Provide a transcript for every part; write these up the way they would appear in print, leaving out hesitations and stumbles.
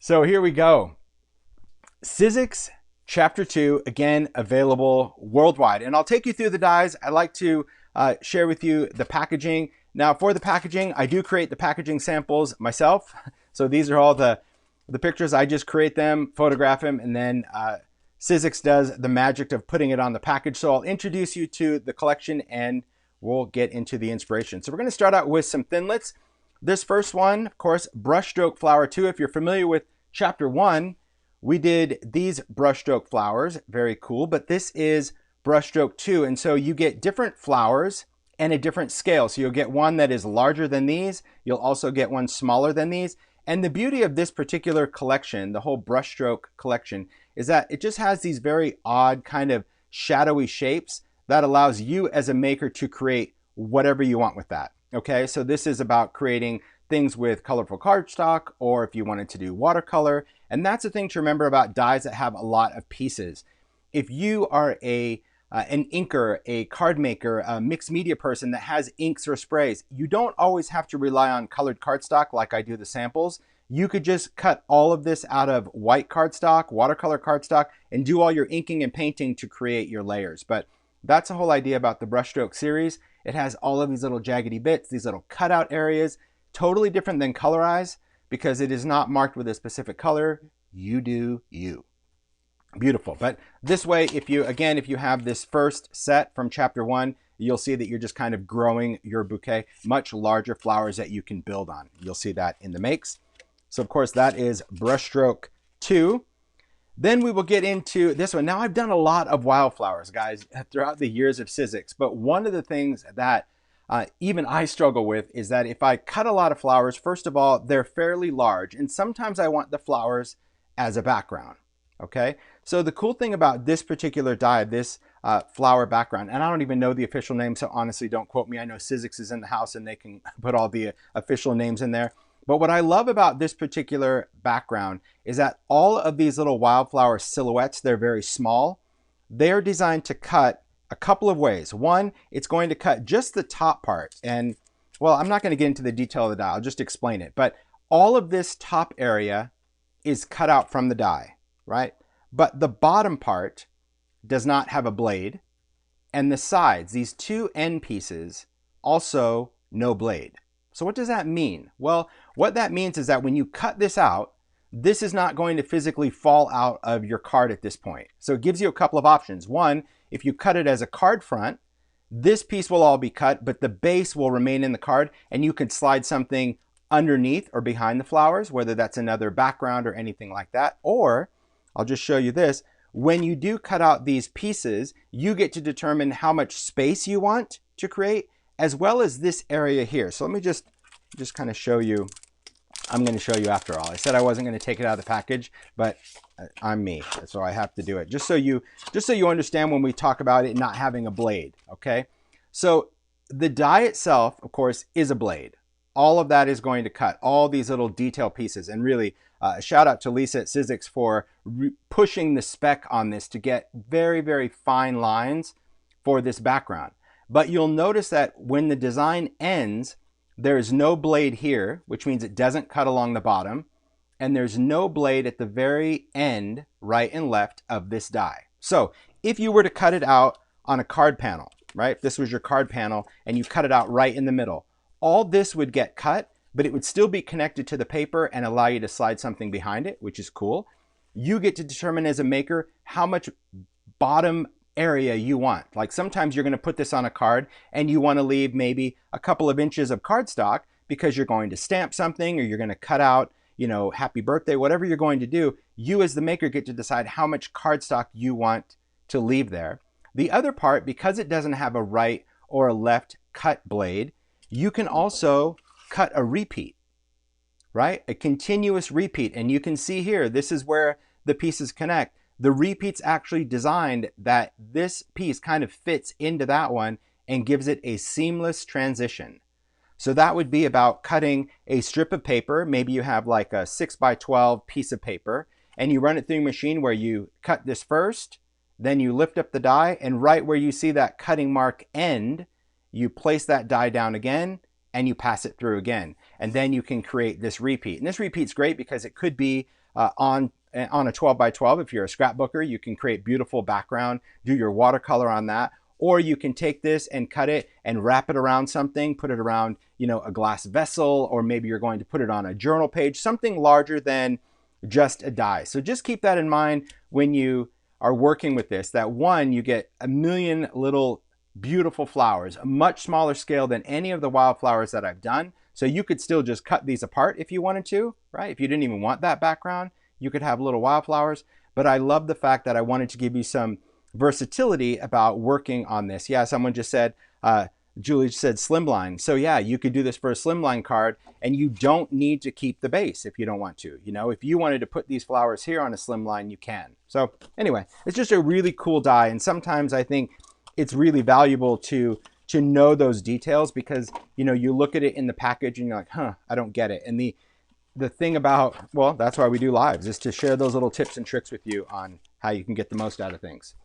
So here we go. Sizzix Chapter 2, again, available worldwide. And I'll take you through the dies. I like to share with you the packaging. Now, for the packaging, I do create the packaging samples myself. So these are all the pictures. I just create them, photograph them, and then Sizzix does the magic of putting it on the package. So I'll introduce you to the collection and we'll get into the inspiration. So we're going to start out with some thinlits. This first one, of course, Brushstroke Flower 2. If you're familiar with Chapter 1, we did these brushstroke flowers, very cool, but this is Brushstroke 2, and so you get different flowers and a different scale. So you'll get one that is larger than these, you'll also get one smaller than these, and the beauty of this particular collection, the whole brushstroke collection, is that it just has these very odd kind of shadowy shapes that allows you as a maker to create whatever you want with that. Okay, so this is about creating things with colorful cardstock, or if you wanted to do watercolor. And that's the thing to remember about dies that have a lot of pieces. If you are an inker, a card maker, a mixed media person that has inks or sprays, you don't always have to rely on colored cardstock like I do the samples. You could just cut all of this out of white cardstock, watercolor cardstock, and do all your inking and painting to create your layers. But that's the whole idea about the Brushstroke series. It has all of these little jaggedy bits, these little cutout areas, totally different than Colorize because it is not marked with a specific color. You do you. Beautiful. But this way, if you have this first set from Chapter 1, you'll see that you're just kind of growing your bouquet, much larger flowers that you can build on. You'll see that in the makes. So of course that is Brushstroke 2. Then we will get into this one. Now I've done a lot of wildflowers, guys, throughout the years of Sizzix, but one of the things that even I struggle with is that if I cut a lot of flowers, first of all, they're fairly large, and sometimes I want the flowers as a background, okay? So the cool thing about this particular die, this flower background, and I don't even know the official name, so honestly, don't quote me. I know Sizzix is in the house and they can put all the official names in there. But what I love about this particular background is that all of these little wildflower silhouettes, they're very small. They're designed to cut a couple of ways. One, it's going to cut just the top part. And well, I'm not going to get into the detail of the die, I'll just explain it. But all of this top area is cut out from the die, right? But the bottom part does not have a blade. And the sides, these two end pieces, also no blade. So what does that mean? Well, what that means is that when you cut this out, this is not going to physically fall out of your card at this point. So it gives you a couple of options. One, if you cut it as a card front, this piece will all be cut, but the base will remain in the card, and you could slide something underneath or behind the flowers, whether that's another background or anything like that. Or, I'll just show you this, when you do cut out these pieces, you get to determine how much space you want to create, as well as this area here. So let me just kind of show you. I'm going to show you after all. I said I wasn't going to take it out of the package, but I'm me, so I have to do it. Just so you understand when we talk about it not having a blade, okay? So the die itself, of course, is a blade. All of that is going to cut all these little detail pieces. And really, a shout out to Lisa at Sizzix for pushing the spec on this to get very, very fine lines for this background. But you'll notice that when the design ends, there's no blade here, which means it doesn't cut along the bottom. And there's no blade at the very end, right and left of this die. So if you were to cut it out on a card panel, right? If this was your card panel and you cut it out right in the middle, all this would get cut, but it would still be connected to the paper and allow you to slide something behind it, which is cool. You get to determine as a maker how much bottom area you want. Like sometimes you're going to put this on a card and you want to leave maybe a couple of inches of cardstock because you're going to stamp something or you're going to cut out, you know, happy birthday, whatever you're going to do. You as the maker get to decide how much cardstock you want to leave there. The other part, because it doesn't have a right or a left cut blade, you can also cut a repeat, right? A continuous repeat. And you can see here, this is where the pieces connect. The repeat's actually designed that this piece kind of fits into that one and gives it a seamless transition. So that would be about cutting a strip of paper. Maybe you have like a 6x12 piece of paper and you run it through your machine where you cut this first, then you lift up the die, and right where you see that cutting mark end, you place that die down again and you pass it through again. And then you can create this repeat. And this repeat's great because it could be on a 12 by 12. If you're a scrapbooker, you can create beautiful background, do your watercolor on that. Or you can take this and cut it and wrap it around something, put it around, a glass vessel, or maybe you're going to put it on a journal page, something larger than just a die. So just keep that in mind when you are working with this, that one, you get a million little beautiful flowers, a much smaller scale than any of the wildflowers that I've done. So you could still just cut these apart if you wanted to, right? If you didn't even want that background, you could have little wildflowers. But I love the fact that I wanted to give you some versatility about working on this. Yeah, someone just said, Julie said slimline. So yeah, you could do this for a slimline card, and you don't need to keep the base if you don't want to. If you wanted to put these flowers here on a slimline, you can. So anyway, it's just a really cool die, and sometimes I think it's really valuable to know those details, because you look at it in the package and you're like, I don't get it. And the thing about, well, that's why we do lives, is to share those little tips and tricks with you on how you can get the most out of things.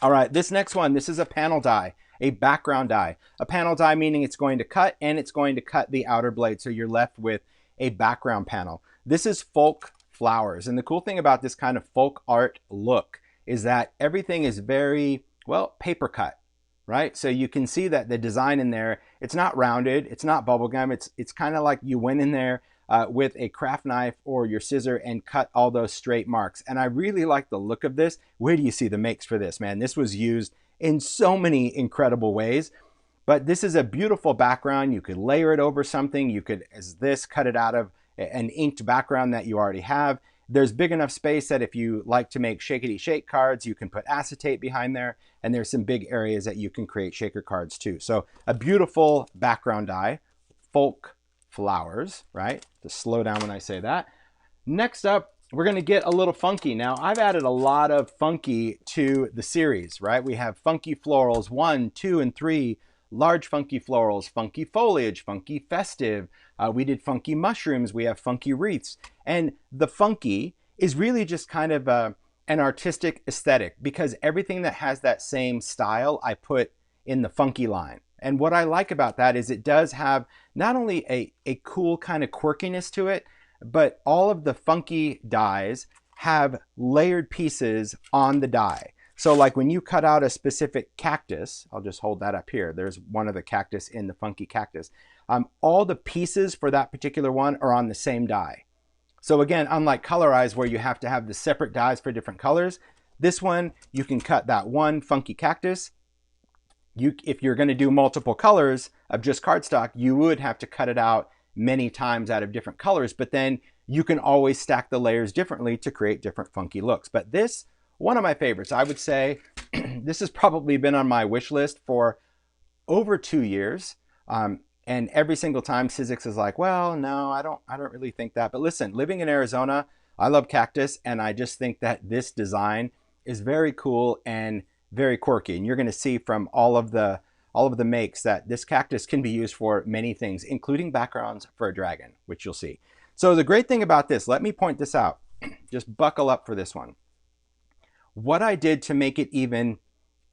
All right, this next one, this is a panel die, a background die. A panel die meaning it's going to cut, and it's going to cut the outer blade, so you're left with a background panel. This is folk flowers, and the cool thing about this kind of folk art look is that everything is very, well, paper cut, right? So you can see that the design in there, it's not rounded, it's not bubblegum, it's kind of like you went in there with a craft knife or your scissor and cut all those straight marks. And I really like the look of this. Where do you see the makes for this, man? This was used in so many incredible ways. But this is a beautiful background. You could layer it over something. You could, as this, cut it out of an inked background that you already have. There's big enough space that if you like to make shakety shake cards, you can put acetate behind there. And there's some big areas that you can create shaker cards too. So a beautiful background die, folk flowers, right? To slow down when I say that. Next up, we're going to get a little funky. Now, I've added a lot of funky to the series, right? We have funky florals 1, 2, and 3, large funky florals, funky foliage, funky festive. We did funky mushrooms. We have funky wreaths. And the funky is really just kind of an artistic aesthetic, because everything that has that same style I put in the funky line. And what I like about that is it does have not only a cool kind of quirkiness to it, but all of the funky dies have layered pieces on the die. So like when you cut out a specific cactus, I'll just hold that up here. There's one of the cactus in the funky cactus. All the pieces for that particular one are on the same die. So again, unlike Colorize, where you have to have the separate dies for different colors, this one, you can cut that one funky cactus. If you're going to do multiple colors of just cardstock, you would have to cut it out many times out of different colors, but then you can always stack the layers differently to create different funky looks. But this, one of my favorites, I would say, this has probably been on my wish list for over 2 years. And every single time Sizzix is like, well, no, I don't really think that. But listen, living in Arizona, I love cactus, and I just think that this design is very cool and very quirky. And you're going to see from all of the makes that this cactus can be used for many things, including backgrounds for a dragon, which you'll see. So the great thing about this, let me point this out. Just buckle up for this one. What I did to make it even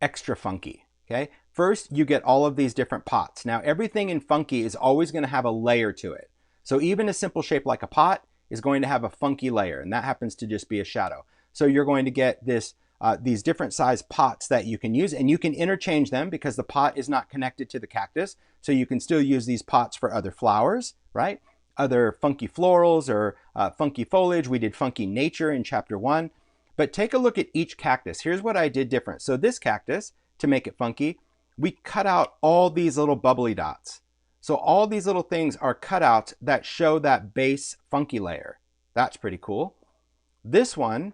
extra funky, okay? First, you get all of these different pots. Now, everything in funky is always going to have a layer to it. So even a simple shape like a pot is going to have a funky layer, and that happens to just be a shadow. So you're going to get this these different size pots that you can use, and you can interchange them because the pot is not connected to the cactus. So you can still use these pots for other flowers, right? Other funky florals or funky foliage. We did funky nature in chapter 1. But take a look at each cactus. Here's what I did different. So this cactus, to make it funky, we cut out all these little bubbly dots. So all these little things are cut out that show that base funky layer. That's pretty cool. This one,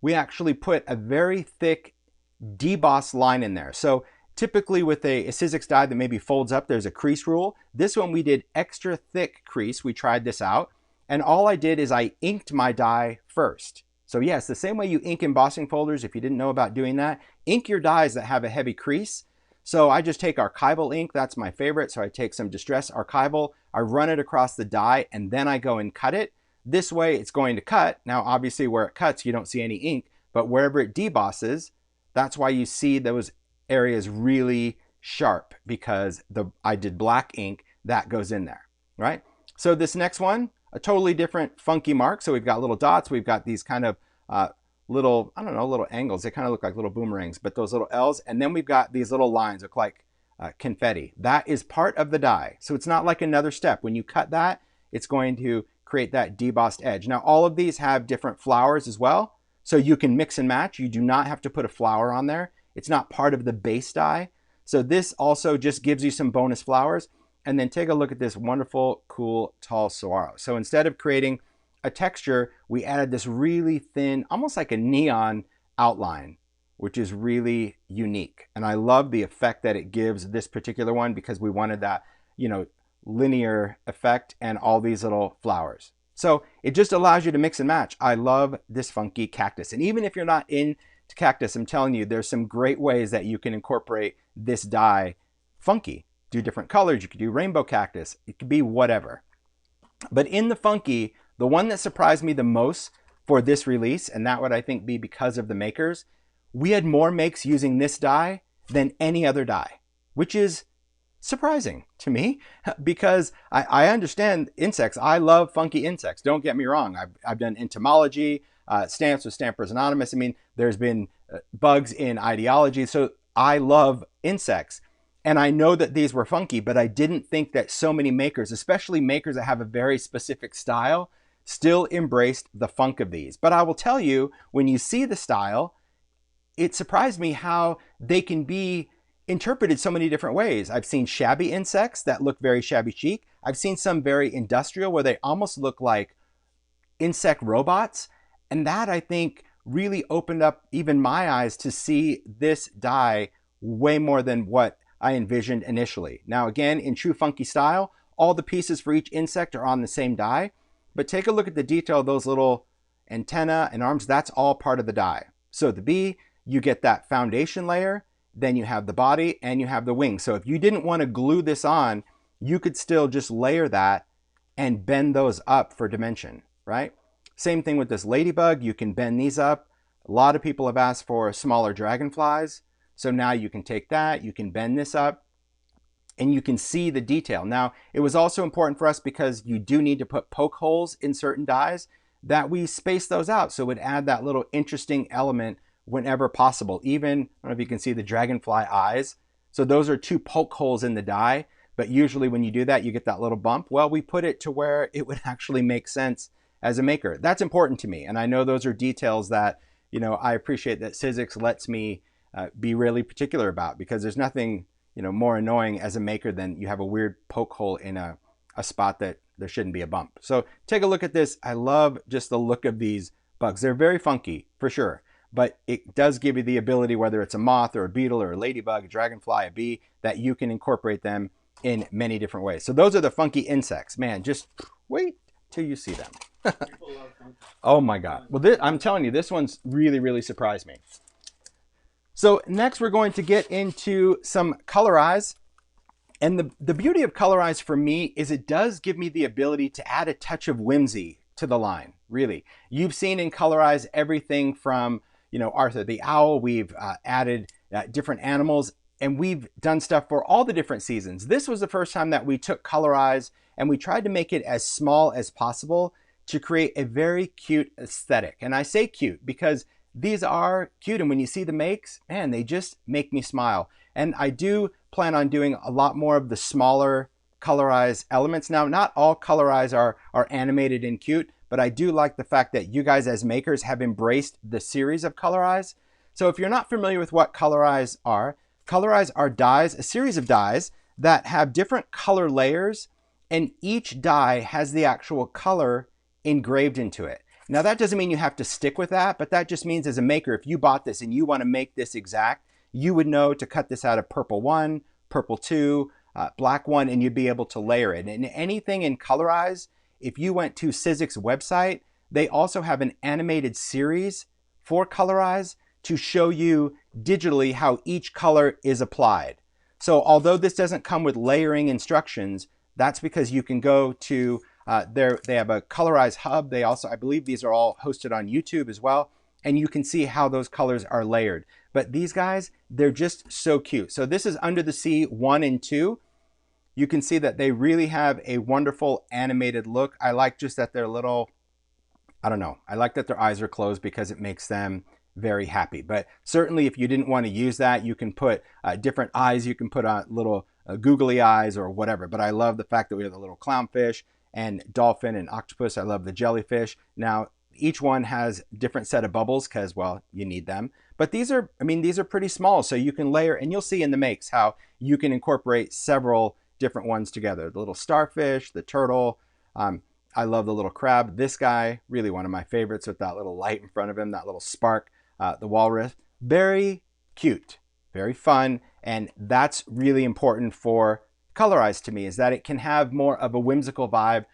we actually put a very thick deboss line in there. So typically with a Sizzix die that maybe folds up, there's a crease rule. This one we did extra thick crease. We tried this out. And all I did is I inked my die first. So yes, the same way you ink embossing folders, if you didn't know about doing that, ink your dies that have a heavy crease. So I just take archival ink, that's my favorite. So I take some Distress Archival, I run it across the die, and then I go and cut it. This way it's going to cut. Now obviously where it cuts, you don't see any ink, but wherever it debosses, that's why you see those areas really sharp, because I did black ink that goes in there, right? So this next one, a totally different funky mark. So we've got little dots, we've got these kind of little, I don't know, little angles. They kind of look like little boomerangs, but those little L's. And then we've got these little lines look like confetti. That is part of the die. So it's not like another step. When you cut that, it's going to create that debossed edge. Now, all of these have different flowers as well. So you can mix and match. You do not have to put a flower on there. It's not part of the base die. So this also just gives you some bonus flowers. And then take a look at this wonderful, cool, tall saguaro. So instead of creating a texture, we added this really thin, almost like a neon outline, which is really unique. And I love the effect that it gives this particular one because we wanted that, you know, linear effect and all these little flowers. So it just allows you to mix and match. I love this funky cactus. And even if you're not into cactus, I'm telling you, there's some great ways that you can incorporate this die funky. Do different colors. You could do rainbow cactus. It could be whatever. But in the funky, the one that surprised me the most for this release, and that would I think be because of the makers, we had more makes using this die than any other die, which is surprising to me because I understand insects. I love funky insects. Don't get me wrong. I've done entomology, stamps with Stampers Anonymous. I mean, there's been bugs in ideology. So I love insects. And I know that these were funky, but I didn't think that so many makers, especially makers that have a very specific style, still embraced the funk of these. But I will tell you, when you see the style, it surprised me how they can be interpreted so many different ways. I've seen shabby insects that look very shabby chic. I've seen some very industrial where they almost look like insect robots. And that, I think, really opened up even my eyes to see this die way more than what I envisioned initially. Now, again, in true funky style, all the pieces for each insect are on the same die. But take a look at the detail of those little antenna and arms. That's all part of the die. So the bee, you get that foundation layer, then you have the body and you have the wings. So if you didn't want to glue this on, you could still just layer that and bend those up for dimension, right? Same thing with this ladybug. You can bend these up. A lot of people have asked for smaller dragonflies. So now you can take that, you can bend this up, and you can see the detail. Now, it was also important for us because you do need to put poke holes in certain dies that we space those out. So it would add that little interesting element whenever possible. Even, I don't know if you can see the dragonfly eyes. So those are 2 poke holes in the die, but usually when you do that, you get that little bump. Well, we put it to where it would actually make sense as a maker. That's important to me. And I know those are details that, you know, I appreciate that Sizzix lets me be really particular about, because there's nothing, you know, more annoying as a maker than you have a weird poke hole in a spot that there shouldn't be a bump. So take a look at this. I love just the look of these bugs. They're very funky for sure, but it does give you the ability, whether it's a moth or a beetle or a ladybug, a dragonfly, a bee, that you can incorporate them in many different ways. So those are the funky insects. Man, just wait till you see them. Oh my God. Well, I'm telling you, this one's really, really surprised me. So next we're going to get into some Colorize. And the beauty of Colorize for me is it does give me the ability to add a touch of whimsy to the line, really. You've seen in Colorize everything from, you know, Arthur the Owl. We've added different animals, and we've done stuff for all the different seasons. This was the first time that we took Colorize and we tried to make it as small as possible to create a very cute aesthetic. And I say cute because these are cute, and when you see the makes, man, they just make me smile. And I do plan on doing a lot more of the smaller Colorize elements. Now, not all Colorize are animated and cute, but I do like the fact that you guys as makers have embraced the series of Colorize. So if you're not familiar with what Colorize are dies, a series of dies that have different color layers, and each die has the actual color engraved into it. Now, that doesn't mean you have to stick with that, but that just means as a maker, if you bought this and you want to make this exact, you would know to cut this out of purple 1, purple 2, black 1, and you'd be able to layer it. And anything in Colorize, if you went to Sizzix website, they also have an animated series for Colorize to show you digitally how each color is applied. So although this doesn't come with layering instructions, that's because you can go to they have a Colorize hub. They also, I believe these are all hosted on YouTube as well, and you can see how those colors are layered. But these guys, they're just so cute. So this is Under the Sea 1 and 2. you can see that they really have a wonderful animated look. I like just that they're little, I don't know, I like that their eyes are closed because it makes them very happy. But certainly if you didn't want to use that, you can put different eyes. You can put on little googly eyes or whatever. But I love the fact that we have the little clownfish and dolphin and octopus. I love the jellyfish. Now, each one has different set of bubbles because, well, you need them. But these are, I mean, these are pretty small. So you can layer, and you'll see in the makes how you can incorporate several different ones together. The little starfish, the turtle. I love the little crab. This guy, really one of my favorites with that little light in front of him, that little spark. The walrus, very cute, very fun. And that's really important for Colorize to me, is that it can have more of a whimsical vibe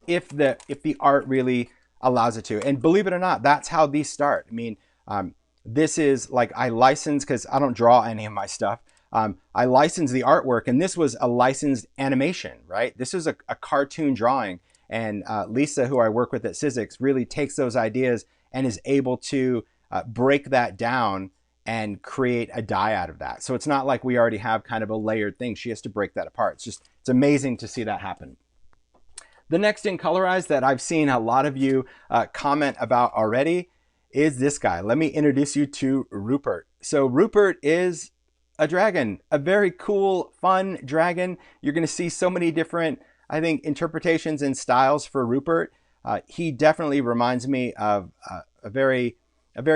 if the art really allows it to. And believe it or not, that's how these start. I mean, this is like, I license, because I don't draw any of my stuff. I license the artwork, and this was a licensed animation, right? This is a cartoon drawing. And Lisa, who I work with at Sizzix, really takes those ideas and is able to break that down and create a die out of that. So it's not like we already have kind of a layered thing. She has to break that apart. It's amazing to see that happen. The next in Colorize that I've seen a lot of you comment about already is this guy. Let me introduce you to Rupert. So Rupert is a dragon, a very cool, fun dragon. You're going to see so many different, I think, interpretations and styles for Rupert. He definitely reminds me of a very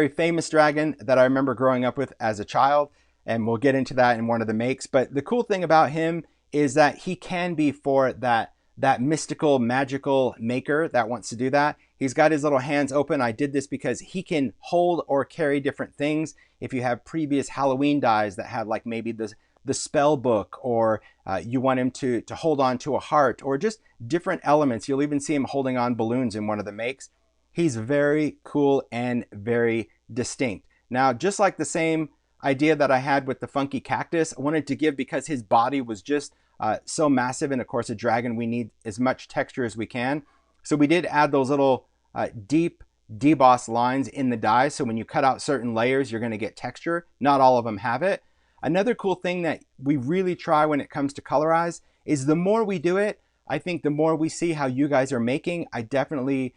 famous dragon that I remember growing up with as a child, and we'll get into that in one of the makes. But the cool thing about him is that he can be for that mystical, magical maker that wants to do that. He's got his little hands open. I did this because he can hold or carry different things. If you have previous Halloween dies that had like maybe the spell book, or you want him to hold on to a heart, or just different elements. You'll even see him holding on balloons in one of the makes. He's very cool and very distinct. Now, just like the same idea that I had with the funky cactus, I wanted to give, because his body was just so massive, and of course a dragon, we need as much texture as we can. So we did add those little deep deboss lines in the die, so when you cut out certain layers, you're going to get texture. Not all of them have it. Another cool thing that we really try when it comes to Colorize is the more we do it, I think the more we see how you guys are making. I definitely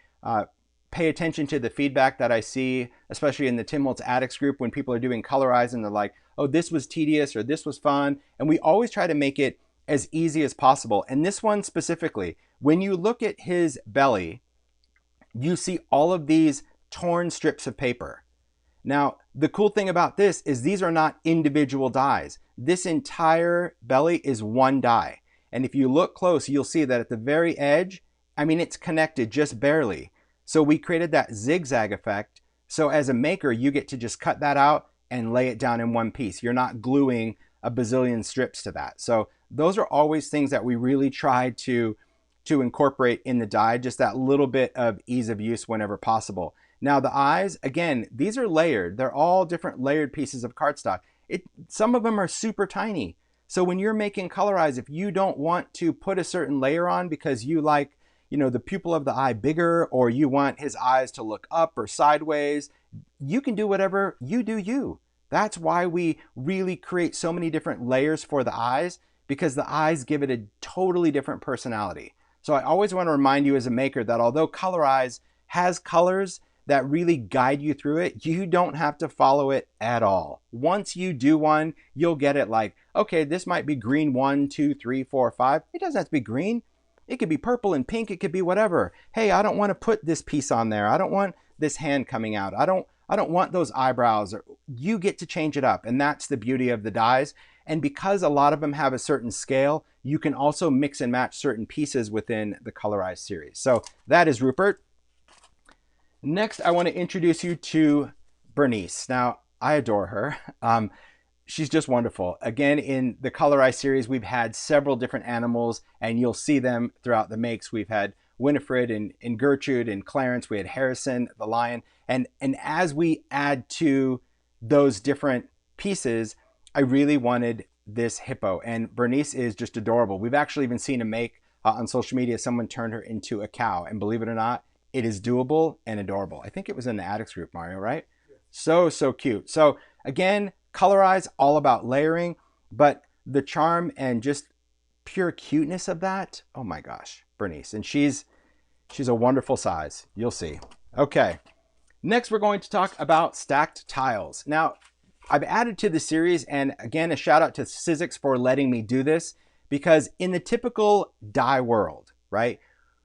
pay attention to the feedback that I see, especially in the Tim Holtz Addicts group, when people are doing Colorize and they're like, oh, this was tedious or this was fun. And we always try to make it as easy as possible. And this one specifically, when you look at his belly, you see all of these torn strips of paper. Now, the cool thing about this is these are not individual dies. This entire belly is one die. And if you look close, you'll see that at the very edge, I mean, it's connected just barely. So we created that zigzag effect. So as a maker, you get to just cut that out and lay it down in one piece. You're not gluing a bazillion strips to that. So those are always things that we really try to incorporate in the die, just that little bit of ease of use whenever possible. Now the eyes, again, these are layered. They're all different layered pieces of cardstock. Some of them are super tiny. So when you're making Colorize, if you don't want to put a certain layer on because you like, you know, the pupil of the eye bigger, or you want his eyes to look up or sideways, you can do whatever you do you. That's why we really create so many different layers for the eyes, because the eyes give it a totally different personality. So I always want to remind you as a maker that although Colorize has colors that really guide you through it, you don't have to follow it at all. Once you do one, you'll get it like, okay, this might be green 1, 2, 3, 4, 5. It doesn't have to be green. It could be purple and pink. It could be whatever. Hey, I don't want to put this piece on there. I don't want this hand coming out. I don't want those eyebrows. You get to change it up. And that's the beauty of the dies. And because a lot of them have a certain scale, you can also mix and match certain pieces within the Colorize series. So that is Rupert. Next, I want to introduce you to Bernice. Now, I adore her. She's just wonderful. Again, in the Colorize series, we've had several different animals, and you'll see them throughout the makes. We've had Winifred and Gertrude and Clarence. We had Harrison, the lion. And as we add to those different pieces, I really wanted this hippo. And Bernice is just adorable. We've actually even seen a make on social media. Someone turned her into a cow. And believe it or not, it is doable and adorable. I think it was in the Addicts group, Mario, right? Yeah. So cute. So again, Colorize, all about layering, but the charm and just pure cuteness of that, oh my gosh, Bernice. And she's a wonderful size. You'll see. Okay. Next, we're going to talk about stacked tiles. Now, I've added to the series, and again, a shout out to Sizzix for letting me do this, because in the typical die world, right?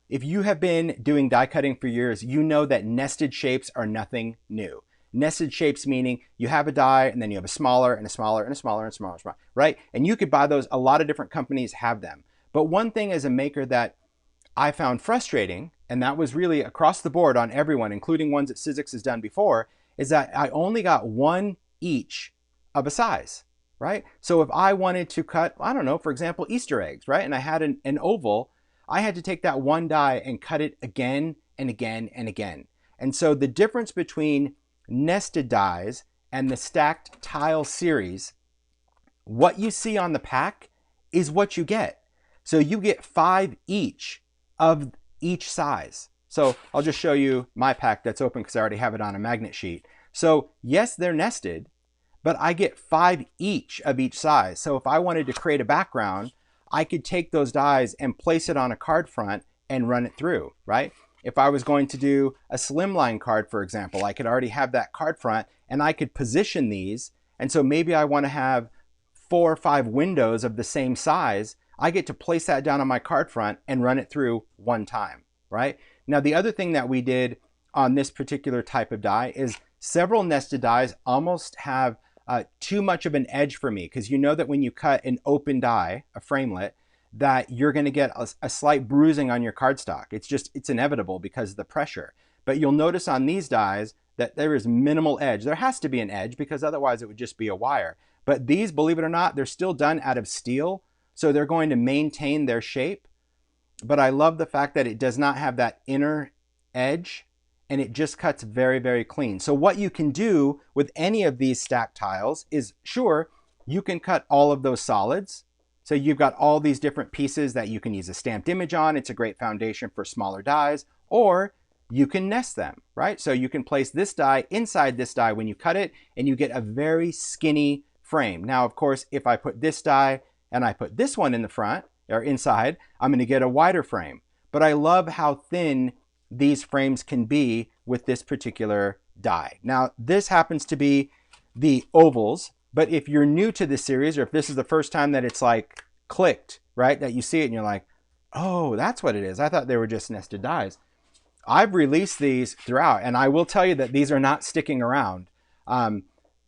If you have been doing die cutting for years, you know that nested shapes are nothing new. Nested shapes meaning you have a die and then you have a smaller and a smaller and a smaller and a smaller, right? And you could buy those. A lot of different companies have them. But one thing as a maker that I found frustrating, and that was really across the board on everyone, including ones that Sizzix has done before, is that I only got one each of a size, right? So if I wanted to cut, I don't know, for example, Easter eggs, right? And I had an oval, I had to take that one die and cut it again and again and again. And so the difference between nested dies and the stacked tile series, what you see on the pack is what you get. So you get 5 each of each size. So I'll just show you my pack that's open because I already have it on a magnet sheet. So yes, they're nested, but I get 5 each of each size. So if I wanted to create a background, I could take those dies and place it on a card front and run it through, right? If I was going to do a slimline card, for example, I could already have that card front and I could position these. And so maybe I want to have 4 or 5 windows of the same size. I get to place that down on my card front and run it through one time, right? Now, the other thing that we did on this particular type of die is several nested dies almost have too much of an edge for me, because you know that when you cut an open die, a framelit, that you're going to get a slight bruising on your cardstock. It's inevitable because of the pressure. But you'll notice on these dies that there is minimal edge. There has to be an edge because otherwise it would just be a wire. But these, believe it or not, they're still done out of steel, so they're going to maintain their shape. But I love the fact that it does not have that inner edge, and it just cuts very, very clean. So what you can do with any of these stacked tiles is, sure, you can cut all of those solids. So you've got all these different pieces that you can use a stamped image on. It's a great foundation for smaller dies, or you can nest them, right? So you can place this die inside this die when you cut it, and you get a very skinny frame. Now, of course, if I put this die and I put this one in the front or inside, I'm going to get a wider frame. But I love how thin these frames can be with this particular die. Now, this happens to be the ovals. But if you're new to this series, or if this is the first time that it's like clicked, right, that you see it and you're like, oh, that's what it is. I thought they were just nested dies. I've released these throughout, and I will tell you that these are not sticking around.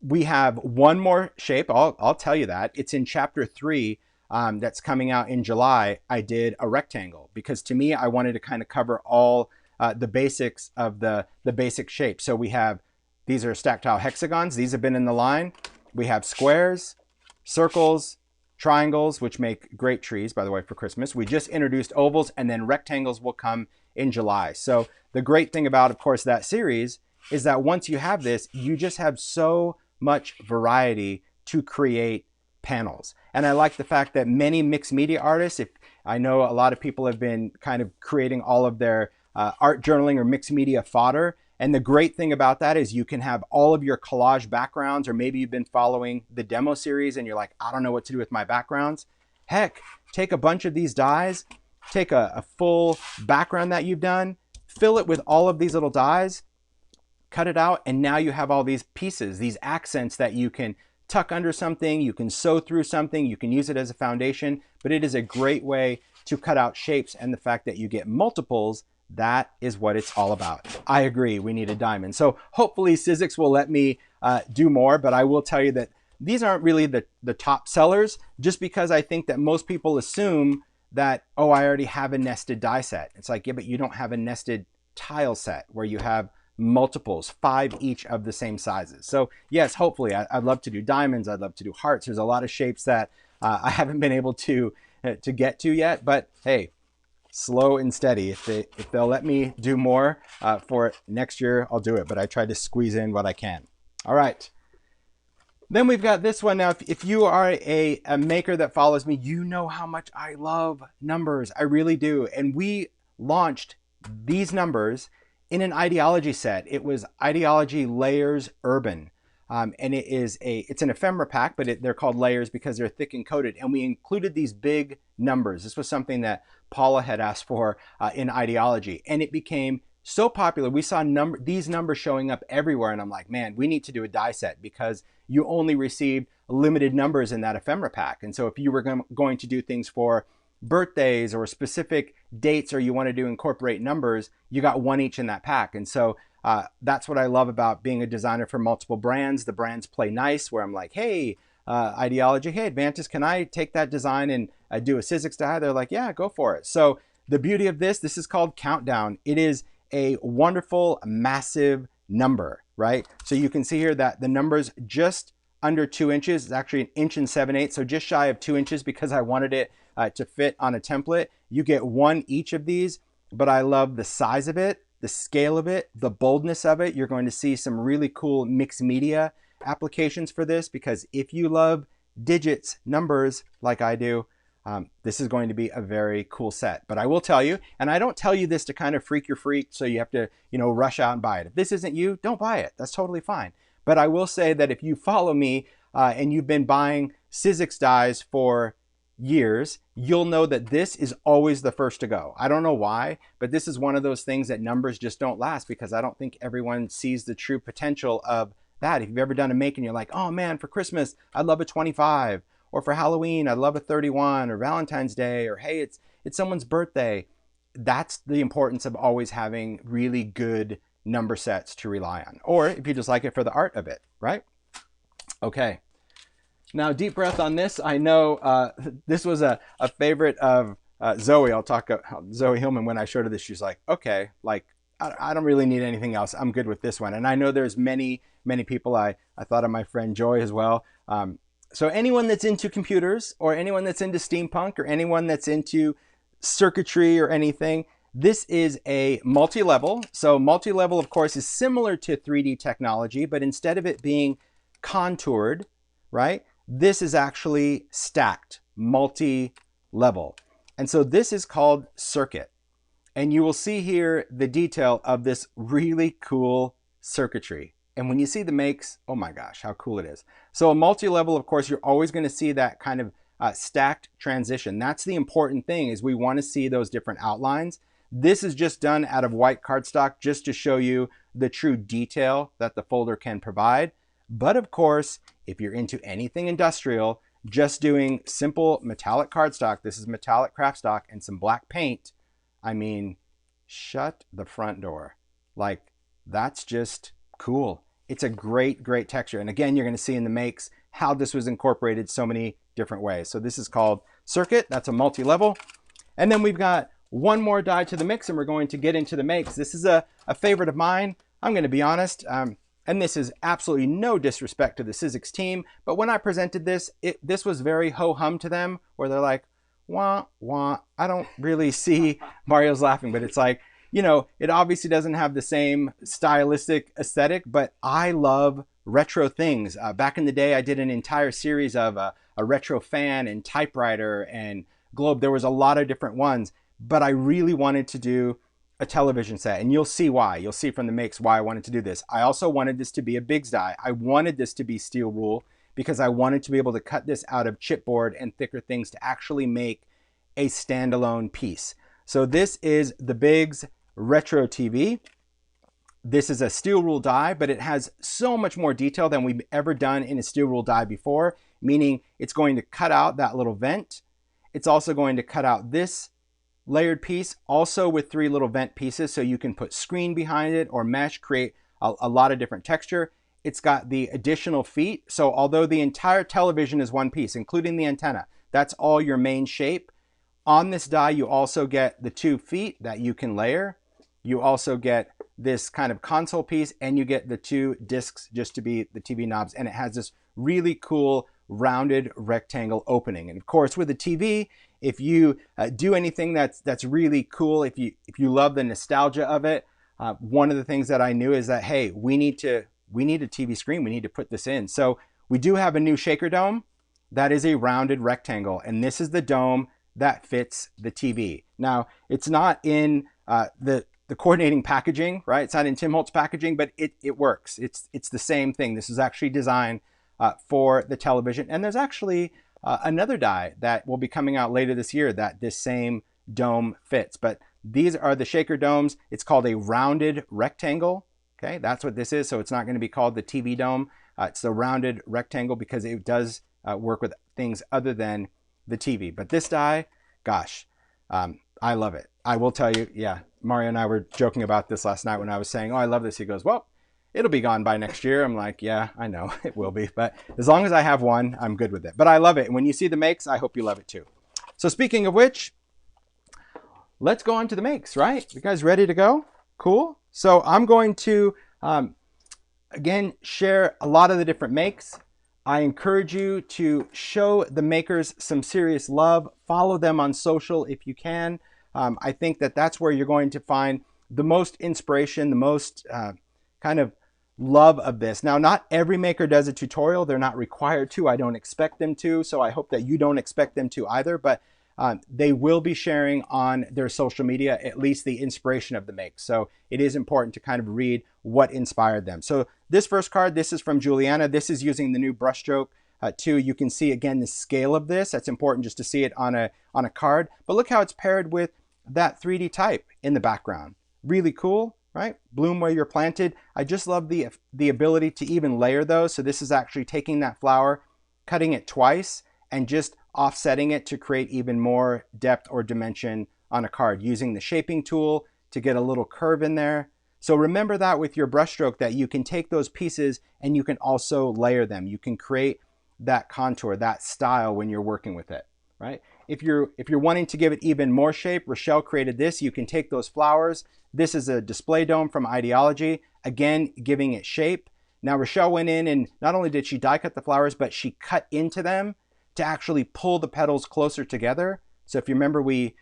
We have one more shape. I'll tell you that. It's in Chapter 3 that's coming out in July. I did a rectangle because to me, I wanted to kind of cover all the basics of the basic shape. So we have, these are stacked tile hexagons. These have been in the line. We have squares, circles, triangles, which make great trees, by the way, for Christmas. We just introduced ovals, and then rectangles will come in July. So the great thing about, of course, that series is that once you have this, you just have so much variety to create panels. And I like the fact that many mixed media artists, if I know a lot of people have been kind of creating all of their art journaling or mixed media fodder. And the great thing about that is you can have all of your collage backgrounds, or maybe you've been following the demo series and you're like, I don't know what to do with my backgrounds. Heck, take a bunch of these dies, take a full background that you've done, fill it with all of these little dies, cut it out, and now you have all these pieces, these accents that you can tuck under something, you can sew through something, you can use it as a foundation, but it is a great way to cut out shapes, and the fact that you get multiples, that is what it's all about. I agree, we need a diamond. So hopefully Sizzix will let me do more, but I will tell you that these aren't really the top sellers, just because I think that most people assume that, oh, I already have a nested die set. It's like, yeah, but you don't have a nested tile set where you have multiples, 5 each of the same sizes. So yes, hopefully I'd love to do diamonds. I'd love to do hearts. There's a lot of shapes that I haven't been able to get to yet, but hey, slow and steady. If they'll let me do more for next year, I'll do it. But I try to squeeze in what I can. All right. Then we've got this one. Now, if you are a maker that follows me, you know how much I love numbers. I really do. And we launched these numbers in an ideology set. It was Ideology Layers Urban. and it's an ephemera pack, but they're called layers because they're thick and coated. And we included these big numbers. This was something that Paula had asked for in ideology, and it became so popular. We saw these numbers showing up everywhere, and I'm like, man, we need to do a die set because you only received limited numbers in that ephemera pack. And so if you were going to do things for birthdays or specific dates, or you wanted to incorporate numbers, you got one each in that pack. And so that's what I love about being a designer for multiple brands. The brands play nice, where I'm like, hey, ideology, hey, Advantis, can I take that design and do a Sizzix die? They're like, yeah, go for it. So the beauty of this is called Countdown. It is a wonderful, massive number, right? So you can see here that the number's just under 2 inches. It's actually 1 7/8 inches, so just shy of 2 inches because I wanted it to fit on a template. You get one each of these, but I love the size of it, the scale of it, the boldness of it. You're going to see some really cool mixed media applications for this, because if you love digits, numbers like I do, this is going to be a very cool set. But I will tell you, and I don't tell you this to kind of freak your freak, so you have to, rush out and buy it. If this isn't you, don't buy it. That's totally fine. But I will say that if you follow me and you've been buying Sizzix dies for years, you'll know that this is always the first to go. I don't know why, but this is one of those things that numbers just don't last, because I don't think everyone sees the true potential of that. If you've ever done a make and you're like, oh man, for Christmas, I'd love a 25. Or for Halloween, I'd love a 31, or Valentine's Day, or hey, it's someone's birthday. That's the importance of always having really good number sets to rely on. Or if you just like it for the art of it, right? Okay. Now, deep breath on this. I know this was a favorite of Zoe. I'll talk Zoe Hillman. When I showed her this, she's like, okay, like I don't really need anything else. I'm good with this one. And I know there's many people. I thought of my friend Joy as well. So anyone that's into computers, or anyone that's into steampunk, or anyone that's into circuitry or anything, this is a multi-level. So multi-level, of course, is similar to 3D technology, but instead of it being contoured, right, this is actually stacked, multi-level. And so this is called circuit. And you will see here the detail of this really cool circuitry. And when you see the makes, oh my gosh, how cool it is. So a multi-level, of course, you're always going to see that kind of stacked transition. That's the important thing, is we want to see those different outlines. This is just done out of white cardstock, just to show you the true detail that the folder can provide. But of course, if you're into anything industrial, just doing simple metallic cardstock, this is metallic craft stock, and some black paint, I mean, shut the front door. Like, that's just cool. It's a great texture. And again, you're going to see in the makes how this was incorporated so many different ways. So this is called circuit. That's a multi-level. And then we've got one more die to the mix, and we're going to get into the makes. This is a favorite of mine. I'm going to be honest. And this is absolutely no disrespect to the Sizzix team, but when I presented this, this was very ho-hum to them, where they're like, wah, wah. I don't really see, Mario's laughing, but it's like, it obviously doesn't have the same stylistic aesthetic, but I love retro things. Back in the day, I did an entire series of a retro fan and typewriter and globe. There was a lot of different ones, but I really wanted to do a television set, and you'll see why. You'll see from the makes why I wanted to do this. I also wanted this to be a Bigz die. I wanted this to be steel rule because I wanted to be able to cut this out of chipboard and thicker things to actually make a standalone piece. So this is the Bigz Retro TV. This is a steel rule die, but it has so much more detail than we've ever done in a steel rule die before, meaning it's going to cut out that little vent. It's also going to cut out this layered piece, also with 3 little vent pieces, so you can put screen behind it or mesh, create a lot of different texture. It's got the additional feet, so although the entire television is one piece, including the antenna, that's all your main shape. On this die, you also get the 2 feet that you can layer. You also get this kind of console piece, and you get the 2 discs just to be the TV knobs, and it has this really cool rounded rectangle opening. And of course, with the TV, if you do anything that's really cool, if you love the nostalgia of it, one of the things that I knew is that, hey, we need a TV screen. We need to put this in. So we do have a new shaker dome that is a rounded rectangle, and this is the dome that fits the TV. Now, it's not in the the coordinating packaging, right? It's not in Tim Holtz packaging, but it works. It's the same thing. This is actually designed for the television. And there's actually another die that will be coming out later this year that this same dome fits. But these are the shaker domes. It's called a rounded rectangle. Okay, that's what this is. So it's not going to be called the TV dome. It's the rounded rectangle because it does work with things other than the TV. But this die, gosh, I love it. I will tell you, yeah, Mario and I were joking about this last night when I was saying, oh, I love this. He goes, well, it'll be gone by next year. I'm like, yeah, I know it will be. But as long as I have one, I'm good with it. But I love it. And when you see the makes, I hope you love it too. So speaking of which, let's go on to the makes, right? You guys ready to go? Cool. So I'm going to, again, share a lot of the different makes. I encourage you to show the makers some serious love. Follow them on social if you can. I think that that's where you're going to find the most inspiration, the most kind of love of this. Now, not every maker does a tutorial. They're not required to. I don't expect them to. So I hope that you don't expect them to either. But they will be sharing on their social media at least the inspiration of the make. So it is important to kind of read what inspired them. So this first card, this is from Juliana. This is using the new Brushstroke 2. You can see again the scale of this. That's important just to see it on a card. But look how it's paired with that 3D type in the background. Really cool, right? Bloom where you're planted. I just love the ability to even layer those. So this is actually taking that flower, cutting it twice, and just offsetting it to create even more depth or dimension on a card, using the shaping tool to get a little curve in there. So remember that with your brushstroke, that you can take those pieces and you can also layer them. You can create that contour, that style when you're working with it, right? If you're wanting to give it even more shape, Rochelle created this. You can take those flowers. This is a display dome from Ideology, again, giving it shape. Now Rochelle went in and not only did she die cut the flowers, but she cut into them to actually pull the petals closer together. So if you remember, we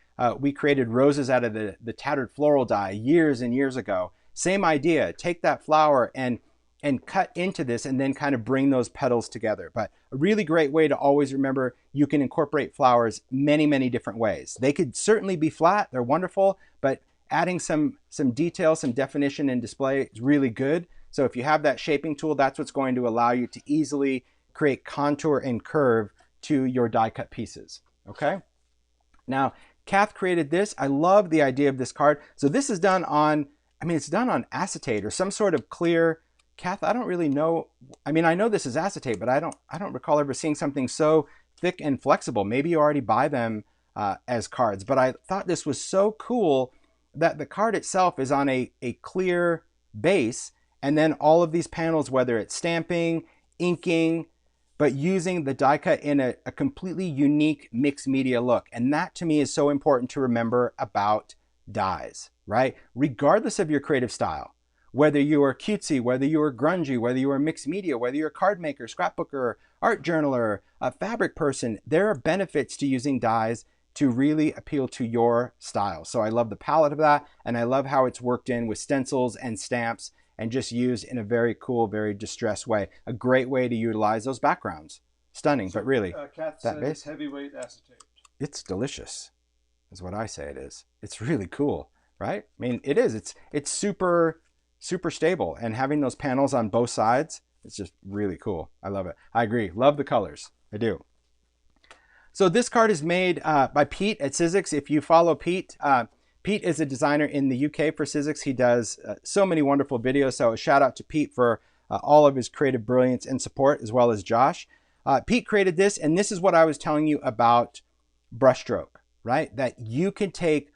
created roses out of the tattered floral die years and years ago. Same idea, take that flower and cut into this and then kind of bring those petals together. But a really great way to always remember, you can incorporate flowers many, many different ways. They could certainly be flat, they're wonderful, but adding some detail, some definition and display is really good. So if you have that shaping tool, that's what's going to allow you to easily create contour and curve to your die cut pieces, okay? Now, Kath created this. I love the idea of this card. So this is done on, I mean, it's done on acetate or some sort of clear. Kath, I don't really know. I mean, I know this is acetate, but I don't recall ever seeing something so thick and flexible. Maybe you already buy them as cards, but I thought this was so cool that the card itself is on a clear base, and then all of these panels, whether it's stamping, inking, but using the die cut in a completely unique mixed media look. And that to me is so important to remember about dies, right? Regardless of your creative style, whether you are cutesy, whether you are grungy, whether you are mixed media, whether you're a card maker, scrapbooker, art journaler, a fabric person, there are benefits to using dies to really appeal to your style. So I love the palette of that, and I love how it's worked in with stencils and stamps and just used in a very cool, very distressed way. A great way to utilize those backgrounds. Stunning, so, but really, Kat said it's heavyweight acetate. It's delicious, is what I say it is. It's really cool, right? I mean, it is. It's super, super stable, and having those panels on both sides, it's just really cool. I love it. I agree. Love the colors. I do. So this card is made by Pete at Sizzix. If you follow Pete, Pete is a designer in the UK for Sizzix. He does so many wonderful videos. So a shout out to Pete for all of his creative brilliance and support, as well as Josh. Pete created this, and this is what I was telling you about Brushstroke, right? That you can take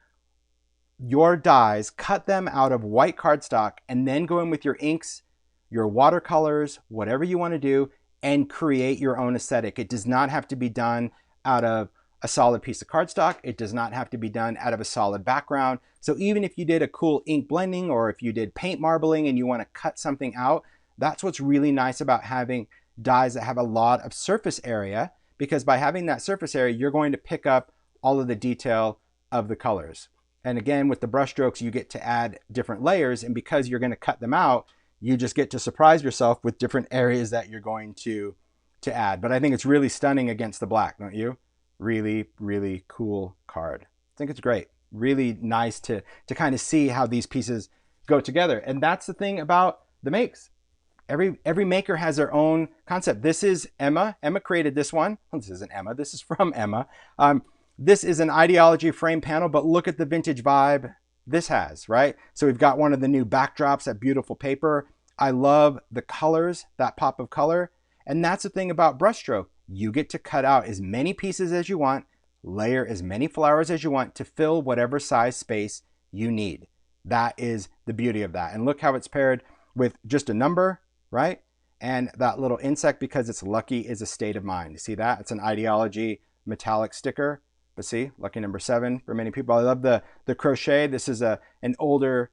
your dies, cut them out of white cardstock, and then go in with your inks, your watercolors, whatever you want to do, and create your own aesthetic. It does not have to be done out of a solid piece of cardstock. It does not have to be done out of a solid background. So even if you did a cool ink blending, or if you did paint marbling and you want to cut something out, that's what's really nice about having dies that have a lot of surface area, because by having that surface area, you're going to pick up all of the detail of the colors. And again, with the brush strokes, you get to add different layers, and because you're going to cut them out, you just get to surprise yourself with different areas that you're going to add. But I think it's really stunning against the black, don't you? Really, really cool card. I think it's great. really nice to kind of see how these pieces go together. And that's the thing about the makes. Every maker has their own concept. This is Emma. Emma created this one. Well, this isn't Emma. This is from Emma. This is an ideology frame panel, but look at the vintage vibe this has, right? So we've got one of the new backdrops, that beautiful paper. I love the colors, that pop of color. And that's the thing about Brushstroke. You get to cut out as many pieces as you want, layer as many flowers as you want to fill whatever size space you need. That is the beauty of that. And look how it's paired with just a number, right? And that little insect, because it's lucky, is a state of mind. You see that? It's an ideology metallic sticker. But see, lucky number 7 for many people. I love the crochet. This is an older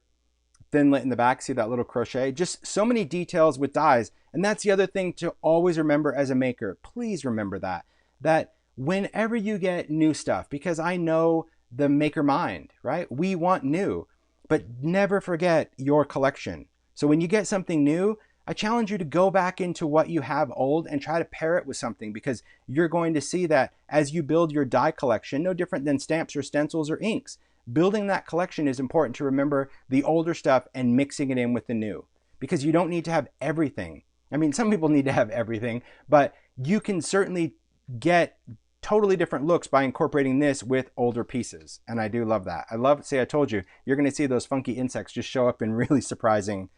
thinlet in the back. See that little crochet? Just so many details with dies. And that's the other thing to always remember as a maker. Please remember that whenever you get new stuff, because I know the maker mind, right? We want new, but never forget your collection. So when you get something new, I challenge you to go back into what you have old and try to pair it with something, because you're going to see that as you build your die collection, no different than stamps or stencils or inks. Building that collection is important to remember the older stuff and mixing it in with the new, because you don't need to have everything. I mean, some people need to have everything, but you can certainly get totally different looks by incorporating this with older pieces. And I do love that. I love, see, I told you, you're going to see those funky insects just show up in really surprising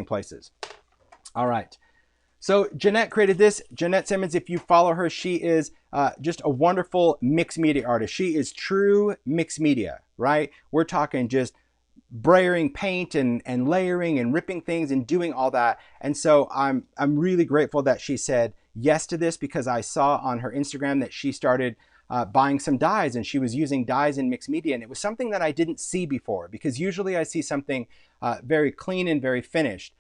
places. All right. So Jeanette created this. Jeanette Simmons, if you follow her, she is just a wonderful mixed media artist. She is true mixed media, right? We're talking just brayering paint and layering and ripping things and doing all that. And so I'm really grateful that she said yes to this, because I saw on her Instagram that she started buying some dyes, and she was using dyes in mixed media. And it was something that I didn't see before, because usually I see something very clean and very finished.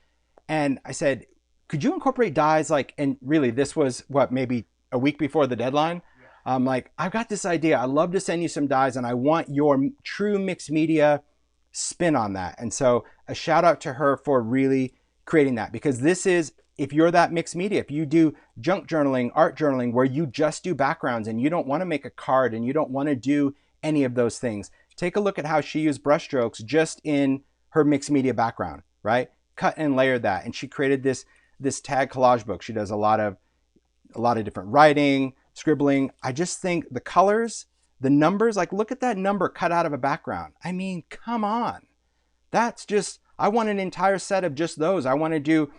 And I said, could you incorporate dyes? Like, and really this was what, maybe a week before the deadline. Yeah. Like, I've got this idea. I'd love to send you some dyes, and I want your true mixed media spin on that. And so a shout out to her for really creating that, because this is, if you're that mixed media, if you do junk journaling, art journaling, where you just do backgrounds and you don't want to make a card and you don't want to do any of those things, take a look at how she used brush strokes just in her mixed media background, right? Cut and layered that. And she created this tag collage book. She does a lot of different writing, scribbling. I just think the colors, the numbers, like look at that number cut out of a background. I mean, come on. That's just, I want an entire set of just those. I want to do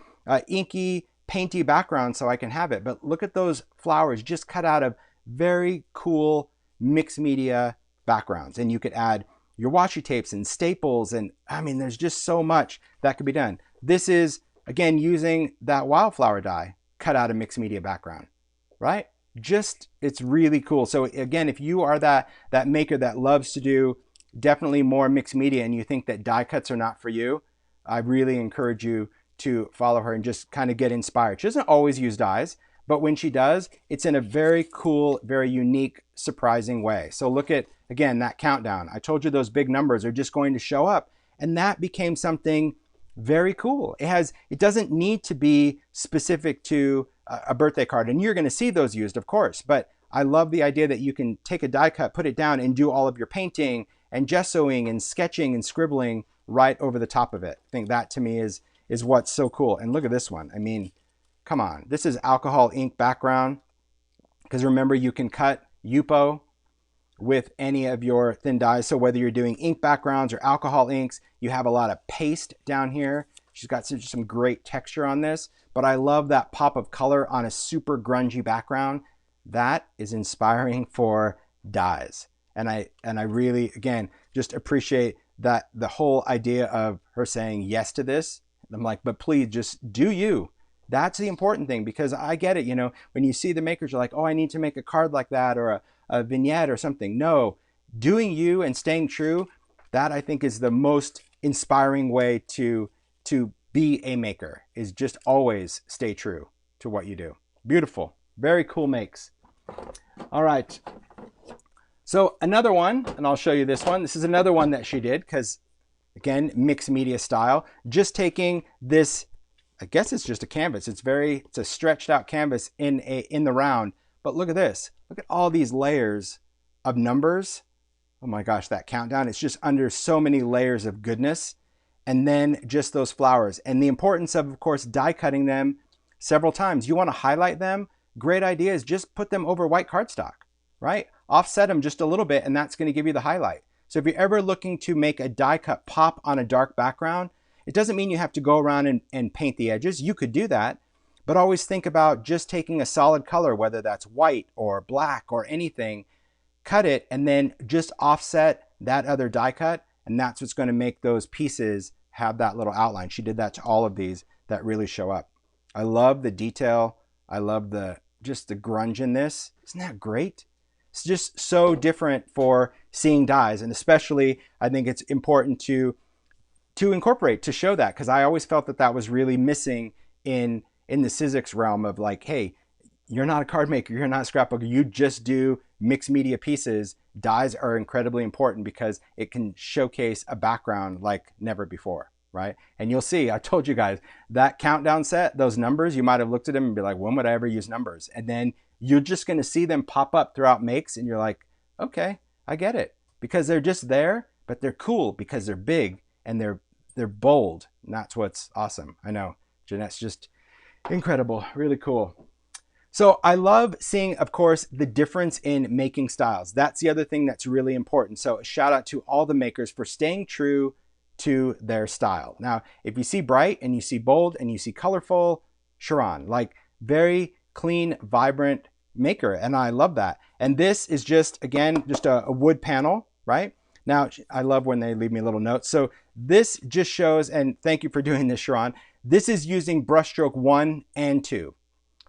inky, painty background so I can have it. But look at those flowers just cut out of very cool mixed media backgrounds. And you could add your washi tapes and staples. And I mean, there's just so much that could be done. This is, again, using that wildflower die cut out of mixed media background, right? Just, it's really cool. So again, if you are that maker that loves to do definitely more mixed media and you think that die cuts are not for you, I really encourage you to follow her and just kind of get inspired. She doesn't always use dyes, but when she does, it's in a very cool, very unique, surprising way. So look at, again, that countdown. I told you those big numbers are just going to show up, and that became something very cool. It doesn't need to be specific to a birthday card, and you're going to see those used, of course, but I love the idea that you can take a die cut, put it down, and do all of your painting and gessoing and sketching and scribbling right over the top of it. I think that to me is what's so cool. And look at this one. I mean, come on. This is alcohol ink background, because remember, you can cut Yupo with any of your thin dyes. So whether you're doing ink backgrounds or alcohol inks, you have a lot of paste down here. She's got some great texture on this, but I love that pop of color on a super grungy background. That is inspiring for dyes. And I really, again, just appreciate that the whole idea of her saying yes to this. I'm like, but please just do you. That's the important thing, because I get it. You know, when you see the makers, you're like, oh, I need to make a card like that, or a vignette or something. No, doing you and staying true, that I think is the most inspiring way to be a maker, is just always stay true to what you do. Beautiful. Very cool makes. All right. So another one, and I'll show you this one. This is another one that she did, because again, mixed media style, just taking this, I guess it's just a canvas. It's a stretched out canvas in the round, but look at this. Look at all these layers of numbers. oh my gosh, that countdown, it's just under so many layers of goodness. And then just those flowers. And the importance of course, die cutting them several times. You want to highlight them. Great idea is just put them over white cardstock, right? Offset them just a little bit, and that's going to give you the highlight. So if you're ever looking to make a die cut pop on a dark background, it doesn't mean you have to go around and paint the edges. You could do that, but always think about just taking a solid color, whether that's white or black or anything, cut it, and then just offset that other die cut, and that's what's going to make those pieces have that little outline. She did that to all of these that really show up. I love the detail. I love just the grunge in this. Isn't that great? It's just so different for seeing dies, and especially I think it's important to incorporate, to show that, because I always felt that that was really missing in the Sizzix realm of like, hey, you're not a card maker, you're not a scrapbooker, you just do mixed media pieces. Dies are incredibly important because it can showcase a background like never before, right? And you'll see, I told you guys, that countdown set, those numbers, you might have looked at them and be like, when would I ever use numbers? And then you're just gonna see them pop up throughout makes, and you're like, okay, I get it. Because they're just there, but they're cool because they're big and they're bold. And that's what's awesome. I know, Jeanette's just incredible, really cool. So I love seeing, of course, the difference in making styles. That's the other thing that's really important. So a shout out to all the makers for staying true to their style. Now, if you see bright and you see bold and you see colorful, Sharon, like very clean, vibrant maker. And I love that. And this is just, again, just a wood panel, right? Now, I love when they leave me little notes. So this just shows, and thank you for doing this, Sharon. This is using Brushstroke 1 and 2.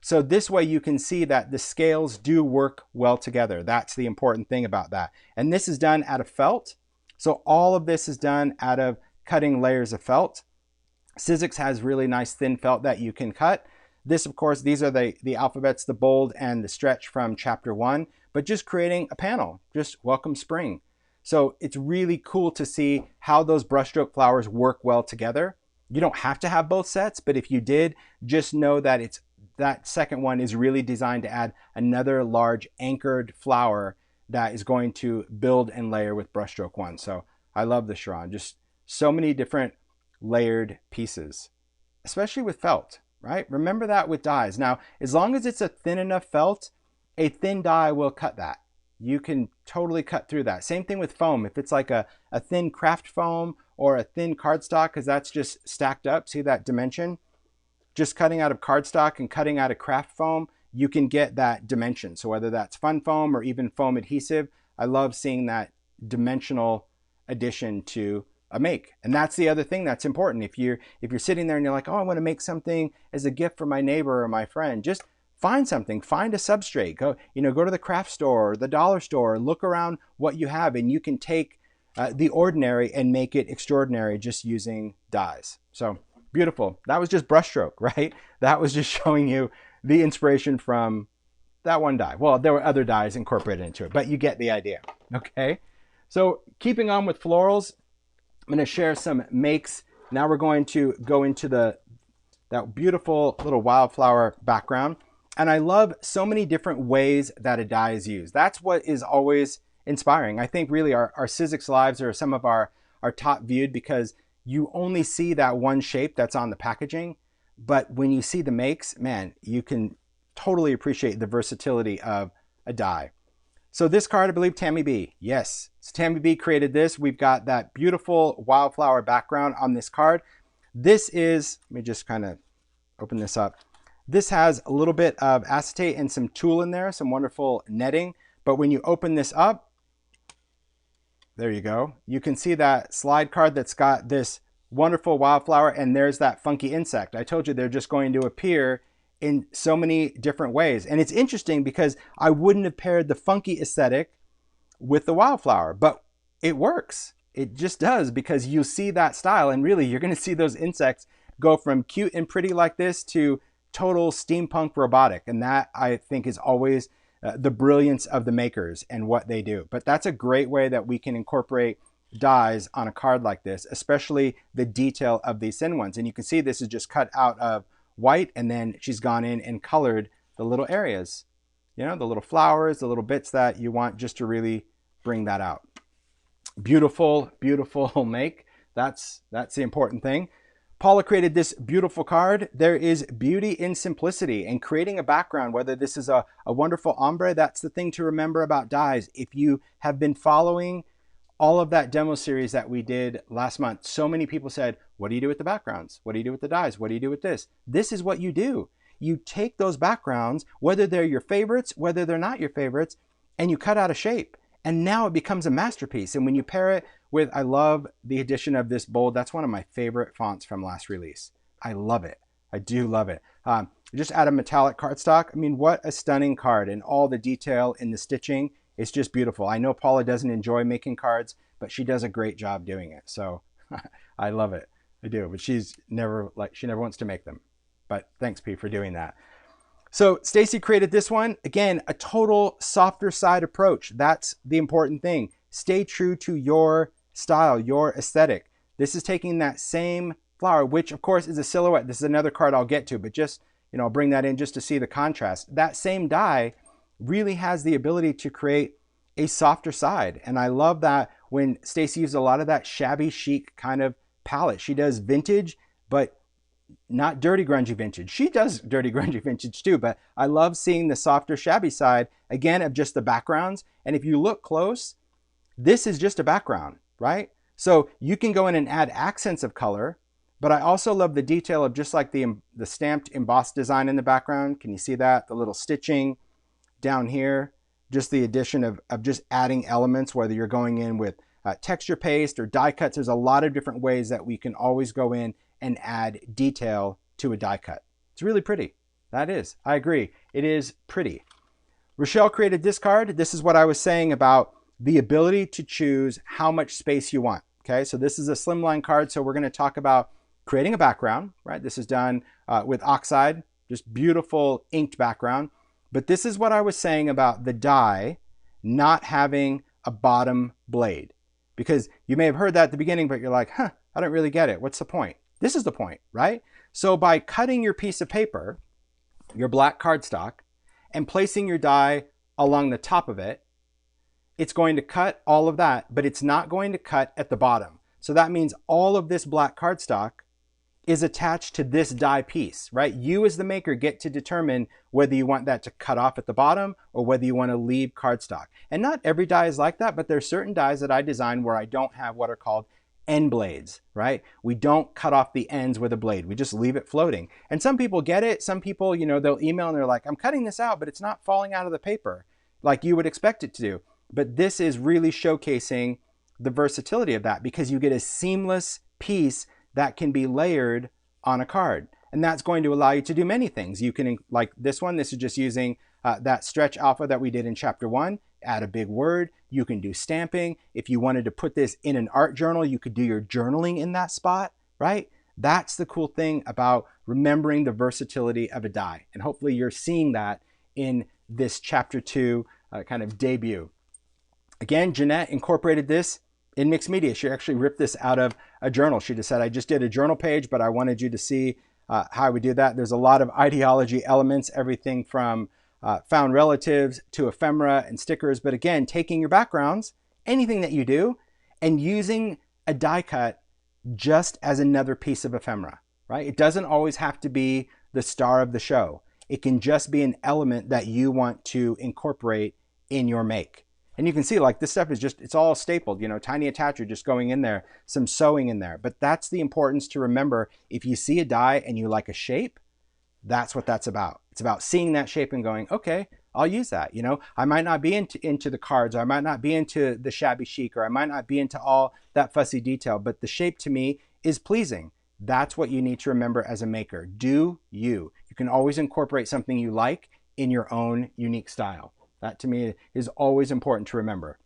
So this way you can see that the scales do work well together. That's the important thing about that. And this is done out of felt. So all of this is done out of cutting layers of felt. Sizzix has really nice thin felt that you can cut. This, of course, these are the alphabets, the bold and the stretch from chapter 1, but just creating a panel, just welcome spring. So it's really cool to see how those brushstroke flowers work well together. You don't have to have both sets, but if you did, just know that that second one is really designed to add another large anchored flower that is going to build and layer with Brushstroke 1. So I love the Sharon, just so many different layered pieces, especially with felt, right? Remember that with dies. Now, as long as it's a thin enough felt, a thin die will cut that. You can totally cut through that. Same thing with foam. If it's like a thin craft foam or a thin cardstock, because that's just stacked up, see that dimension? Just cutting out of cardstock and cutting out of craft foam, you can get that dimension. So whether that's fun foam or even foam adhesive, I love seeing that dimensional addition to a make. And that's the other thing that's important. If you're sitting there and you're like, oh, I want to make something as a gift for my neighbor or my friend, just find something, find a substrate, go to the craft store or the dollar store, look around what you have, and you can take the ordinary and make it extraordinary just using dies. So beautiful. That was just brushstroke, right? That was just showing you the inspiration from that one die. Well, there were other dies incorporated into it, but you get the idea, okay? So keeping on with florals, I'm gonna share some makes. Now we're going to go into that beautiful little wildflower background. And I love so many different ways that a die is used. That's what is always inspiring. I think really our Sizzix lives are some of our top viewed because you only see that one shape that's on the packaging. But when you see the makes, man, you can totally appreciate the versatility of a die. So this card, I believe Tammy B. Yes, so Tammy B created this. We've got that beautiful wildflower background on this card. This is, let me just kind of open this up. This has a little bit of acetate and some tulle in there, some wonderful netting. But when you open this up, there you go. You can see that slide card that's got this wonderful wildflower, and there's that funky insect. I told you they're just going to appear in so many different ways. And it's interesting because I wouldn't have paired the funky aesthetic with the wildflower, but it works. It just does, because you see that style, and really you're going to see those insects go from cute and pretty like this to total steampunk robotic. And that, I think, is always the brilliance of the makers and what they do. But that's a great way that we can incorporate dies on a card like this, especially the detail of these thin ones. And you can see this is just cut out of white, and then she's gone in and colored the little areas, you know, the little flowers, the little bits that you want just to really bring that out. Beautiful, beautiful make. That's the important thing. Paula created this beautiful card. There is beauty in simplicity and creating a background, whether this is a wonderful ombre. That's the thing to remember about dies. If you have been following all of that demo series that we did last month, so many people said, what do you do with the backgrounds? What do you do with the dies? What do you do with this? This is what you do. You take those backgrounds, whether they're your favorites, whether they're not your favorites, and you cut out a shape. And now it becomes a masterpiece. And when you pair it with, I love the addition of this bold. That's one of my favorite fonts from last release. I love it. I do love it. Just add a metallic cardstock. I mean, what a stunning card, and all the detail in the stitching. It's just beautiful. I know Paula doesn't enjoy making cards, but she does a great job doing it. So I love it. I do. But she never wants to make them. But thanks, P, for doing that. So Stacy created this one. Again, a total softer side approach. That's the important thing. Stay true to your style, your aesthetic. This is taking that same flower, which of course is a silhouette. This is another card I'll get to, but just, I'll bring that in just to see the contrast. That same die really has the ability to create a softer side. And I love that when Stacy used a lot of that shabby chic kind of palette. She does vintage, but not dirty grungy vintage. She does dirty grungy vintage too, but I love seeing the softer shabby side again of just the backgrounds. And if you look close, this is just a background, right? So you can go in and add accents of color, but I also love the detail of just like the stamped embossed design in the background. Can you see that? The little stitching down here, just the addition of just adding elements, whether you're going in with texture paste or die cuts. There's a lot of different ways that we can always go in and add detail to a die cut. It's really pretty. That is, I agree. It is pretty. Rochelle created this card. This is what I was saying about the ability to choose how much space you want. Okay, so this is a slimline card. So we're going to talk about creating a background, right? This is done with oxide, just beautiful inked background. But this is what I was saying about the die not having a bottom blade. Because you may have heard that at the beginning, but you're like, I don't really get it. What's the point? This is the point, right? So by cutting your piece of paper, your black cardstock, and placing your die along the top of it, it's going to cut all of that, but it's not going to cut at the bottom. So that means all of this black cardstock is attached to this die piece, right? You as the maker get to determine whether you want that to cut off at the bottom or whether you want to leave cardstock. And not every die is like that, but there's certain dies that I design where I don't have what are called end blades, right? We don't cut off the ends with a blade. We just leave it floating. And some people get it. Some people, they'll email and they're like, I'm cutting this out, but it's not falling out of the paper like you would expect it to do. But this is really showcasing the versatility of that, because you get a seamless piece that can be layered on a card. And that's going to allow you to do many things. You can, like this one, this is just using that stretch alpha that we did in chapter 1, add a big word. You can do stamping. If you wanted to put this in an art journal, you could do your journaling in that spot, right? That's the cool thing about remembering the versatility of a die. And hopefully you're seeing that in this chapter 2 kind of debut. Again, Jeanette incorporated this in mixed media. She actually ripped this out of a journal. She just said, I just did a journal page, but I wanted you to see how I would do that. There's a lot of ideology elements, everything from found relatives to ephemera and stickers. But again, taking your backgrounds, anything that you do, and using a die cut just as another piece of ephemera, right? It doesn't always have to be the star of the show. It can just be an element that you want to incorporate in your make. And you can see like this stuff is just, it's all stapled, tiny attacher just going in there, some sewing in there. But that's the importance to remember. If you see a die and you like a shape, that's what that's about. It's about seeing that shape and going, okay, I'll use that. I might not be into the cards, or I might not be into the shabby chic, or I might not be into all that fussy detail, but the shape to me is pleasing. That's what you need to remember as a maker. Do you. You can always incorporate something you like in your own unique style. That to me is always important to remember.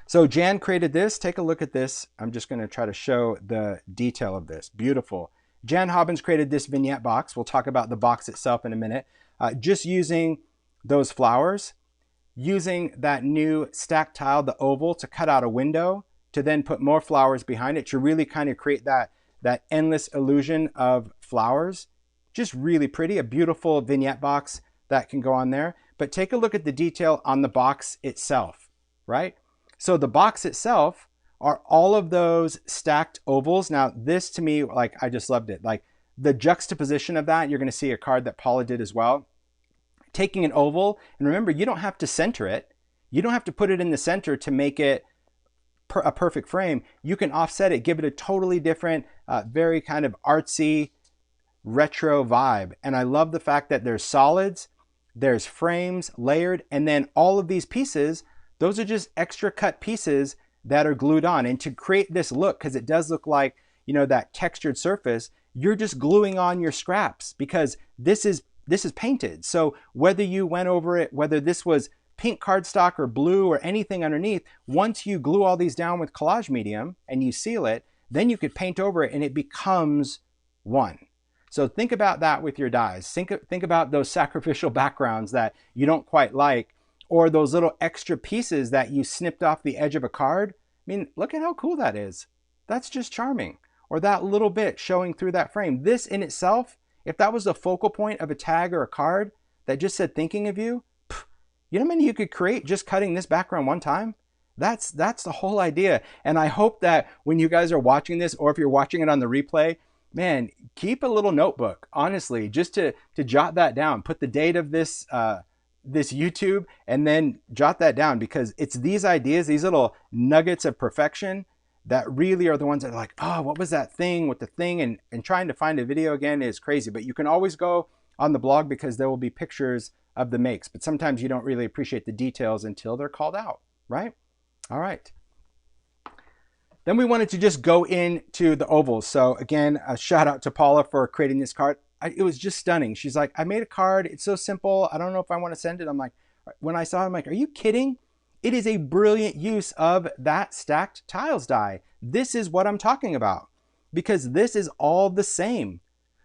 So Jan created this. Take a look at this. I'm just going to try to show the detail of this. Beautiful. Jan Hobbins created this vignette box. We'll talk about the box itself in a minute. Just using those flowers, using that new stack tile, the oval, to cut out a window, to then put more flowers behind it to really kind of create that endless illusion of flowers. Just really pretty. A beautiful vignette box that can go on there. But take a look at the detail on the box itself, right? So the box itself are all of those stacked ovals. Now this to me, like, I just loved it. Like the juxtaposition of that, you're going to see a card that Paula did as well. Taking an oval, and remember, you don't have to center it. You don't have to put it in the center to make it a perfect frame. You can offset it, give it a totally different, very kind of artsy, retro vibe. And I love the fact that there's solids, there's frames layered, and then all of these pieces, those are just extra cut pieces that are glued on. And to create this look, because it does look like, you know, that textured surface, you're just gluing on your scraps because this is painted. So whether you went over it, whether this was pink cardstock or blue or anything underneath, once you glue all these down with collage medium and you seal it, then you could paint over it and it becomes one. So think about that with your dies. Think about those sacrificial backgrounds that you don't quite like, or those little extra pieces that you snipped off the edge of a card. I mean, look at how cool that is. That's just charming. Or that little bit showing through that frame. This in itself, if that was the focal point of a tag or a card that just said thinking of you, you know how many you could create just cutting this background one time? That's the whole idea. And I hope that when you guys are watching this, or if you're watching it on the replay, man, keep a little notebook, honestly, just to jot that down. Put the date of this this YouTube and then jot that down, because it's these ideas, these little nuggets of perfection that really are the ones that are like, oh, what was that thing with the thing? And trying to find a video again is crazy. But you can always go on the blog because there will be pictures of the makes. But sometimes you don't really appreciate the details until they're called out, right? All right. Then we wanted to just go into the ovals. So again, a shout out to Paula for creating this card. It was just stunning. She's like, I made a card. It's so simple. I don't know if I want to send it. I'm like, when I saw it, I'm like, are you kidding? It is a brilliant use of that stacked tiles die. This is what I'm talking about, because this is all the same.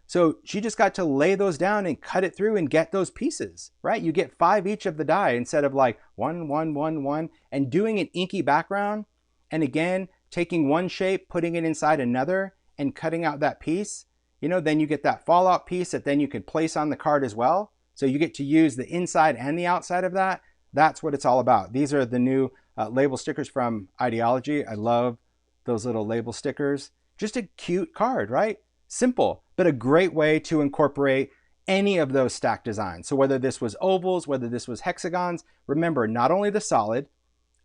So she just got to lay those down and cut it through and get those pieces, right? You get 5 each of the die instead of like 1, 1, 1, 1, and doing an inky background. And again, taking one shape, putting it inside another and cutting out that piece, you know, then you get that fallout piece that then you could place on the card as well. So you get to use the inside and the outside of that. That's what it's all about. These are the new label stickers from Ideology. I love those little label stickers. Just a cute card, right? Simple, but a great way to incorporate any of those stack designs. So whether this was ovals, whether this was hexagons, remember, not only the solid,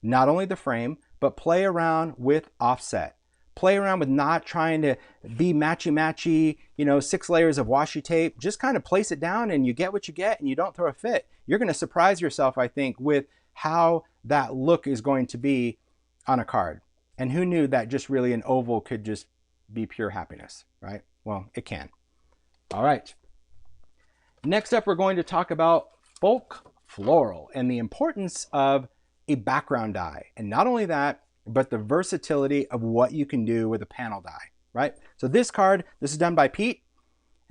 not only the frame, but play around with offset. Play around with not trying to be matchy-matchy, you know, 6 layers of washi tape. Just kind of place it down and you get what you get and you don't throw a fit. You're going to surprise yourself, I think, with how that look is going to be on a card. And who knew that just really an oval could just be pure happiness, right? Well, it can. All right. Next up, we're going to talk about folk floral and the importance of a background die. And not only that, but the versatility of what you can do with a panel die, right? So this card, this is done by Pete.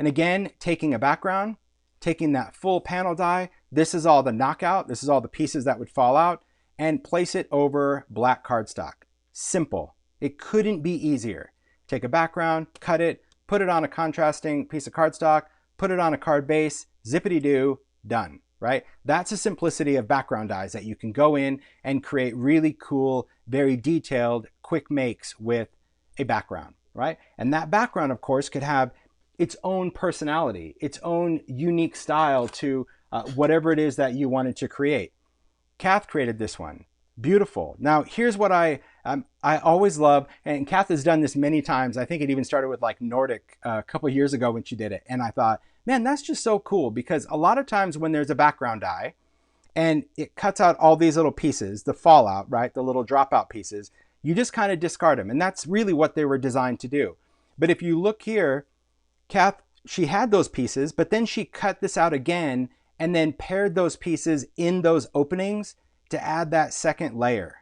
And again, taking a background, taking that full panel die, this is all the knockout, this is all the pieces that would fall out, and place it over black cardstock. Simple. It couldn't be easier. Take a background, cut it, put it on a contrasting piece of cardstock, put it on a card base, zippity-doo, done. Right? That's the simplicity of background dies, that you can go in and create really cool, very detailed, quick makes with a background, right? And that background, of course, could have its own personality, its own unique style to whatever it is that you wanted to create. Kath created this one. Beautiful. Now, here's what I always love, and Kath has done this many times. I think it even started with like Nordic a couple of years ago when she did it. And I thought, man, that's just so cool, because a lot of times when there's a background die and it cuts out all these little pieces, the fallout, right? The little dropout pieces, you just kind of discard them. And that's really what they were designed to do. But if you look here, Kath, she had those pieces, but then she cut this out again and then paired those pieces in those openings to add that second layer,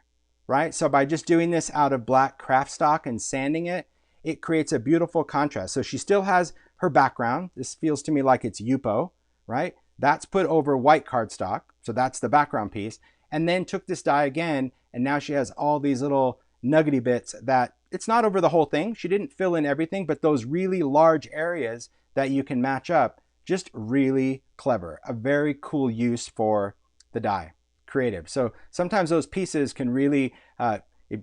right? So by just doing this out of black craft stock and sanding it, it creates a beautiful contrast. So she still has her background. This feels to me like it's Yupo, right? That's put over white cardstock. So that's the background piece. And then took this die again, and now she has all these little nuggety bits that it's not over the whole thing. She didn't fill in everything, but those really large areas that you can match up, just really clever. A very cool use for the die. creative. So sometimes those pieces can really,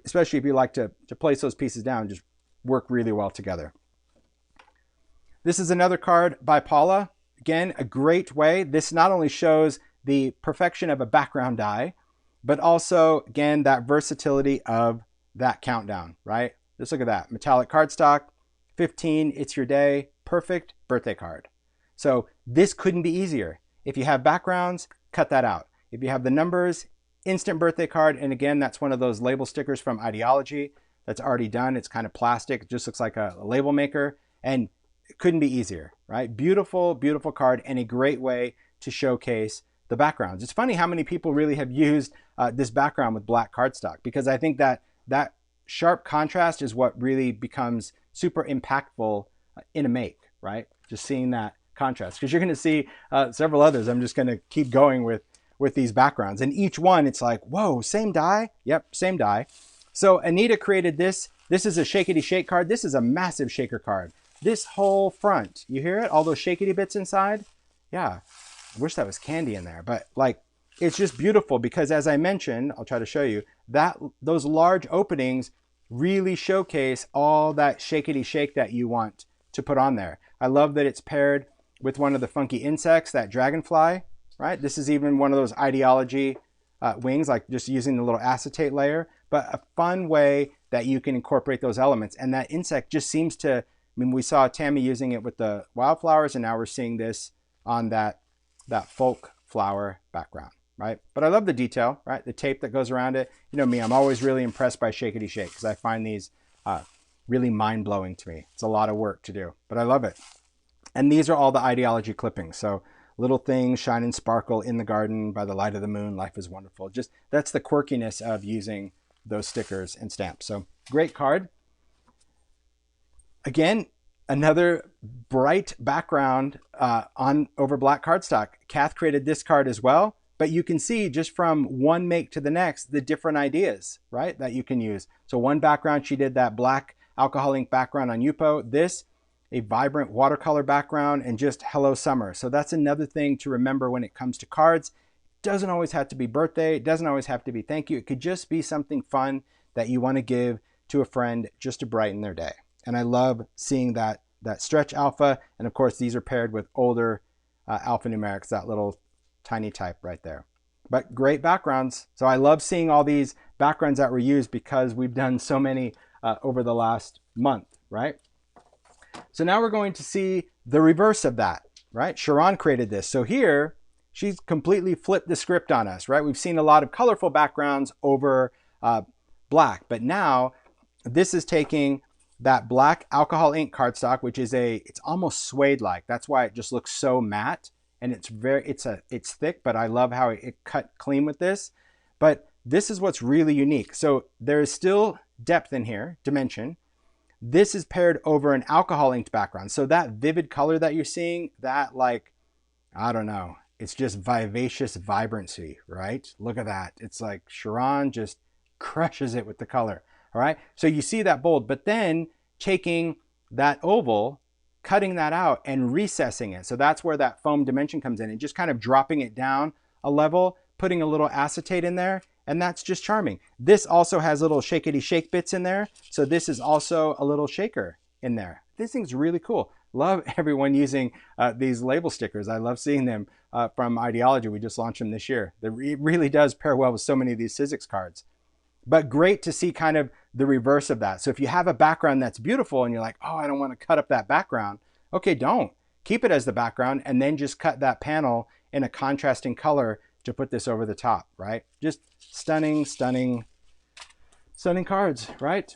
especially if you like to place those pieces down, just work really well together. This is another card by Paula. Again, a great way. This not only shows the perfection of a background die, but also, again, that versatility of that countdown, right? Just look at that. Metallic cardstock, 15, it's your day, perfect birthday card. So this couldn't be easier. If you have backgrounds, cut that out. If you have the numbers, instant birthday card. And again, that's one of those label stickers from Ideology that's already done. It's kind of plastic. It just looks like a label maker. And it couldn't be easier, right? Beautiful, beautiful card and a great way to showcase the backgrounds. It's funny how many people really have used this background with black cardstock, because I think that that sharp contrast is what really becomes super impactful in a make, right? Just seeing that contrast, because you're going to see several others. I'm just going to keep going with these backgrounds, and each one it's like, whoa, same die. Yep, same die. So Anita created this. This is a shakety shake card. This is a massive shaker card. This whole front, you hear it? All those shakety bits inside. Yeah, I wish that was candy in there, but like, it's just beautiful because, as I mentioned, I'll try to show you that those large openings really showcase all that shakety shake that you want to put on there. I love that it's paired with one of the funky insects, that dragonfly, right? This is even one of those Ideology wings, like just using the little acetate layer, but a fun way that you can incorporate those elements. And that insect just seems to, I mean, we saw Tammy using it with the wildflowers, and now we're seeing this on that folk flower background, right? But I love the detail, right? The tape that goes around it. You know me, I'm always really impressed by shakety shake because I find these really mind-blowing to me. It's a lot of work to do, but I love it. And these are all the Ideology clippings. So little things shine and sparkle in the garden by the light of the moon. Life is wonderful. Just that's the quirkiness of using those stickers and stamps. So great card. Again, another bright background on over black cardstock. Kath created this card as well, but you can see just from one make to the next, the different ideas, right, that you can use. So one background, she did that black alcohol ink background on Yupo. This, a vibrant watercolor background, and just Hello Summer. So that's another thing to remember when it comes to cards. It doesn't always have to be birthday. It doesn't always have to be thank you. It could just be something fun that you want to give to a friend just to brighten their day. And I love seeing that stretch alpha. And of course, these are paired with older alphanumerics, that little tiny type right there. But great backgrounds. So I love seeing all these backgrounds that were used because we've done so many over the last month, right? So now we're going to see the reverse of that, right? Sharon created this. So here, she's completely flipped the script on us, right? We've seen a lot of colorful backgrounds over black, but now this is taking that black alcohol ink cardstock, which is it's almost suede-like. That's why it just looks so matte, and it's thick, but I love how it cut clean with this. But this is what's really unique. So there is still depth in here, dimension. This is paired over an alcohol inked background. So that vivid color that you're seeing, that like, I don't know, it's just vivacious vibrancy, right? Look at that. It's like Sharon just crushes it with the color, all right? So you see that bold, but then taking that oval, cutting that out and recessing it. So that's where that foam dimension comes in, and just kind of dropping it down a level, putting a little acetate in there, and that's just charming. This also has little shakety shake bits in there. So this is also a little shaker in there. This thing's really cool. Love everyone using these label stickers. I love seeing them from Ideology. We just launched them this year. It really does pair well with so many of these Sizzix cards. But great to see kind of the reverse of that. So if you have a background that's beautiful and you're like, oh, I don't want to cut up that background. Okay, don't. Keep it as the background and then just cut that panel in a contrasting color to put this over the top, right? Just stunning, stunning, stunning cards, right?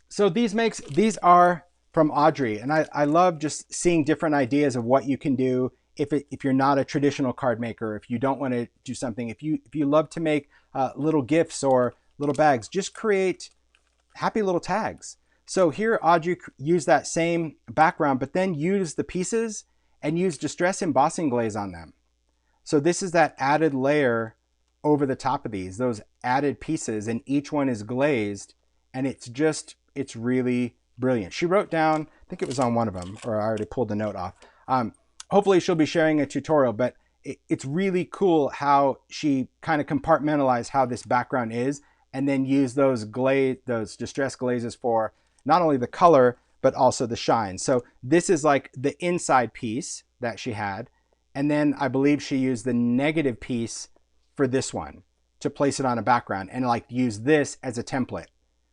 So these are from Audrey, and I love just seeing different ideas of what you can do if you're not a traditional card maker, if you don't want to do something, if you love to make little gifts or little bags, just create happy little tags. So here Audrey used that same background, but then used the pieces and used distress embossing glaze on them. So this is that added layer over the top of those added pieces, and each one is glazed, and it's really brilliant. She wrote down, I think it was on one of them, or I already pulled the note off. Hopefully she'll be sharing a tutorial, but it's really cool how she kind of compartmentalized how this background is, and then use those distress glazes for not only the color, but also the shine. So this is like the inside piece that she had. And then I believe she used the negative piece for this one to place it on a background and like use this as a template,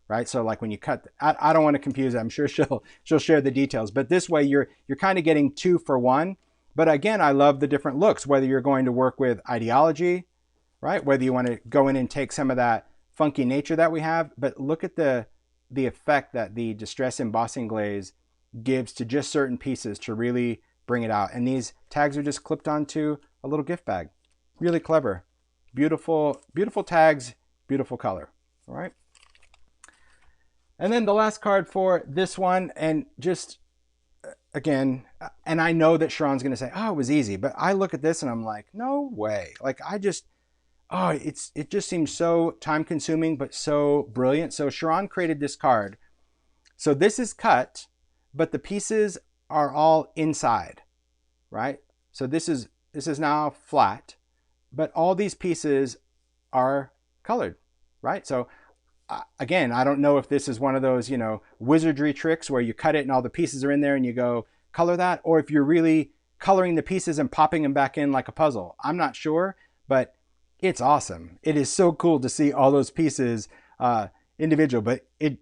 right? So like when you cut, I don't want to confuse it. I'm sure she'll share the details, but this way you're kind of getting 2 for 1. But again, I love the different looks, whether you're going to work with ideology, right? Whether you want to go in and take some of that funky nature that we have, but look at the effect that the distress embossing glaze gives to just certain pieces to really bring it out. And these tags are just clipped onto a little gift bag. Really clever. Beautiful, beautiful tags, beautiful color. All right. And then the last card for this one, and just again, and I know that Sharon's going to say, oh, it was easy, but I look at this and I'm like, no way. Like it just seems so time consuming, but so brilliant. So Sharon created this card. So this is cut, but the pieces are all inside, right? So this is now flat, but all these pieces are colored, right? So again, I don't know if this is one of those, wizardry tricks where you cut it and all the pieces are in there and you go color that, or if you're really coloring the pieces and popping them back in like a puzzle. I'm not sure, but it's awesome. It is so cool to see all those pieces individual, but it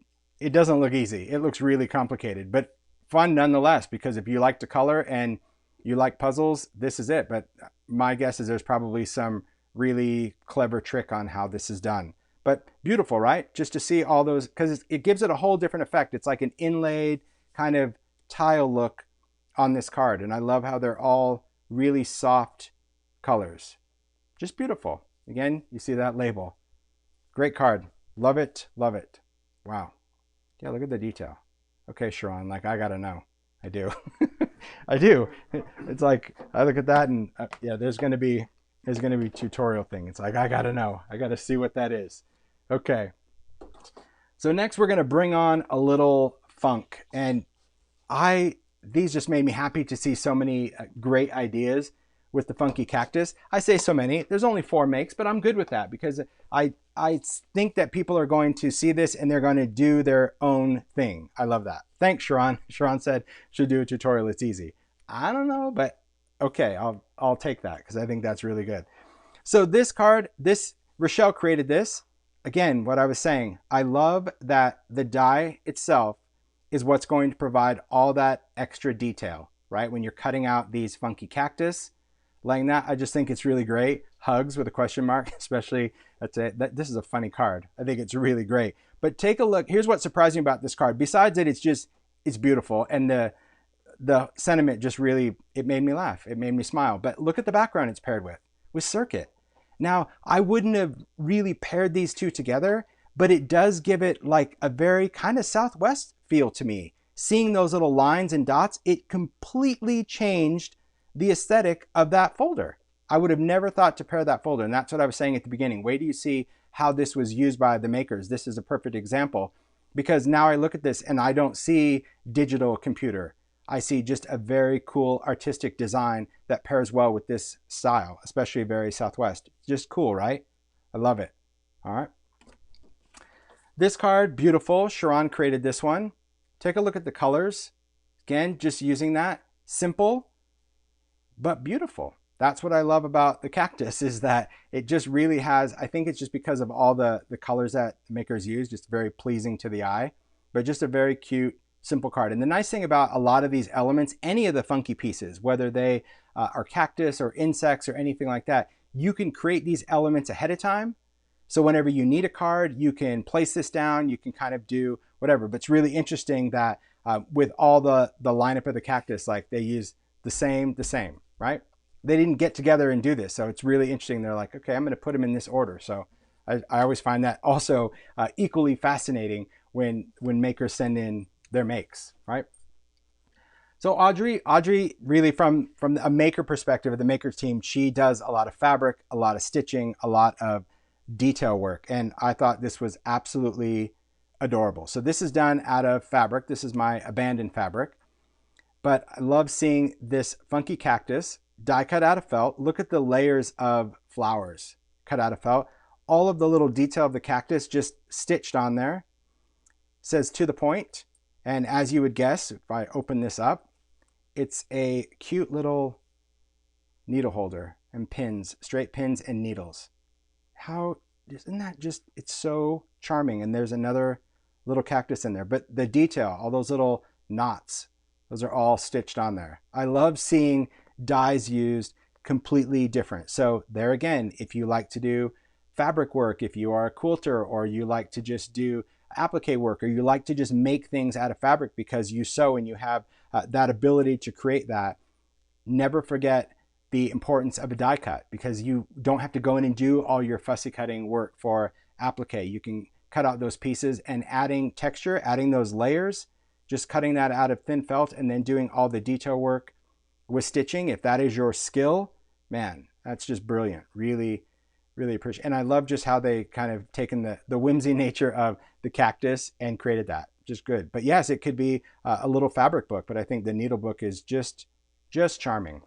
doesn't look easy. It looks really complicated, but fun nonetheless, because if you like to color and you like puzzles, this is it. But my guess is there's probably some really clever trick on how this is done. But beautiful, right? Just to see all those, because it gives it a whole different effect. It's like an inlaid kind of tile look on this card. And I love how they're all really soft colors. Just beautiful. Again, you see that label. Great card. Love it. Love it. Wow. Yeah, look at the detail. Okay, Sharon, like I gotta know. I do. I do. It's like I look at that and yeah, there's gonna be a tutorial thing. It's like I gotta know. I gotta see what that is. Okay. So next we're gonna bring on a little funk, and these just made me happy to see so many great ideas with the funky cactus. I say so many. There's only 4 makes, but I'm good with that because I think that people are going to see this and they're going to do their own thing. I love that. Thanks, Sharon. Sharon said should do a tutorial. It's easy. I don't know, but okay, I'll take that because I think that's really good. So this card, Rochelle created this. Again, what I was saying, I love that the die itself is what's going to provide all that extra detail, right? When you're cutting out these funky cactus, laying that, I just think it's really great. Hugs with a question mark, especially this is a funny card. I think it's really great. But take a look. Here's what's surprising about this card. Besides it, it's beautiful, and the sentiment just really, it made me laugh. It made me smile. But look at the background it's paired with Circuit. Now, I wouldn't have really paired these two together, but it does give it like a very kind of Southwest feel to me. Seeing those little lines and dots, it completely changed the aesthetic of that folder. I would have never thought to pair that folder, and that's what I was saying at the beginning. Wait till you see how this was used by the makers. This is a perfect example, because now I look at this and I don't see digital computer. I see just a very cool artistic design that pairs well with this style, especially very Southwest. Just cool, right? I love it. All right. This card, beautiful. Sharon created this one. Take a look at the colors. Again, just using that. Simple, but beautiful. That's what I love about the cactus, is that it just really has, I think it's just because of all the colors that the makers use, just very pleasing to the eye, but just a very cute, simple card. And the nice thing about a lot of these elements, any of the funky pieces, whether they are cactus or insects or anything like that, you can create these elements ahead of time. So whenever you need a card, you can place this down, you can kind of do whatever. But it's really interesting that with all the lineup of the cactus, like they use the same, right? They didn't get together and do this. So it's really interesting. They're like, okay, I'm going to put them in this order. So I always find that also equally fascinating when makers send in their makes, right? So Audrey really from a maker perspective of the makers team, she does a lot of fabric, a lot of stitching, a lot of detail work. And I thought this was absolutely adorable. So this is done out of fabric. This is my abandoned fabric. But I love seeing this funky cactus die cut out of felt. Look at the layers of flowers cut out of felt. All of the little detail of the cactus just stitched on there. It says to the point. And as you would guess, if I open this up, it's a cute little needle holder and pins, straight pins and needles. How, isn't that just, it's so charming. And there's another little cactus in there, but the detail, all those little knots, those are all stitched on there. I love seeing dyes used completely different. So there again, if you like to do fabric work, if you are a quilter, or you like to just do applique work, or you like to just make things out of fabric because you sew and you have that ability to create that, never forget the importance of a die cut, because you don't have to go in and do all your fussy cutting work for applique. You can cut out those pieces, and adding texture, adding those layers, just cutting that out of thin felt and then doing all the detail work with stitching. If that is your skill, man, that's just brilliant. Really, really appreciate. And I love just how they kind of taken the whimsy nature of the cactus and created that. Just good. But yes, it could be a little fabric book, but I think the needle book is just charming.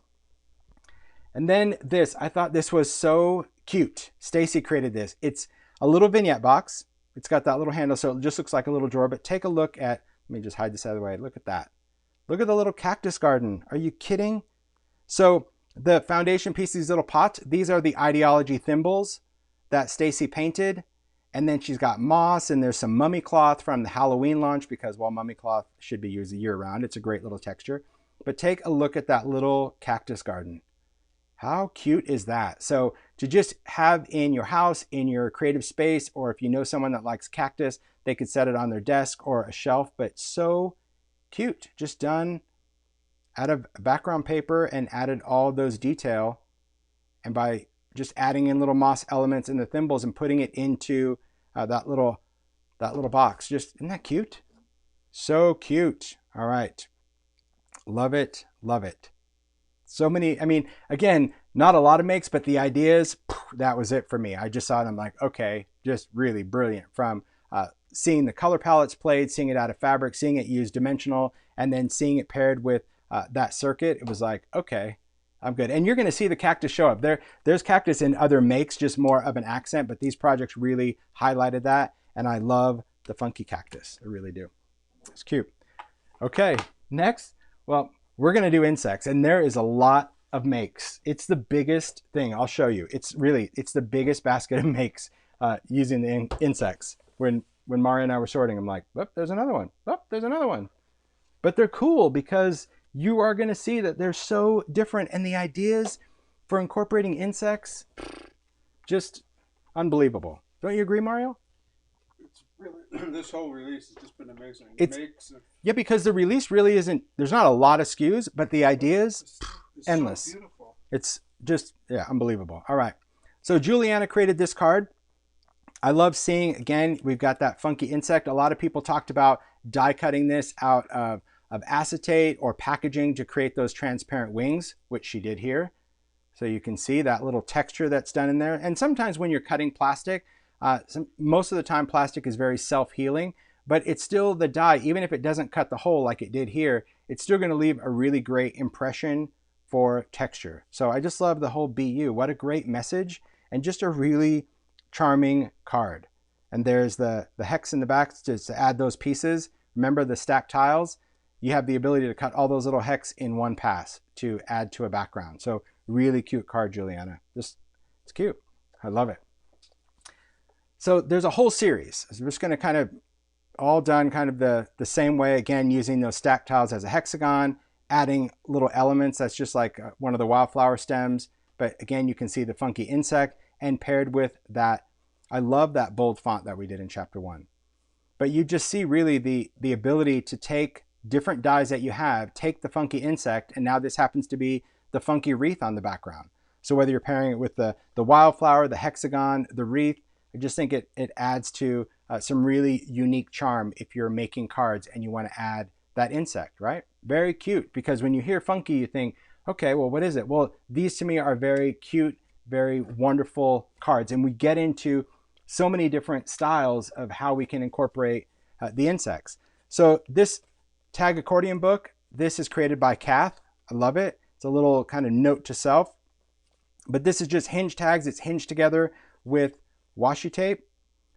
And then this, I thought this was so cute. Stacy created this. It's a little vignette box. It's got that little handle, so it just looks like a little drawer, but take a look at, let me just hide this out of the way. Look at that. Look at the little cactus garden. Are you kidding? So the foundation piece, these little pots, these are the ideology thimbles that Stacy painted. And then she's got moss, and there's some mummy cloth from the Halloween launch, because while mummy cloth should be used year round, it's a great little texture. But take a look at that little cactus garden. How cute is that? So to just have in your house, in your creative space, or if you know someone that likes cactus, they could set it on their desk or a shelf, but so cute. Just done out of background paper and added all those detail. And by just adding in little moss elements in the thimbles and putting it into that little box. Just, isn't that cute? So cute. All right. Love it. Love it. So many, I mean, again, not a lot of makes, but the ideas, that was it for me. I just saw it, I'm like, okay, just really brilliant. From seeing the color palettes played, seeing it out of fabric, seeing it used dimensional, and then seeing it paired with that circuit, it was like, okay, I'm good. And you're going to see the cactus show up. There's cactus in other makes, just more of an accent, but these projects really highlighted that. And I love the funky cactus. I really do. It's cute. Okay, next, well, we're going to do insects, and there is a lot of makes. It's the biggest thing. I'll show you. It's the biggest basket of makes using the insects. When Mario and I were sorting, I'm like, oh, there's another one. Oh, there's another one. But they're cool because you are going to see that they're so different, and the ideas for incorporating insects, just unbelievable. Don't you agree, Mario? It's really, this whole release has just been amazing. Yeah, because the release really isn't, there's not a lot of SKUs, but the ideas, it's endless. So beautiful. It's just, yeah, unbelievable. All right. So Juliana created this card. I love seeing, again, we've got that funky insect. A lot of people talked about die cutting this out of acetate or packaging to create those transparent wings, which she did here. So you can see that little texture that's done in there. And sometimes when you're cutting plastic, most of the time plastic is very self-healing, but it's still the die, even if it doesn't cut the hole like it did here, it's still going to leave a really great impression for texture. So I just love the whole BU. What a great message, and just a really charming card. And there's the hex in the back to add those pieces. Remember the stacked tiles? You have the ability to cut all those little hex in one pass to add to a background. So really cute card, Juliana. It's cute. I love it. So there's a whole series. So we're just going to kind of all done kind of the same way, again, using those stacked tiles as a hexagon, adding little elements. That's just like one of the wildflower stems. But again, you can see the funky insect, and paired with that, I love that bold font that we did in chapter 1. But you just see really the ability to take different dies that you have, take the funky insect, and now this happens to be the funky wreath on the background. So whether you're pairing it with the wildflower, the hexagon, the wreath, I just think it adds to some really unique charm if you're making cards and you want to add that insect, right? Very cute, because when you hear funky, you think, okay, well, what is it? Well, these to me are very cute, very wonderful cards. And we get into so many different styles of how we can incorporate the insects. So this tag accordion book, this is created by Kath. I love it. It's a little kind of note to self. But this is just hinge tags. It's hinged together with washi tape.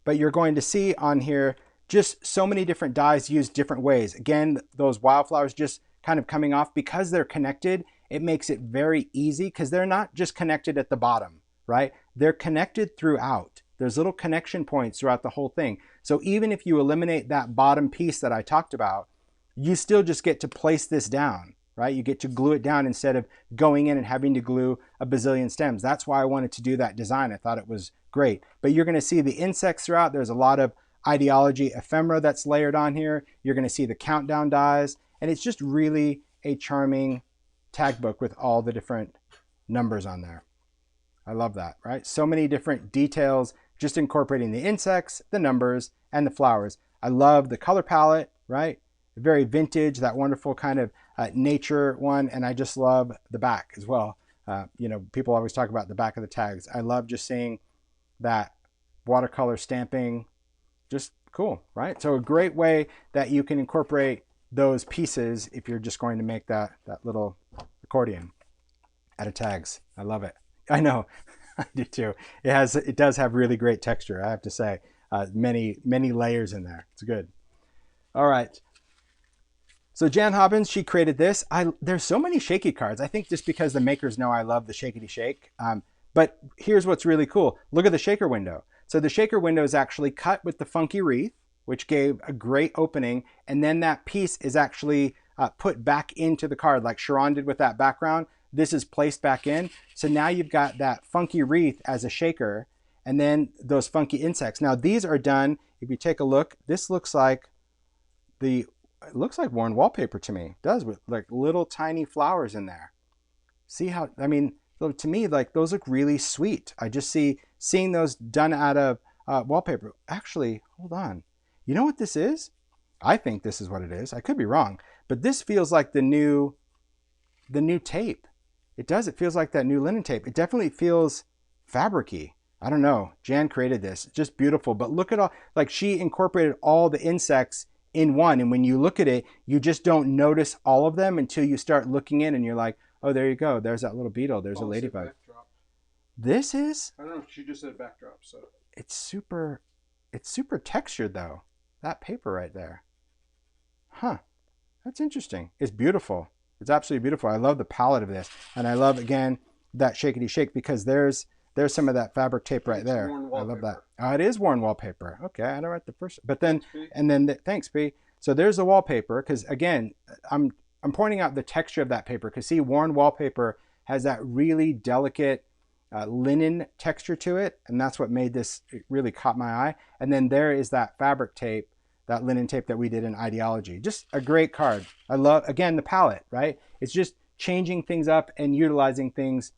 But you're going to see on here just so many different dies used different ways. Again, those wildflowers just kind of coming off. Because they're connected, it makes it very easy because they're not just connected at the bottom, right? They're connected throughout. There's little connection points throughout the whole thing. So even if you eliminate that bottom piece that I talked about, you still just get to place this down, right? You get to glue it down instead of going in and having to glue a bazillion stems. That's why I wanted to do that design. I thought it was great. But you're going to see the insects throughout. There's a lot of ideology ephemera that's layered on here. You're going to see the countdown dies. And it's just really a charming tag book with all the different numbers on there. I love that, right? So many different details, just incorporating the insects, the numbers, and the flowers. I love the color palette, right? Very vintage, that wonderful kind of nature one. And I just love the back as well. You know, people always talk about the back of the tags. I love just seeing that watercolor stamping. Just cool, right? So a great way that you can incorporate those pieces if you're just going to make that little accordion out of tags. I love it. I know, I do too. It does have really great texture, I have to say. Many layers in there. It's good. All right. So Jan Hobbins, she created this. There's so many shaky cards. I think just because the makers know I love the shakety shake. But here's what's really cool. Look at the shaker window. So the shaker window is actually cut with the funky wreath, which gave a great opening. And then that piece is actually put back into the card like Sharon did with that background. This is placed back in. So now you've got that funky wreath as a shaker and then those funky insects. Now these are done, if you take a look, this looks like it looks like worn wallpaper to me. It does, with like little tiny flowers in there. See how, I mean, to me, like those look really sweet. I just seeing those done out of wallpaper. Actually, hold on. You know what this is? I think this is what it is. I could be wrong, but this feels like the new tape. It does. It feels like that new linen tape. It definitely feels fabric-y. I don't know. Jan created this. It's just beautiful. But look at all, like she incorporated all the insects in one. And when you look at it, you just don't notice all of them until you start looking in and you're like, oh, there you go. There's that little beetle. There's a ladybug. This is? I don't know. She just said backdrop. So it's super textured though. That paper right there. Huh. That's interesting. It's beautiful. It's absolutely beautiful. I love the palette of this. And I love, again, that shakety shake because there's some of that fabric tape right there. I love that. Oh, it is worn wallpaper. Okay, I don't write the first. But then, thanks, P. So there's the wallpaper because, again, I'm pointing out the texture of that paper because, see, worn wallpaper has that really delicate linen texture to it. And that's what made this, it really caught my eye. And then there is that fabric tape, that linen tape that we did in Ideology. Just a great card. I love, again, the palette, right? It's just changing things up and utilizing things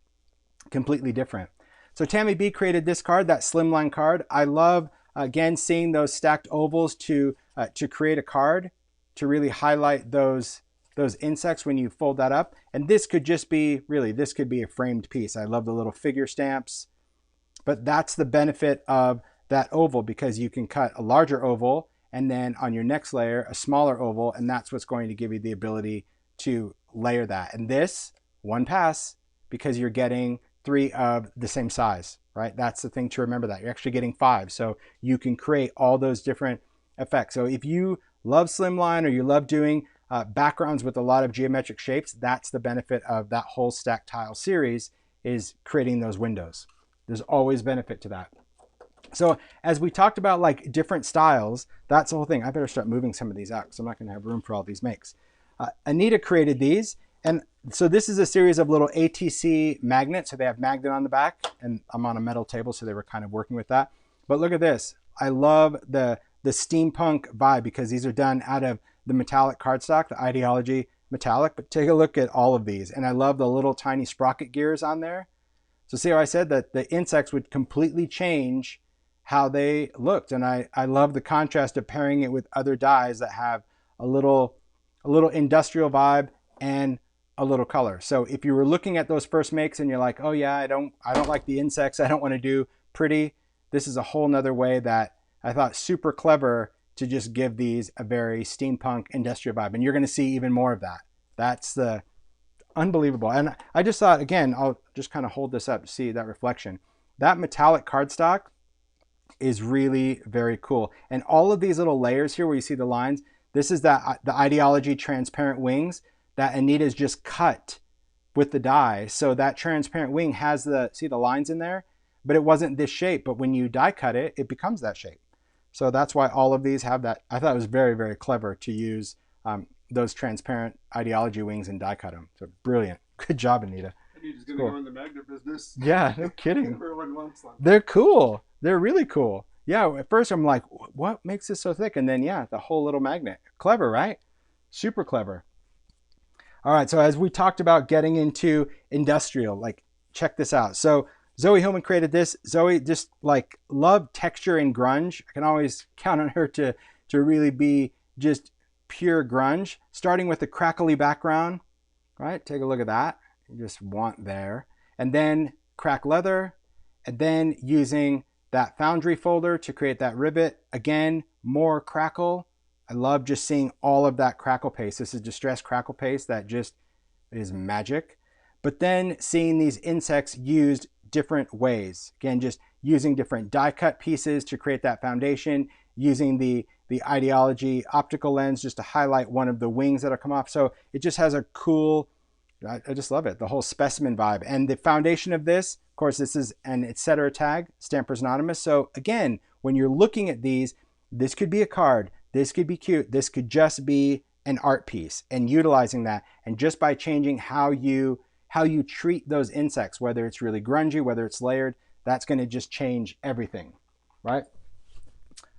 completely different. So Tammy B created this card, that slimline card. I love, again, seeing those stacked ovals to create a card to really highlight those insects when you fold that up. And this could just be, really, this could be a framed piece. I love the little figure stamps. But that's the benefit of that oval because you can cut a larger oval and then on your next layer, a smaller oval, and that's what's going to give you the ability to layer that. And this, one pass, because you're getting 3 of the same size, right? That's the thing to remember, that you're actually getting 5. So you can create all those different effects. So if you love slimline or you love doing backgrounds with a lot of geometric shapes, that's the benefit of that whole stack tile series, is creating those windows. There's always benefit to that. So as we talked about like different styles, that's the whole thing. I better start moving some of these out because I'm not going to have room for all these makes. Anita created these. And so this is a series of little ATC magnets. So they have magnet on the back and I'm on a metal table. So they were kind of working with that. But look at this. I love the steampunk vibe because these are done out of the metallic cardstock, the Ideology metallic. But take a look at all of these. And I love the little tiny sprocket gears on there. So see how I said that the insects would completely change how they looked. And I love the contrast of pairing it with other dyes that have a little industrial vibe and a little color. So if you were looking at those first makes and you're like, oh yeah, I don't like the insects, I don't want to do pretty, this is a whole nother way that I thought super clever to just give these a very steampunk industrial vibe. And you're going to see even more of that. That's unbelievable. And I just thought, again, I'll just kind of hold this up to see that reflection. That metallic cardstock is really very cool. And all of these little layers here where you see the lines, this is the Ideology transparent wings that Anita's just cut with the die. So that transparent wing has see the lines in there, but it wasn't this shape. But when you die cut it, it becomes that shape. So that's why all of these have that. I thought it was very, very clever to use those transparent Ideology wings and die cut them. So brilliant. Good job, Anita. Anita's going to go in the magnet business. Yeah, no kidding. Everyone wants them. They're cool. They're really cool. Yeah, at first I'm like, what makes this so thick? And then, yeah, the whole little magnet. Clever, right? Super clever. All right, so as we talked about getting into industrial, like, check this out. So Zoe Hillman created this. Zoe just like loved texture and grunge. I can always count on her to really be just pure grunge, starting with a crackly background, right? Take a look at that. You just want there. And then crack leather, and then using that foundry folder to create that rivet. Again, more crackle. I love just seeing all of that crackle paste. This is distressed crackle paste that just is magic. But then seeing these insects used different ways. Again, just using different die cut pieces to create that foundation, using the Ideology optical lens just to highlight one of the wings that'll come off. So it just has a cool, I just love it, the whole specimen vibe. And the foundation of this, of course, this is an etc. tag, Stampers Anonymous. So again, when you're looking at these, this could be a card, this could be cute, this could just be an art piece, and utilizing that. And just by changing how you treat those insects, whether it's really grungy, whether it's layered, that's going to just change everything, right?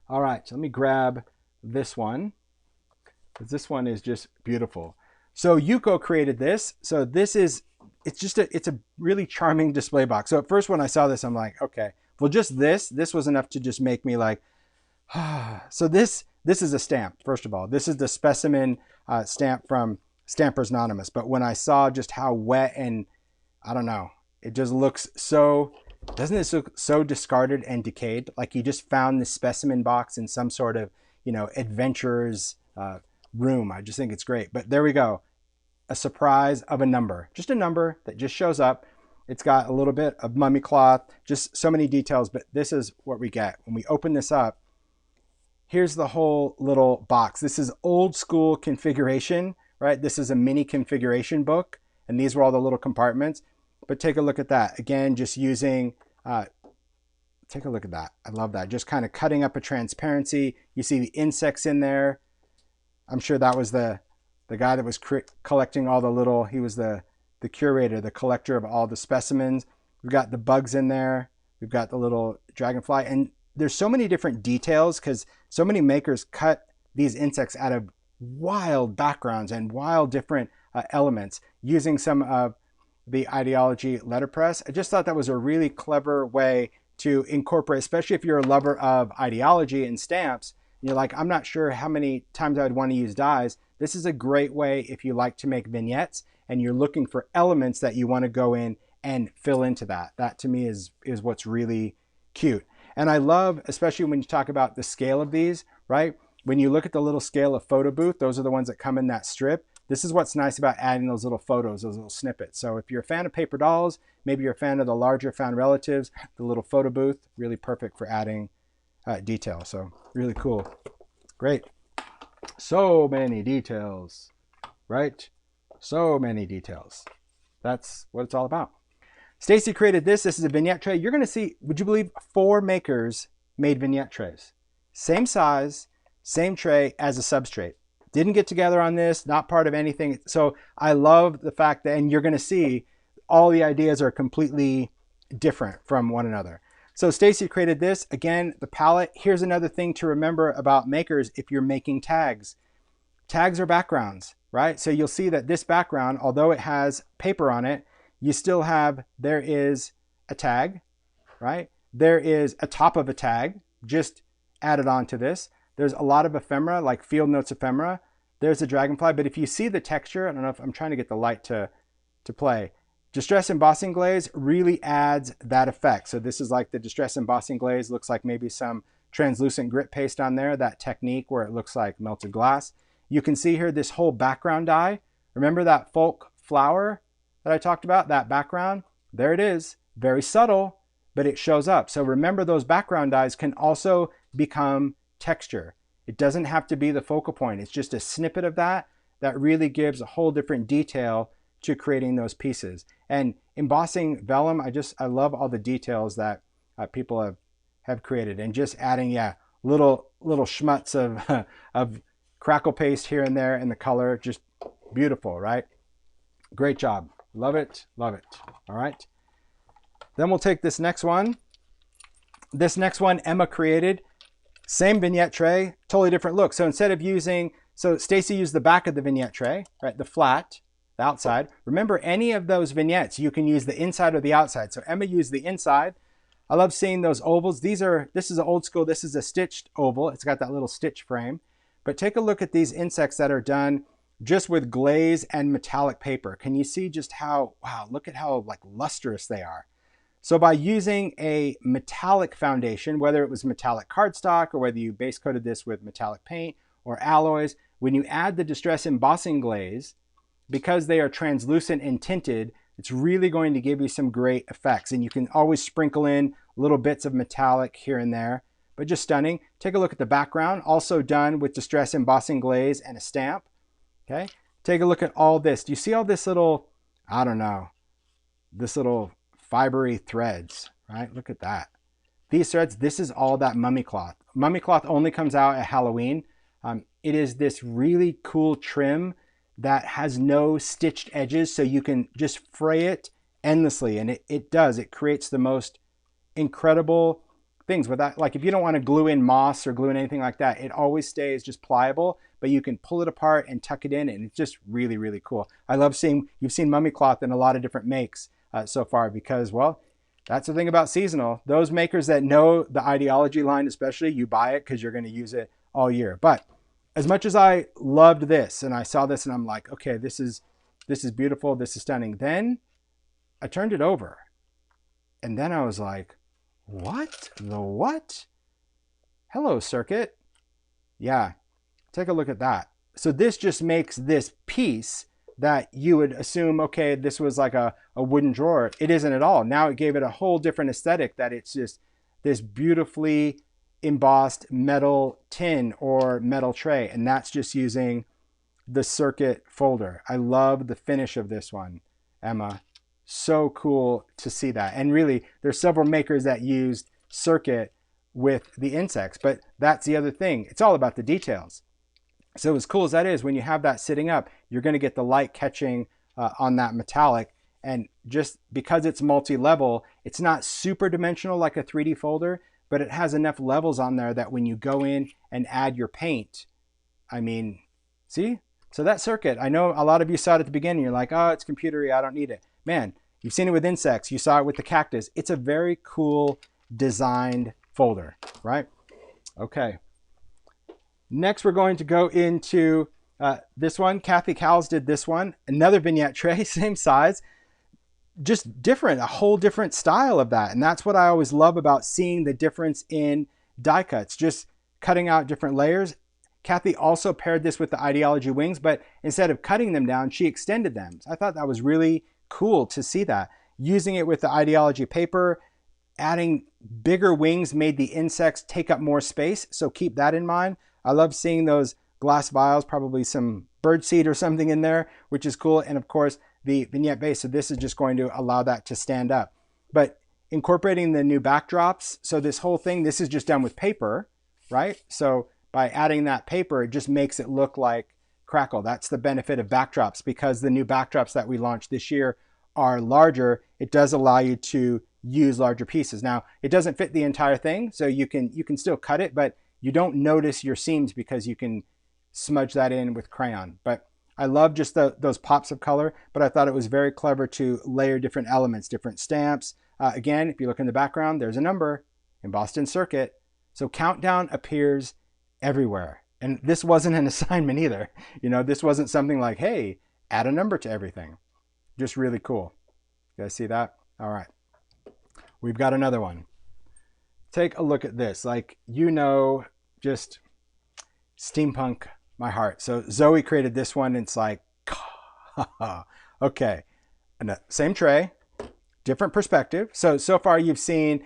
All right, so let me grab this one, because this one is just beautiful. So Yuko created this. So this is, it's a really charming display box. So at first when I saw this, I'm like, okay, well, just this was enough to just make me like, so this is a stamp. First of all, this is the specimen stamp from Stampers Anonymous. But when I saw just how wet and, I don't know, it just looks so, doesn't this look so discarded and decayed? Like you just found this specimen box in some sort of, adventurer's room. I just think it's great. But there we go. A surprise of a number. Just a number that just shows up. It's got a little bit of mummy cloth, just so many details, but this is what we get. When we open this up, here's the whole little box. This is old school configuration, right? This is a mini configuration book, and these were all the little compartments. But take a look at that. Again, just using, take a look at that. I love that. Just kind of cutting up a transparency. You see the insects in there. I'm sure that was the guy that was collecting all the little, he was the curator, the collector of all the specimens. We've got the bugs in there. We've got the little dragonfly. And there's so many different details because so many makers cut these insects out of wild backgrounds and wild different elements using some of the Ideology letterpress. I just thought that was a really clever way to incorporate, especially if you're a lover of Ideology and stamps. You're like, I'm not sure how many times I would want to use dies. This is a great way if you like to make vignettes and you're looking for elements that you want to go in and fill into that. That to me is what's really cute. And I love, especially when you talk about the scale of these, right? When you look at the little scale of photo booth, those are the ones that come in that strip. This is what's nice about adding those little photos, those little snippets. So if you're a fan of paper dolls, maybe you're a fan of the larger found relatives, the little photo booth, really perfect for adding detail. So really cool. Great. So many details, right? So many details. That's what it's all about. Stacy created this. This is a vignette tray. You're going to see, would you believe, 4 makers made vignette trays. Same size, same tray as a substrate. Didn't get together on this, not part of anything. So I love the fact that, and you're going to see all the ideas are completely different from one another. So Stacy created this. Again, the palette. Here's another thing to remember about makers if you're making tags. Tags are backgrounds, right? So you'll see that this background, although it has paper on it, you still have, there is a tag, right? There is a top of a tag just added on to this. There's a lot of ephemera, like field notes ephemera. There's a dragonfly, but if you see the texture, I don't know if I'm trying to get the light to play. Distress embossing glaze really adds that effect. So this is like the distress embossing glaze, looks like maybe some translucent grit paste on there, that technique where it looks like melted glass. You can see here this whole background die. Remember that folk flower? that I talked about, that background, there it is. Very subtle, but it shows up. So remember, those background dyes can also become texture. It doesn't have to be the focal point. It's just a snippet of that that really gives a whole different detail to creating those pieces. And embossing vellum, I love all the details that people have created, and just adding, yeah, little schmutz of of crackle paste here and there, and the color, just beautiful, right? Great job. Love it, love it. All right. Then we'll take this next one. This next one Emma created. Same vignette tray, totally different look. So instead of using, so Stacy used the back of the vignette tray, right? The flat, the outside. Remember, any of those vignettes, you can use the inside or the outside. So Emma used the inside. I love seeing those ovals. This is an old school, this is a stitched oval. It's got that little stitch frame. But take a look at these insects that are done just with glaze and metallic paper. Can you see just how, wow, look at how like lustrous they are. So by using a metallic foundation, whether it was metallic cardstock or whether you base coated this with metallic paint or alloys, when you add the distress embossing glaze, because they are translucent and tinted, it's really going to give you some great effects. And you can always sprinkle in little bits of metallic here and there, but just stunning. Take a look at the background, also done with distress embossing glaze and a stamp. Okay, take a look at all this. Do you see all this little, I don't know, this little fibery threads, right? Look at that. These threads, this is all that mummy cloth. Mummy cloth only comes out at Halloween. It is this really cool trim that has no stitched edges, so you can just fray it endlessly, and it creates the most incredible things with that. Like if you don't want to glue in moss or glue in anything like that, it always stays just pliable, but you can pull it apart and tuck it in, and it's just really, really cool. I love seeing, you've seen mummy cloth in a lot of different makes so far, because, well, that's the thing about seasonal. Those makers that know the ideology line, especially, you buy it because you're going to use it all year. But as much as I loved this, and I saw this and I'm like, okay, this is beautiful, this is stunning. Then I turned it over, and then I was like, what? The what? Hello, Cricut. Yeah, take a look at that. So this just makes this piece that you would assume, okay, this was like a wooden drawer. It isn't at all. Now it gave it a whole different aesthetic, that it's just this beautifully embossed metal tin or metal tray, and that's just using the Cricut folder. I love the finish of this one, Emma. So cool to see that. And really, there's several makers that used Cricut with the insects, but that's the other thing. It's all about the details. So as cool as that is, when you have that sitting up, you're going to get the light catching on that metallic. And just because it's multi-level, it's not super dimensional like a 3D folder, but it has enough levels on there that when you go in and add your paint, I mean, see? So that Cricut, I know a lot of you saw it at the beginning. You're like, oh, it's computery, I don't need it. Man, you've seen it with insects. You saw it with the cactus. It's a very cool designed folder, right? Okay. Next, we're going to go into this one. Kathy Cowles did this one. Another vignette tray, same size, just different, a whole different style of that. And that's what I always love about seeing the difference in die cuts, just cutting out different layers. Kathy also paired this with the Ideology wings, but instead of cutting them down, she extended them. So I thought that was really cool to see that. Using it with the Ideology paper, adding bigger wings made the insects take up more space, so keep that in mind. I love seeing those glass vials, probably some birdseed or something in there, which is cool. And of course, the vignette base. So this is just going to allow that to stand up. But incorporating the new backdrops, so this whole thing, this is just done with paper, right? So by adding that paper, it just makes it look like crackle. That's the benefit of backdrops, because the new backdrops that we launched this year are larger. It does allow you to use larger pieces. Now, it doesn't fit the entire thing, so you can still cut it, but you don't notice your seams because you can smudge that in with crayon. But I love just those pops of color, but I thought it was very clever to layer different elements, different stamps. Again, if you look in the background, there's a number, embossed in Cricut. So countdown appears everywhere. And this wasn't an assignment either. You know, this wasn't something like, hey, add a number to everything. Just really cool. You guys see that? All right. We've got another one. Take a look at this. Like, you know, just steampunk my heart. So Zoe created this one. And it's like, okay, same tray, different perspective. So far you've seen,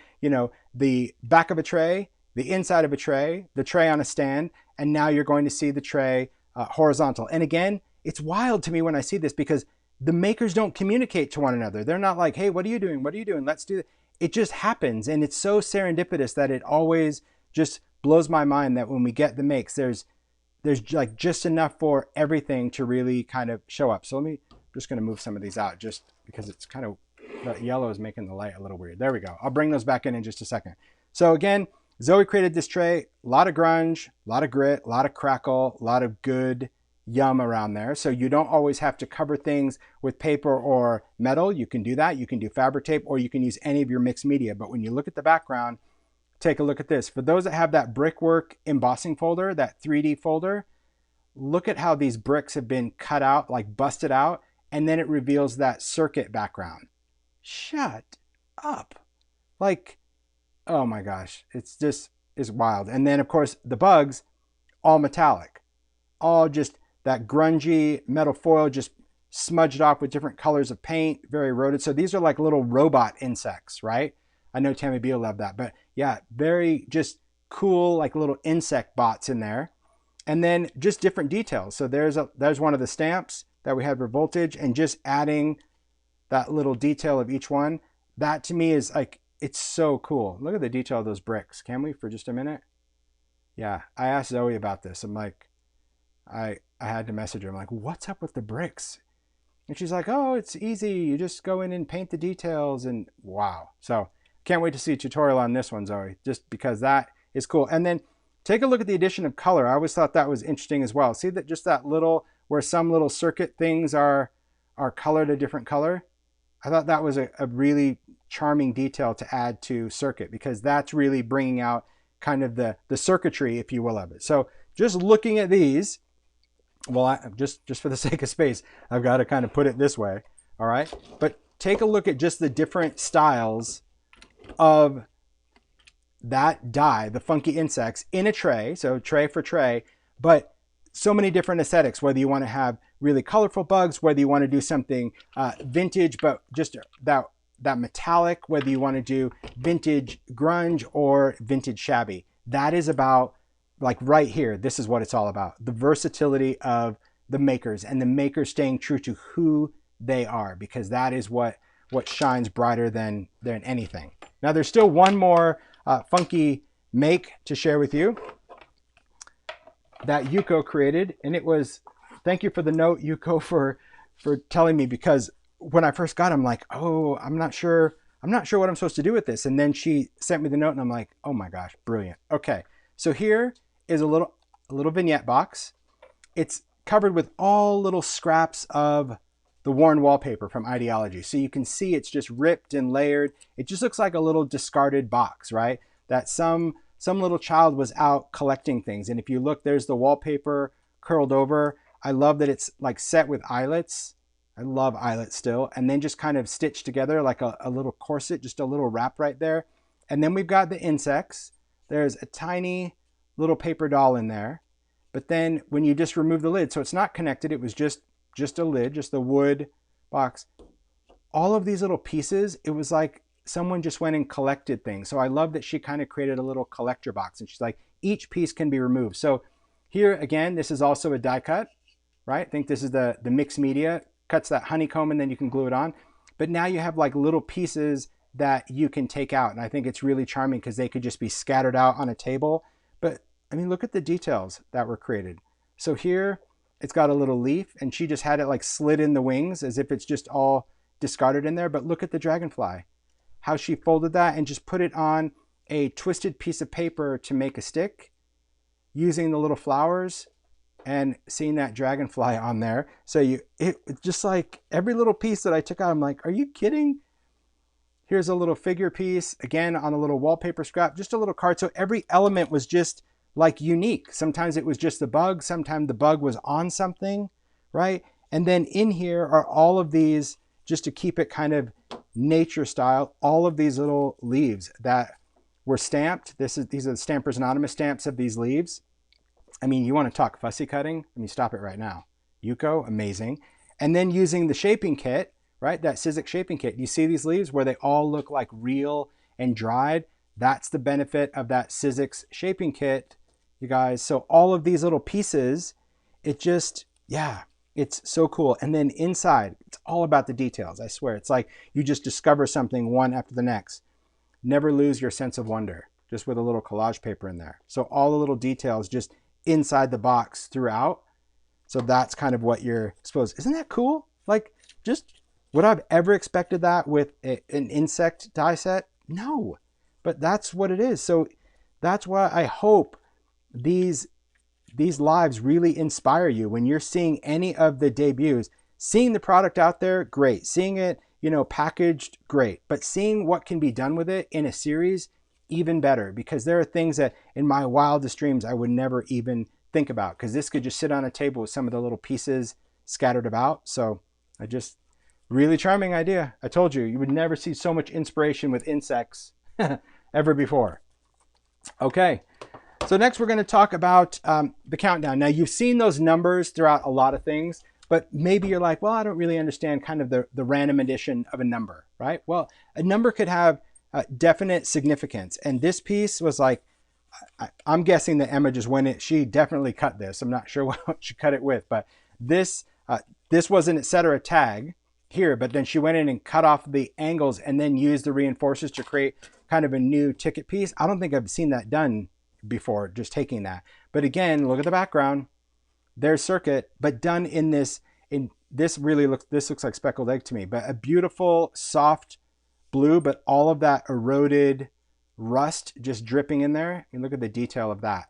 the back of a tray, the inside of a tray, the tray on a stand, and now you're going to see the tray horizontal. And again, it's wild to me when I see this because the makers don't communicate to one another. They're not like, hey, what are you doing? What are you doing? Let's do it. It just happens. And it's so serendipitous that it always just blows my mind that when we get the makes, there's like just enough for everything to really kind of show up. So I'm just going to move some of these out just because it's kind of, the yellow is making the light a little weird. There we go. I'll bring those back in just a second. So again, Zoe created this tray, a lot of grunge, a lot of grit, a lot of crackle, a lot of good yum around there. So you don't always have to cover things with paper or metal. You can do that. You can do fabric tape, or you can use any of your mixed media. But when you look at the background, take a look at this. For those that have that brickwork embossing folder, that 3D folder, look at how these bricks have been cut out, like busted out, and then it reveals that circuit background. Shut up. Like, oh my gosh, it's just is wild. And then of course the bugs, all metallic, all just that grungy metal foil just smudged off with different colors of paint, very eroded. So these are like little robot insects, right? I know Tammy B will love that, but yeah, very just cool, like little insect bots in there. And then just different details. So there's one of the stamps that we had for voltage, and just adding that little detail of each one. That to me is like, it's so cool. Look at the detail of those bricks. Can we for just a minute? Yeah, I asked Zoe about this. I'm like, I had to message her. I'm like, what's up with the bricks? And she's like, oh, it's easy. You just go in and paint the details, and wow. So can't wait to see a tutorial on this one, Zoe, just because that is cool. And then take a look at the addition of color. I always thought that was interesting as well. See that just that little, where some little circuit things are colored a different color. I thought that was a really charming detail to add to circuit, because that's really bringing out kind of the circuitry, if you will, of it. So just looking at these, well, just for the sake of space, I've got to kind of put it this way. All right. But take a look at just the different styles of that die, the funky insects, in a tray. So tray for tray, but so many different aesthetics, whether you want to have really colorful bugs, whether you want to do something vintage, but just that metallic, whether you want to do vintage grunge or vintage shabby. That is about, like right here, this is what it's all about. The versatility of the makers, and the makers staying true to who they are, because that is what shines brighter than anything. Now there's still one more funky make to share with you that Yuko created, and it was, thank you for the note, Yuko, for telling me, because when I first got it, I'm like, oh, I'm not sure what I'm supposed to do with this. And then she sent me the note, and I'm like, oh my gosh, brilliant. Okay, so here is a little vignette box. It's covered with all little scraps of the worn wallpaper from Ideology. So you can see it's just ripped and layered. It just looks like a little discarded box, right? That some little child was out collecting things. And if you look, there's the wallpaper curled over. I love that it's like set with eyelets. I love eyelets still. And then just kind of stitched together like a little corset, just a little wrap right there. And then we've got the insects. There's a tiny little paper doll in there. But then when you just remove the lid, so it's not connected, it was just a lid, just the wood box. All of these little pieces, it was like someone just went and collected things. So I love that she kind of created a little collector box, and she's like, each piece can be removed. So here again, this is also a die cut, right? I think this is the mixed media, cuts that honeycomb, and then you can glue it on. But now you have like little pieces that you can take out. And I think it's really charming because they could just be scattered out on a table. But I mean, look at the details that were created. So here it's got a little leaf, and she just had it like slid in the wings as if it's just all discarded in there. But look at the dragonfly, how she folded that and just put it on a twisted piece of paper to make a stick, using the little flowers and seeing that dragonfly on there. So it's just like every little piece that I took out, I'm like, are you kidding? Here's a little figure piece, again, on a little wallpaper scrap, just a little card. So every element was just like unique. Sometimes it was just the bug. Sometimes the bug was on something, right? And then in here are all of these, just to keep it kind of nature style, all of these little leaves that were stamped. These are the Stampers Anonymous stamps of these leaves. I mean, you want to talk fussy cutting? Let me stop it right now. Yuko, amazing. And then using the shaping kit, right? That Sizzix shaping kit. You see these leaves where they all look like real and dried? That's the benefit of that Sizzix shaping kit, you guys. So all of these little pieces, it just, yeah, it's so cool. And then inside, it's all about the details, I swear. It's like you just discover something one after the next. Never lose your sense of wonder, just with a little collage paper in there. So all the little details just inside the box throughout. So that's kind of what you're supposed. Isn't that cool? Like, just would I've ever expected that with an insect die set? No, but that's what it is. So that's why I hope these lives really inspire you when you're seeing any of the debuts. Seeing the product out there, great. Seeing it, packaged, great. But seeing what can be done with it in a series, even better, because there are things that in my wildest dreams I would never even think about, because this could just sit on a table with some of the little pieces scattered about. So really charming idea. I told you, you would never see so much inspiration with insects ever before. Okay, so next we're going to talk about the countdown. Now you've seen those numbers throughout a lot of things, but maybe you're like, well, I don't really understand kind of the random addition of a number, right? Well, a number could have definite significance. And this piece was like, I'm guessing that Emma just went it. She definitely cut this. I'm not sure what she cut it with, but this was an etc. tag here, but then she went in and cut off the angles and then used the reinforcers to create kind of a new ticket piece. I don't think I've seen that done before, just taking that. But again, look at the background. There's circuit, but done in this looks like speckled egg to me, but a beautiful soft blue, but all of that eroded rust just dripping in there. And look at the detail of that.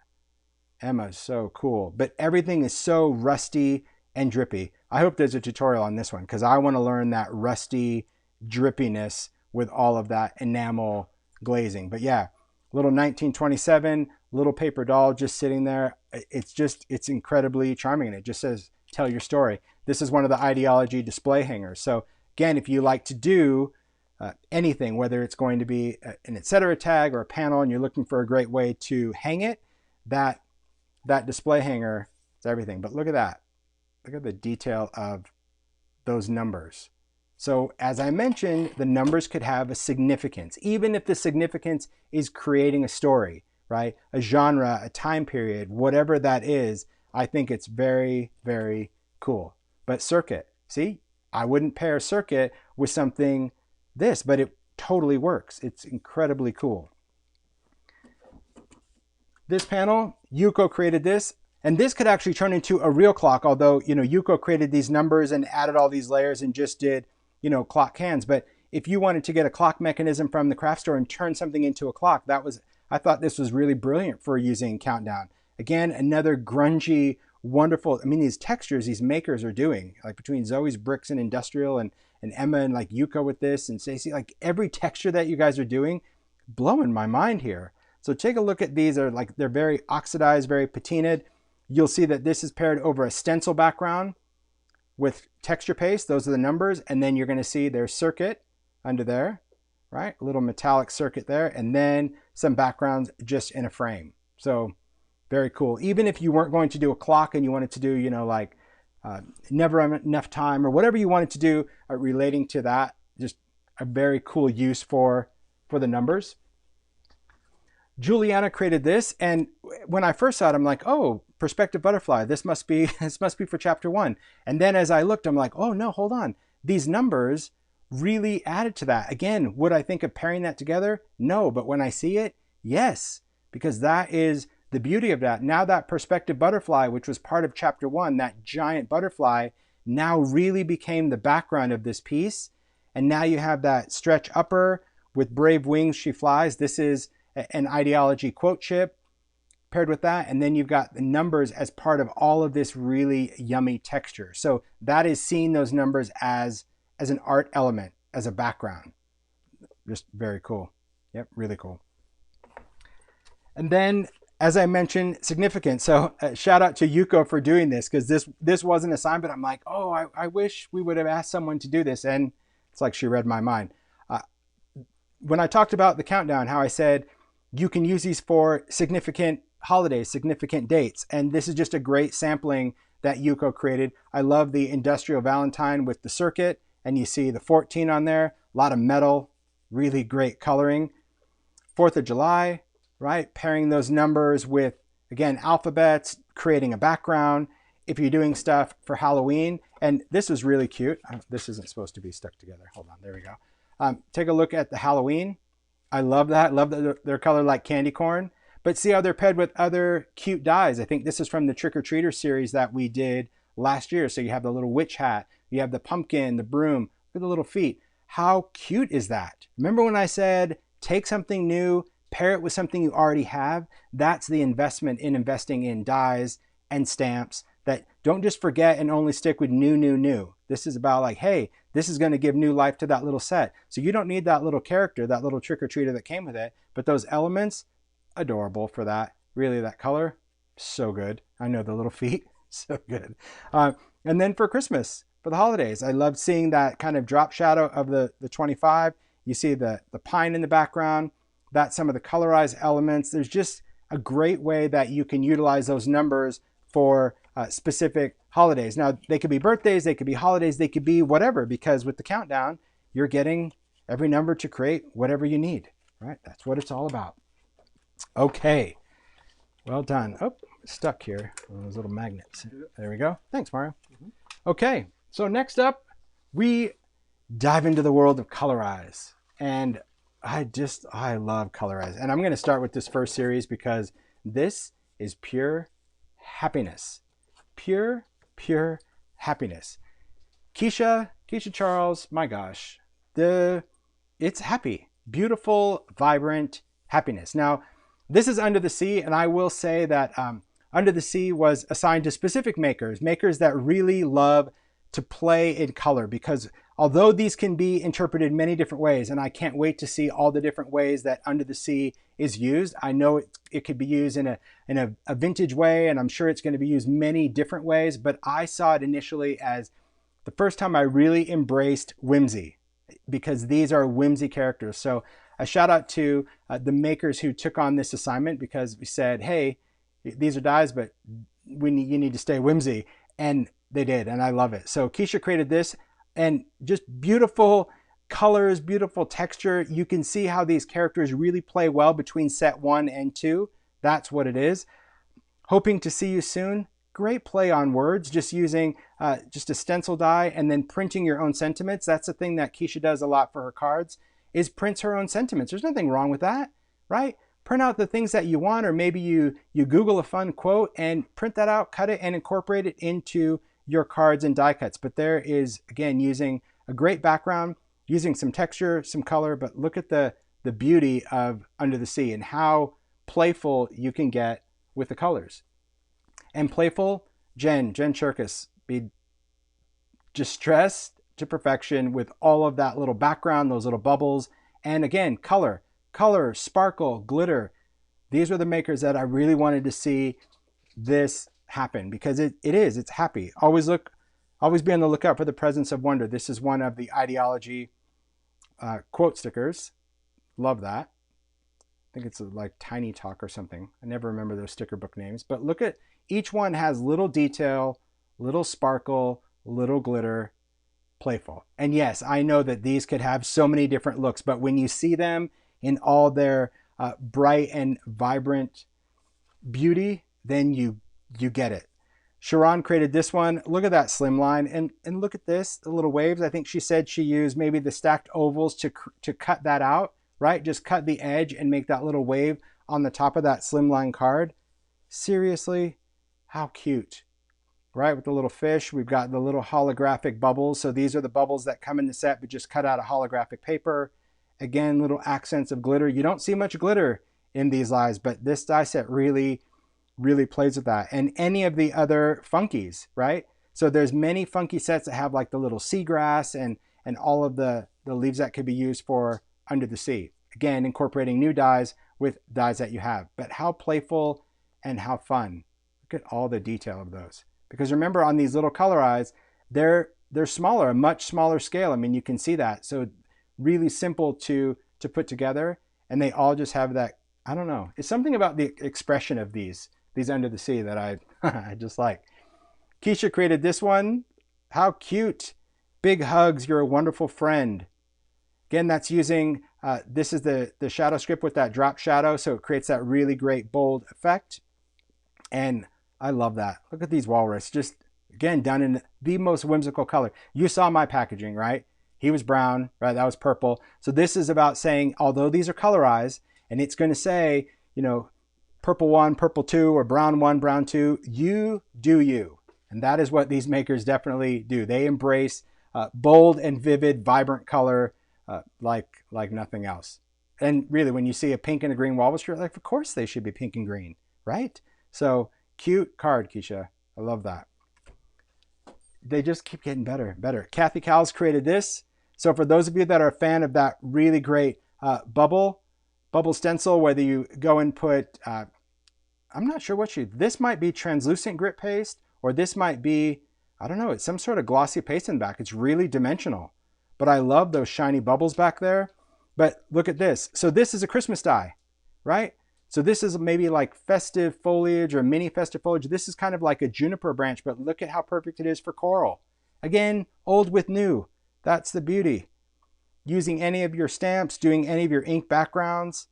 Emma's so cool, but everything is so rusty and drippy. I hope there's a tutorial on this one, because I want to learn that rusty drippiness with all of that enamel glazing. But yeah, little 1927 little paper doll just sitting there. It's incredibly charming, and it just says, tell your story. This is one of the ideology display hangers. So again, if you like to do anything, whether it's going to be an etc. tag or a panel, and you're looking for a great way to hang it, that display hanger is everything. But look at that. Look at the detail of those numbers. So as I mentioned, the numbers could have a significance, even if the significance is creating a story, right? A genre, a time period, whatever that is. I think it's very, very cool. But circuit, see, I wouldn't pair circuit with something this, but it totally works. It's incredibly cool. This panel, Yuko created this, and this could actually turn into a real clock, although, Yuko created these numbers and added all these layers and just did, clock hands. But if you wanted to get a clock mechanism from the craft store and turn something into a clock, I thought this was really brilliant for using Countdown. Again, another grungy, wonderful, these textures these makers are doing, like between Zoe's Bricks and Industrial and Emma and like Yuko with this and Stacey, like every texture that you guys are doing, blowing my mind here. So take a look at these. They're very oxidized, very patinaed. You'll see that this is paired over a stencil background with texture paste. Those are the numbers. And then you're going to see there's circuit under there, right? A little metallic circuit there. And then some backgrounds just in a frame. So very cool. Even if you weren't going to do a clock and you wanted to do, never enough time or whatever you wanted to do relating to that, just a very cool use for the numbers. Juliana created this, and when I first saw it, I'm like, oh, perspective butterfly. This must be for chapter 1. And then as I looked, I'm like, oh no, hold on. These numbers really added to that. Again, would I think of pairing that together? No, but when I see it, yes, because that is the beauty of that. Now that perspective butterfly, which was part of chapter 1, that giant butterfly, now really became the background of this piece. And now you have that stretch upper with brave wings she flies. This is an ideology quote chip paired with that. And then you've got the numbers as part of all of this really yummy texture. So that is seeing those numbers as an art element, as a background. Just very cool. Yep, really cool. And then, as I mentioned, significant. So shout out to Yuko for doing this, because this wasn't assigned, but I'm like, oh, I wish we would have asked someone to do this. And it's like she read my mind. When I talked about the countdown, how I said you can use these for significant holidays, significant dates. And this is just a great sampling that Yuko created. I love the Industrial Valentine with the circuit and you see the 14 on there, a lot of metal, really great coloring. 4th of July, right? Pairing those numbers with, again, alphabets, creating a background. If you're doing stuff for Halloween, and this is really cute. This isn't supposed to be stuck together. Hold on, there we go. Take a look at the Halloween. I love that. Love that they're colored like candy corn. But see how they're paired with other cute dies. I think this is from the Trick or Treater series that we did last year. So you have the little witch hat, you have the pumpkin, the broom, with the little feet. How cute is that? Remember when I said, take something new, pair it with something you already have? That's the investment in investing in dies and stamps, that don't just forget and only stick with new. This is about like, hey, this is going to give new life to that little set. So you don't need that little character, that little trick-or-treater that came with it, but those elements, adorable for that. Really, that color, so good. I know the little feet, so good. And then for Christmas, for the holidays, I love seeing that kind of drop shadow of the 25. You see the pine in the background. That's some of the colorized elements. There's just a great way that you can utilize those numbers for specific holidays. Now, they could be birthdays, they could be holidays, they could be whatever, because with the countdown, you're getting every number to create whatever you need, right? That's what it's all about. Okay, well done. Oh, stuck here on those little magnets. There we go. Thanks, Mario. Okay, so next up, we dive into the world of Colorize. And I love Colorize. And I'm going to start with this first series because this is pure happiness. Pure happiness. Keisha Charles, my gosh, it's happy, beautiful, vibrant happiness. Now, this is Under the Sea, and I will say that Under the Sea was assigned to specific makers that really love to play in color, because although these can be interpreted many different ways, and I can't wait to see all the different ways that Under the Sea is used. I know it could be used in a vintage way, and I'm sure it's going to be used many different ways, but I saw it initially as the first time I really embraced whimsy, because these are whimsy characters. So a shout out to the makers who took on this assignment, because we said, hey, these are dies, but you need to stay whimsy. And they did, and I love it. So Keisha created this, and just beautiful colors, beautiful texture. You can see how these characters really play well between set 1 and 2. That's what it is. Hoping to see you soon. Great play on words, just using just a stencil die and then printing your own sentiments. That's the thing that Keisha does a lot for her cards, is prints her own sentiments. There's nothing wrong with that, right? Print out the things that you want, or maybe you Google a fun quote and print that out, cut it, and incorporate it into your cards and die cuts. But there is, again, using a great background, using some texture, some color, but look at the beauty of Under the Sea and how playful you can get with the colors. And playful, Jen Cherkis, be distressed to perfection with all of that little background, those little bubbles, and again, color, sparkle, glitter. These were the makers that I really wanted to see this happen, because it's happy. Always be on the lookout for the presence of wonder. This is one of the ideology quote stickers. Love that. I think it's like Tiny Talk or something. I never remember those sticker book names, but look at each one has little detail, little sparkle, little glitter, playful. And yes, I know that these could have so many different looks, but when you see them in all their bright and vibrant beauty, then you get it. Sharon created this one. Look at that slim line, and look at this, the little waves. I think she said she used maybe the stacked ovals to cut that out, right? Just cut the edge and make that little wave on the top of that slimline card. Seriously, how cute, right? With the little fish, we've got the little holographic bubbles. So these are the bubbles that come in the set, but just cut out of holographic paper. Again, little accents of glitter. You don't see much glitter in these dies, but this die set really plays with that. And any of the other funkies, right? So there's many funky sets that have like the little seagrass and all of the leaves that could be used for Under the Sea. Again, incorporating new dies with dies that you have. But how playful and how fun. Look at all the detail of those. Because remember, on these little Colorize, they're smaller, a much smaller scale. I mean, you can see that. So really simple to put together. And they all just have that, I don't know. It's something about the expression of these Under the Sea that I just like. Keisha created this one. How cute. Big hugs, you're a wonderful friend. Again, that's using, this is the shadow script with that drop shadow, so it creates that really great bold effect. And I love that. Look at these walrus, just again, done in the most whimsical color. You saw my packaging, right? He was brown, right? That was purple. So this is about saying, although these are colorized, and it's going to say, you know, purple 1, purple 2, or brown 1, brown 2, you do you. And that is what these makers definitely do. They embrace bold and vivid, vibrant color like nothing else. And really, when you see a pink and a green walrus, you're like, of course they should be pink and green, right? So cute card, Keisha. I love that. They just keep getting better and better. Kathy Cowles created this. So for those of you that are a fan of that really great bubble stencil, whether you go and put, I'm not sure what this might be translucent grit paste, or this might be, I don't know, it's some sort of glossy paste in the back. It's really dimensional. But I love those shiny bubbles back there. But look at this. So this is a Christmas die, right? So this is maybe like festive foliage or mini festive foliage. This is kind of like a juniper branch, but look at how perfect it is for coral. Again, old with new. That's the beauty. Using any of your stamps, doing any of your ink backgrounds,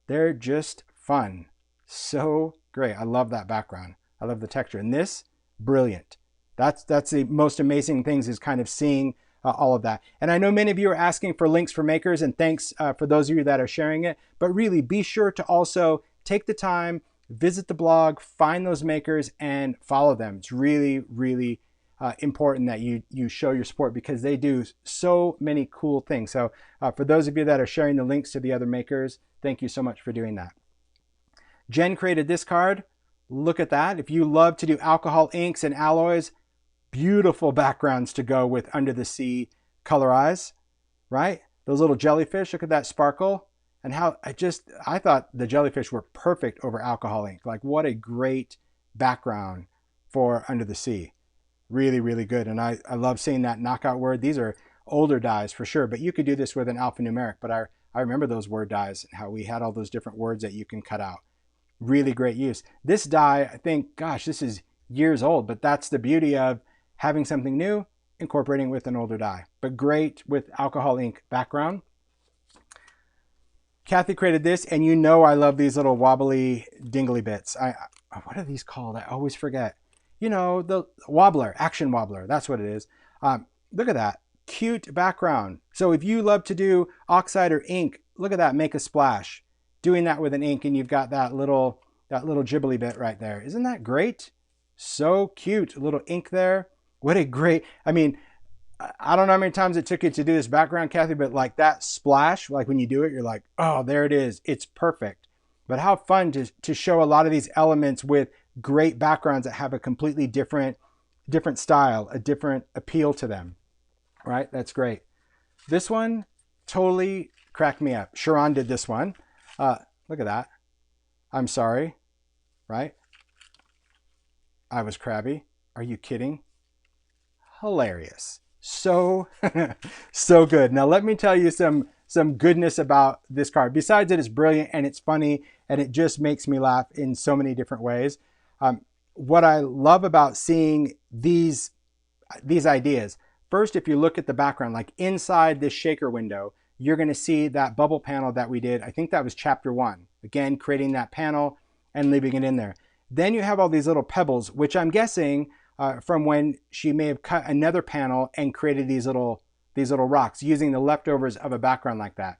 they're just fun. So great. I love that background. I love the texture. And this, brilliant. That's the most amazing things, is kind of seeing all of that. And I know many of you are asking for links for makers, and thanks for those of you that are sharing it. But really, be sure to also take the time, visit the blog, find those makers, and follow them. It's really, really important that you show your support, because they do so many cool things. So for those of you that are sharing the links to the other makers, thank you so much for doing that. Jen created this card. Look at that. If you love to do alcohol inks and alloys, beautiful backgrounds to go with under the sea Colorize, right? Those little jellyfish, look at that sparkle. And how I thought the jellyfish were perfect over alcohol ink. Like, what a great background for under the sea. Really, really good. And I love seeing that knockout word. These are older dies for sure, but you could do this with an alphanumeric. But I remember those word dies and how we had all those different words that you can cut out. Really great use. This die, I think, gosh, this is years old, but that's the beauty of having something new, incorporating with an older die. But great with alcohol ink background. Kathy created this, and you know I love these little wobbly dingly bits. What are these called? I always forget. You know, the wobbler, action wobbler, that's what it is. Look at that, cute background. So if you love to do oxide or ink, look at that, make a splash. Doing that with an ink, and you've got that little ghibli bit right there. Isn't that great? So cute, a little ink there. What a great, I mean, I don't know how many times it took you to do this background, Kathy, but like that splash, like when you do it, you're like, oh, there it is. It's perfect. But how fun to show a lot of these elements with great backgrounds that have a completely different style, a different appeal to them, right? That's great. This one totally cracked me up. Sharon did this one. Look at that. I'm sorry, right? I was crabby. Are you kidding? Hilarious. So, so good. Now let me tell you some goodness about this card. Besides it is brilliant and it's funny and it just makes me laugh in so many different ways. What I love about seeing these ideas, first, if you look at the background, like inside this shaker window, you're going to see that bubble panel that we did. I think that was chapter 1. Again, creating that panel and leaving it in there. Then you have all these little pebbles, which I'm guessing from when she may have cut another panel and created these little rocks using the leftovers of a background like that.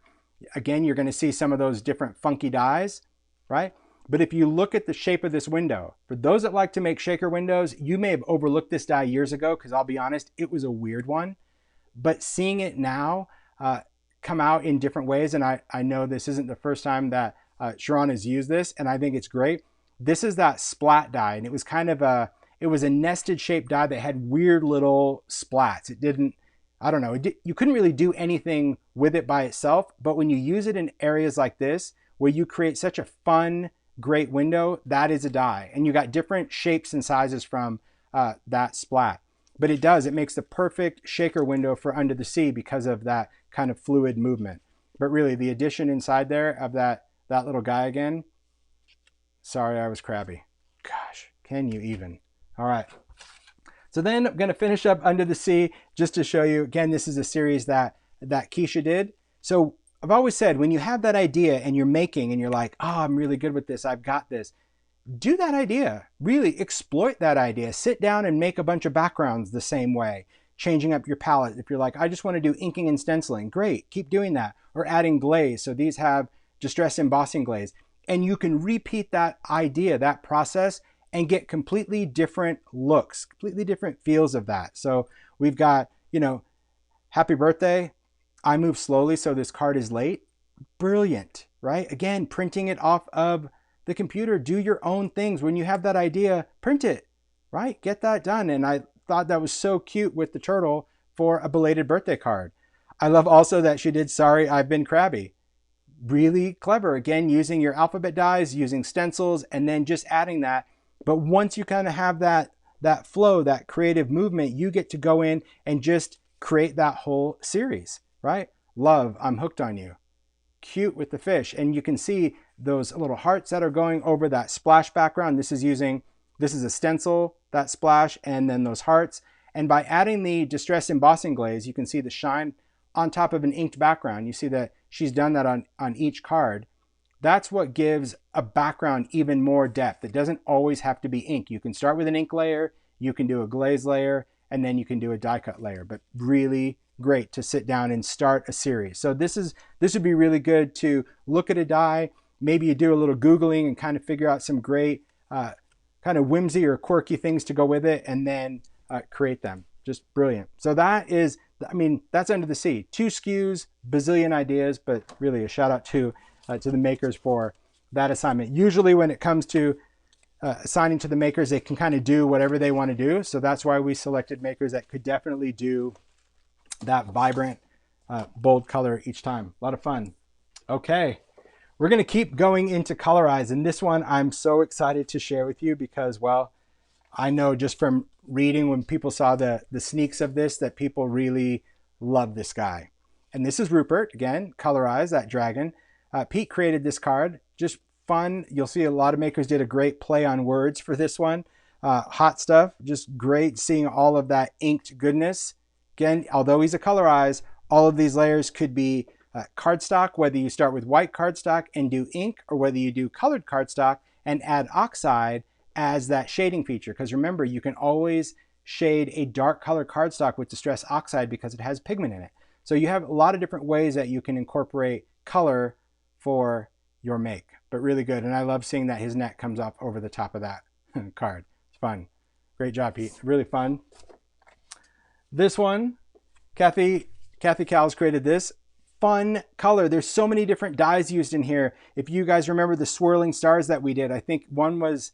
Again, you're going to see some of those different funky dies, right? But if you look at the shape of this window, for those that like to make shaker windows, you may have overlooked this die years ago, because I'll be honest, it was a weird one. But seeing it now come out in different ways, and I know this isn't the first time that Sharon has used this, and I think it's great. This is that splat die, and it was kind of it was a nested shaped die that had weird little splats. It didn't, I don't know, you couldn't really do anything with it by itself, but when you use it in areas like this, where you create such a fun, great window, that is a die. And you got different shapes and sizes from that splat. But it makes the perfect shaker window for under the sea because of that kind of fluid movement. But really, the addition inside there of that little guy again, sorry I was crabby. Gosh, can you even? All right. So then I'm going to finish up Under the Sea just to show you, again, this is a series that Keisha did. So I've always said, when you have that idea and you're making and you're like, oh, I'm really good with this, I've got this, do that idea. Really exploit that idea. Sit down and make a bunch of backgrounds the same way, changing up your palette. If you're like, I just want to do inking and stenciling, great, keep doing that. Or adding glaze. So these have distress embossing glaze. And you can repeat that idea, that process, and get completely different looks, completely different feels of that. So we've got, you know, happy birthday, I move slowly so this card is late. Brilliant, right? Again, printing it off of the computer. Do your own things. When you have that idea, print it, right? Get that done. And I thought that was so cute with the turtle for a belated birthday card. I love also that she did Sorry I've Been Crabby. Really clever. Again, using your alphabet dies, using stencils, and then just adding that. But once you kind of have that flow, that creative movement, you get to go in and just create that whole series, right? Love, I'm hooked on you. Cute with the fish. And you can see those little hearts that are going over that splash background. This is a stencil, that splash, and then those hearts. And by adding the distress embossing glaze, you can see the shine on top of an inked background. You see that she's done that on each card. That's what gives a background even more depth. It doesn't always have to be ink. You can start with an ink layer, you can do a glaze layer, and then you can do a die cut layer. But really great to sit down and start a series. So this would be really good to look at a die. Maybe you do a little Googling and kind of figure out some great kind of whimsy or quirky things to go with it, and then create them. Just brilliant. So that is, I mean, that's Under the Sea. 2 SKUs, bazillion ideas, but really a shout out to the makers for that assignment. Usually when it comes to assigning to the makers, they can kind of do whatever they want to do. So that's why we selected makers that could definitely do that vibrant, bold color each time. A lot of fun. Okay, we're going to keep going into Colorize. And this one I'm so excited to share with you because, well, I know just from reading when people saw the sneaks of this that people really love this guy. And this is Rupert, again, Colorize, that dragon. Pete created this card, just fun. You'll see a lot of makers did a great play on words for this one. Hot stuff, just great seeing all of that inked goodness. Again, although he's a Colorize, all of these layers could be cardstock, whether you start with white cardstock and do ink, or whether you do colored cardstock and add oxide as that shading feature. Because remember, you can always shade a dark color cardstock with distress oxide because it has pigment in it. So you have a lot of different ways that you can incorporate color for your make, but really good. And I love seeing that his neck comes up over the top of that card. It's fun. Great job, Pete. Really fun. This one, Kathy Cowles created this. Fun color. There's so many different dyes used in here. If you guys remember the swirling stars that we did, I think one was,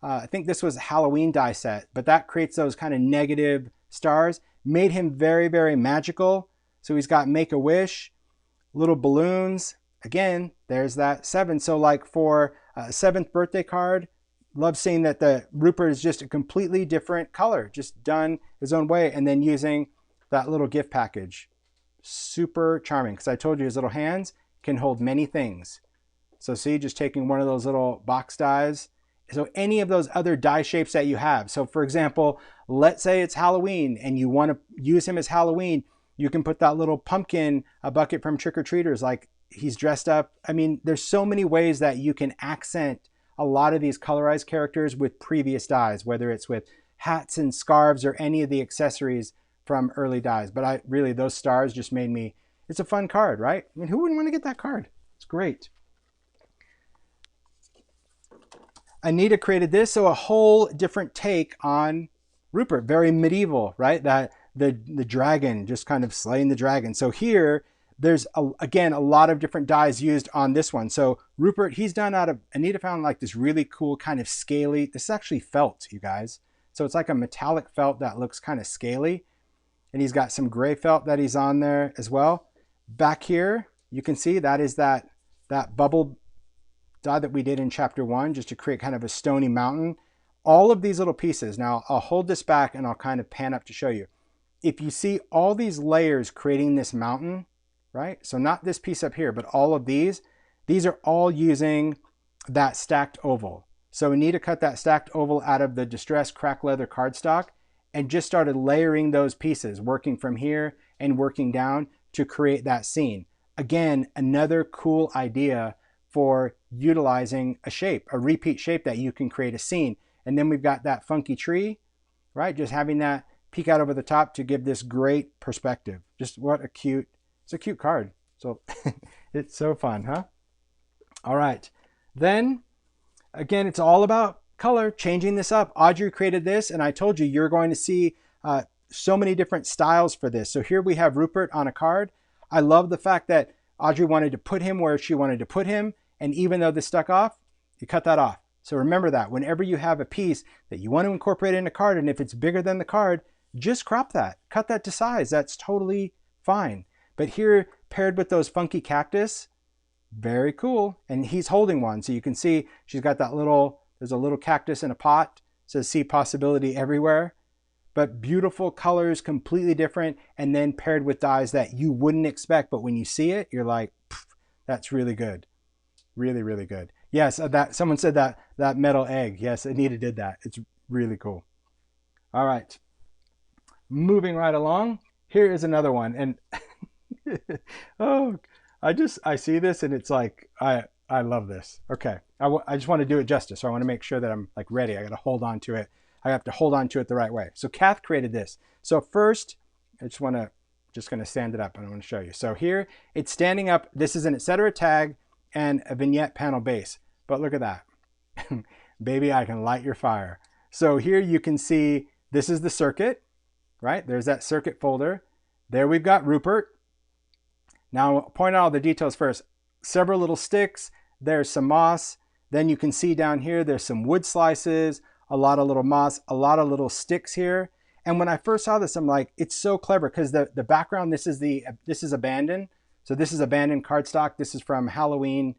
I think this was a Halloween die set, but that creates those kind of negative stars. Made him very, very magical. So he's got Make-A-Wish, little balloons. Again, there's that 7. So like for a 7th birthday card, love seeing that the Rupert is just a completely different color, just done his own way, and then using that little gift package. Super charming, because I told you his little hands can hold many things. So see, just taking one of those little box dies. So any of those other die shapes that you have. So for example, let's say it's Halloween and you want to use him as Halloween, you can put that little pumpkin bucket from Trick or Treaters, like he's dressed up. I mean, there's so many ways that you can accent a lot of these Colorized characters with previous dies, whether it's with hats and scarves or any of the accessories from early dies. But really, those stars just made me, it's a fun card, right? I mean, who wouldn't want to get that card? It's great. Anita created this, so a whole different take on Rupert, very medieval, right? That the dragon, just kind of slaying the dragon. So here, there's, again, a lot of different dyes used on this one. So Rupert, he's done out of, Anita found like this really cool kind of scaly, this is actually felt, you guys. So it's like a metallic felt that looks kind of scaly. And he's got some gray felt that he's on there as well. Back here, you can see that is that bubble die that we did in chapter 1, just to create kind of a stony mountain. All of these little pieces. Now I'll hold this back and I'll kind of pan up to show you. If you see all these layers creating this mountain, right? So not this piece up here, but all of these are all using that stacked oval. So we need to cut that stacked oval out of the distressed cracked leather cardstock and just started layering those pieces, working from here and working down to create that scene. Again, another cool idea for utilizing a shape, a repeat shape that you can create a scene. And then we've got that funky tree, right? Just having that peek out over the top to give this great perspective. Just what a cute, it's a cute card. So it's so fun, huh? All right. Then again, it's all about color, changing this up. Audrey created this, and I told you you're going to see so many different styles for this. So here we have Rupert on a card. I love the fact that Audrey wanted to put him where she wanted to put him. And even though this stuck off, you cut that off. So remember that whenever you have a piece that you want to incorporate in a card, and if it's bigger than the card, just crop that, cut that to size. That's totally fine. But here, paired with those funky cactus, very cool. And he's holding one. So you can see she's got that little, there's a little cactus in a pot. It says see possibility everywhere. But beautiful colors, completely different. And then paired with dies that you wouldn't expect. But when you see it, you're like, that's really good. Really, really good. Yes, that someone said that metal egg. Yes, Anita did that. It's really cool. All right. Moving right along. Here is another one. And oh, I see this and it's like, I love this. Okay. I just want to do it justice. So I want to make sure that I'm like ready. I got to hold on to it. I have to hold on to it the right way. So Kath created this. So first, I just going to stand it up and I want to show you. So here it's standing up. This is an etc. tag and a vignette panel base. But look at that. Baby, I can light your fire. So here you can see this is the circuit, right? There's that circuit folder. There we've got Rupert. Now I'll point out all the details first. Several little sticks. There's some moss. Then you can see down here, there's some wood slices, a lot of little moss, a lot of little sticks here. And when I first saw this, I'm like, it's so clever because the background, this is abandoned. So this is abandoned cardstock. This is from Halloween,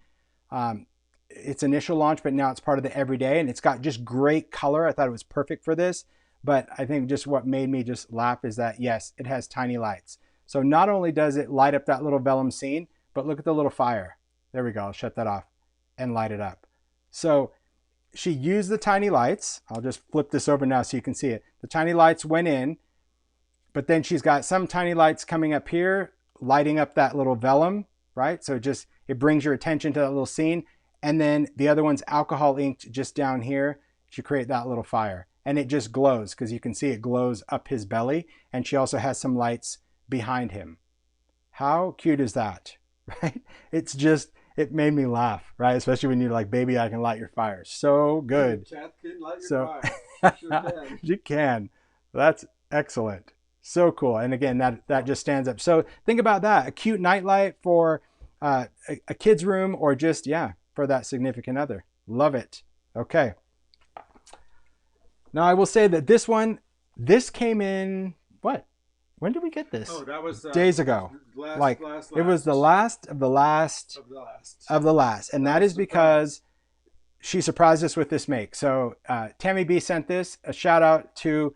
its initial launch, but now it's part of the everyday and it's got just great color. I thought it was perfect for this, but I think just what made me just laugh is that yes, it has tiny lights. So not only does it light up that little vellum scene, but look at the little fire. There we go. I'll shut that off and light it up. So she used the tiny lights. I'll just flip this over now so you can see it. The tiny lights went in, but then she's got some tiny lights coming up here, lighting up that little vellum, right? So it brings your attention to that little scene. And then the other one's alcohol inked just down here to create that little fire. And it just glows because you can see it glows up his belly. And she also has some lights behind him. How cute is that, right? It's just, it made me laugh, right? Especially when you're like, baby, I can light your fire. So good. Chat can light your So fire. Sure can. you can. That's excellent. So cool. And again, that just stands up. So think about that. A cute nightlight for a kid's room or just, yeah, for that significant other. Love it. Okay. Now I will say that this came in, what? When did we get this? Oh, that was days ago. Last. It was the last of the last of the last. And that is because she surprised us with this make. So Tammy B sent this. A shout out to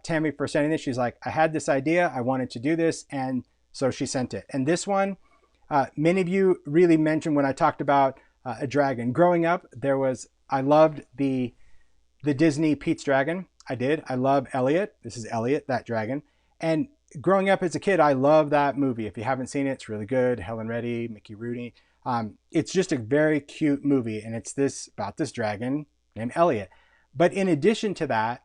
Tammy for sending this. She's like, I had this idea. I wanted to do this. And so she sent it. And this one, many of you really mentioned when I talked about a dragon. Growing up, I loved the Disney Pete's Dragon. I did. I love Elliot. This is Elliot, that dragon. And growing up as a kid, I love that movie. If you haven't seen it, it's really good. Helen Reddy, Mickey Rooney. It's just a very cute movie. And it's about this dragon named Elliot. But in addition to that,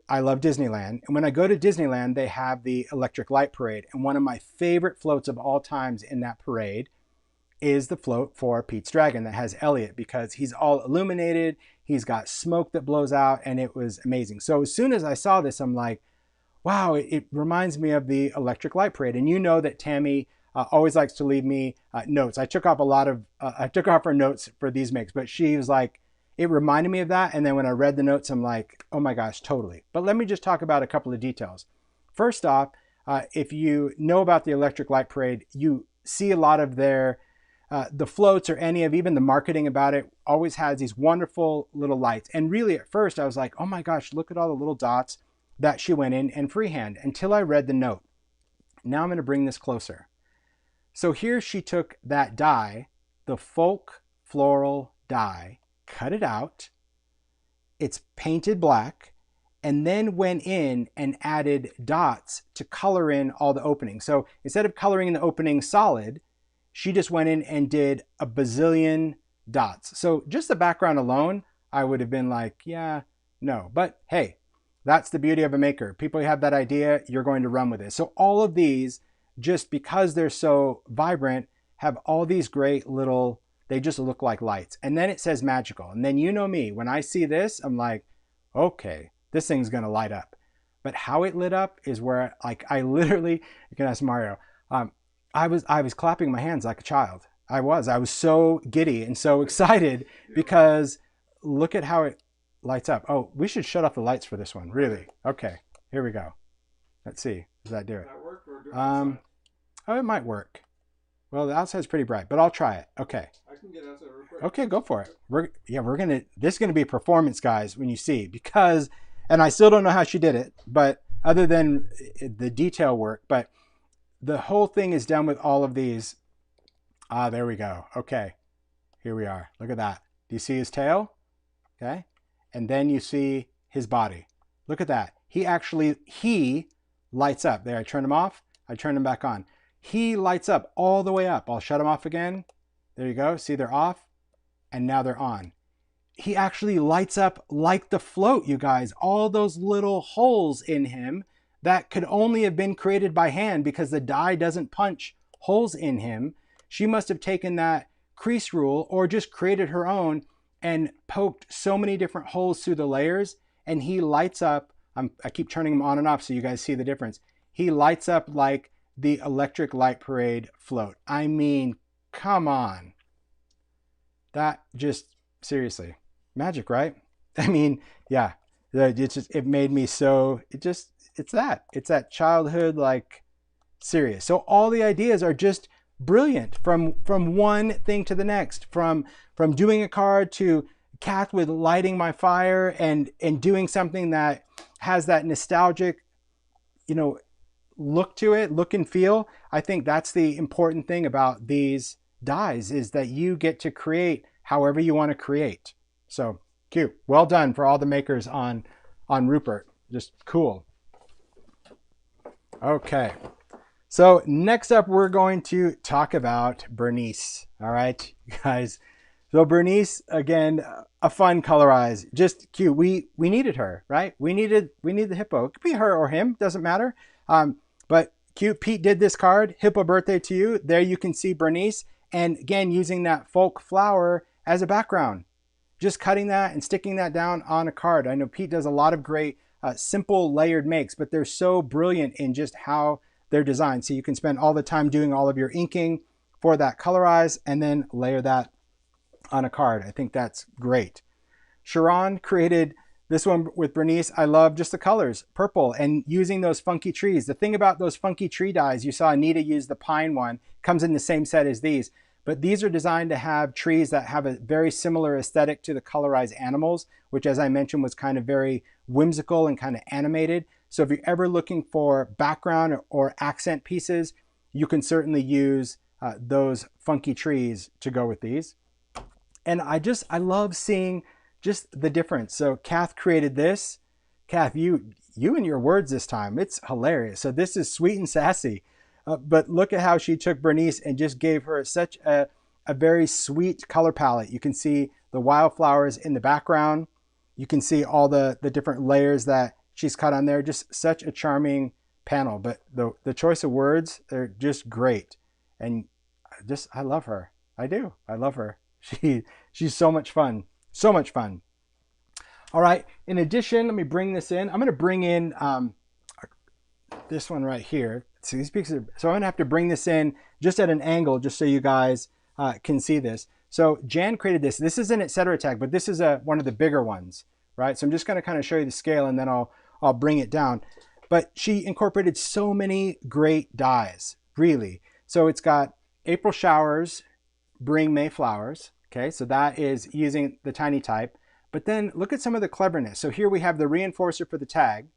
I love Disneyland. And when I go to Disneyland, they have the Electric Light Parade. And one of my favorite floats of all times in that parade is the float for Pete's Dragon that has Elliot because he's all illuminated. He's got smoke that blows out and it was amazing. So as soon as I saw this, I'm like, wow, it reminds me of the Electric Light Parade. And you know that Tammy always likes to leave me notes. I took off her notes for these makes, but she was like, it reminded me of that. And then when I read the notes, I'm like, oh my gosh, totally. But let me just talk about a couple of details. First off, if you know about the Electric Light Parade, you see a lot of the floats or any of even the marketing about it always has these wonderful little lights. And really at first I was like, oh my gosh, look at all the little dots that she went in and freehand until I read the note. Now I'm going to bring this closer. So here she took that die, the folk floral die, cut it out. It's painted black and then went in and added dots to color in all the openings. So instead of coloring the opening solid, she just went in and did a bazillion dots. So just the background alone, I would have been like, yeah, no. But hey, that's the beauty of a maker. People have that idea, you're going to run with it. So all of these, just because they're so vibrant, have all these great little, they just look like lights. And then it says magical. And then you know me, when I see this, I'm like, okay, this thing's gonna light up. But how it lit up is where, like, I literally, you can ask Mario, I was clapping my hands like a child. I was so giddy and so excited because look at how it lights up. Oh, we should shut off the lights for this one, really. Okay, here we go. Let's see, does that do it? Does that work, or do it Oh, it might work. Well, the outside's pretty bright, but I'll try it. Okay. I can get outside real quick. Okay, go for it. This is gonna be performance, guys, when you see, because, and I still don't know how she did it, but other than the detail work, but the whole thing is done with all of these. There we go. Okay, here we are. Look at that. Do you see his tail? Okay, and then you see his body. Look at that. He lights up. There, I turned him off. I turned him back on. He lights up all the way up. I'll shut him off again. There you go. See, they're off, and now they're on. He actually lights up like the float, you guys. All those little holes in him that could only have been created by hand because the die doesn't punch holes in him. She must have taken that crease rule or just created her own and poked so many different holes through the layers, and he lights up. I keep turning him on and off so you guys see the difference. He lights up like the Electric Light Parade float. I mean, come on. That just, seriously, magic, right? I mean, yeah, it made me so, it's that childhood, like, serious. So all the ideas are just brilliant from one thing to the next, from doing a card to Kath with lighting my fire and doing something that has that nostalgic, look to it, look and feel. I think that's the important thing about these dies, is that you get to create however you want to create. So cute. Well done for all the makers on Rupert. Just cool. Okay. So next up, we're going to talk about Bernice. All right, guys. So Bernice, again, a fun colorize, just cute. We needed her, right? We need the hippo. It could be her or him, doesn't matter. But cute. Pete did this card, Hippo Birthday to You. There you can see Bernice, and again, using that folk flower as a background. Just cutting that and sticking that down on a card. I know Pete does a lot of great simple layered makes, but they're so brilliant in just how they're designed. So you can spend all the time doing all of your inking for that colorize and then layer that on a card. I think that's great. Sharon created this one with Bernice. I love just the colors, purple, and using those funky trees. The thing about those funky tree dies, you saw Anita use the pine one, comes in the same set as these, but these are designed to have trees that have a very similar aesthetic to the Colorize animals, which, as I mentioned, was kind of very whimsical and kind of animated. So if you're ever looking for background or accent pieces, you can certainly use those funky trees to go with these. And I love seeing just the difference. So Kath created this. Kath, you and your words this time, it's hilarious. So this is Sweet and Sassy, but look at how she took Bernice and just gave her such a very sweet color palette. You can see the wildflowers in the background. You can see all the different layers that she's cut on there. Just such a charming panel, but the choice of words, they're just great. And I love her. I do. I love her. She's so much fun. So much fun. All right. In addition, let me bring this in. I'm going to bring in this one right here. So I'm going to have to bring this in just at an angle, just so you guys can see this. So Jan created this. This is an etc. tag, but this is one of the bigger ones, right? So I'm just going to kind of show you the scale, and then I'll bring it down. But she incorporated so many great dies, really. So it's got April showers bring May flowers. Okay, so that is using the tiny type. But then look at some of the cleverness. So here we have the reinforcer for the tag,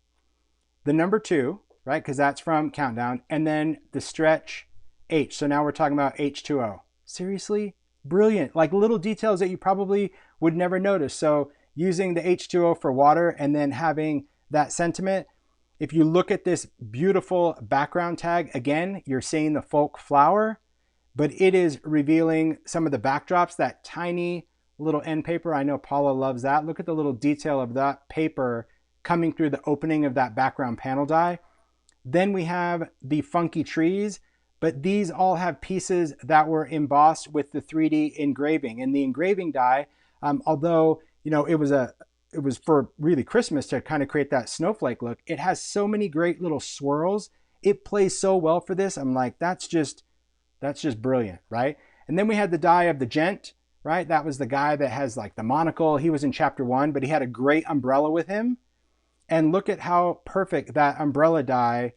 the number 2, right? Because that's from Countdown, and then the stretch H. So now we're talking about H2O. Seriously, brilliant. Like little details that you probably would never notice. So using the H2O for water, and then having that sentiment. If you look at this beautiful background tag, again, you're seeing the folk flower, but it is revealing some of the backdrops, that tiny little end paper. I know Paula loves that. Look at the little detail of that paper coming through the opening of that background panel die. Then we have the funky trees, but these all have pieces that were embossed with the 3D engraving. And the engraving die, although, you know, it was for really Christmas to kind of create that snowflake look, it has so many great little swirls. It plays so well for this. I'm like, that's just brilliant, right? And then we had the die of the gent, right? That was the guy that has like the monocle. He was in chapter 1, but he had a great umbrella with him. And look at how perfect that umbrella die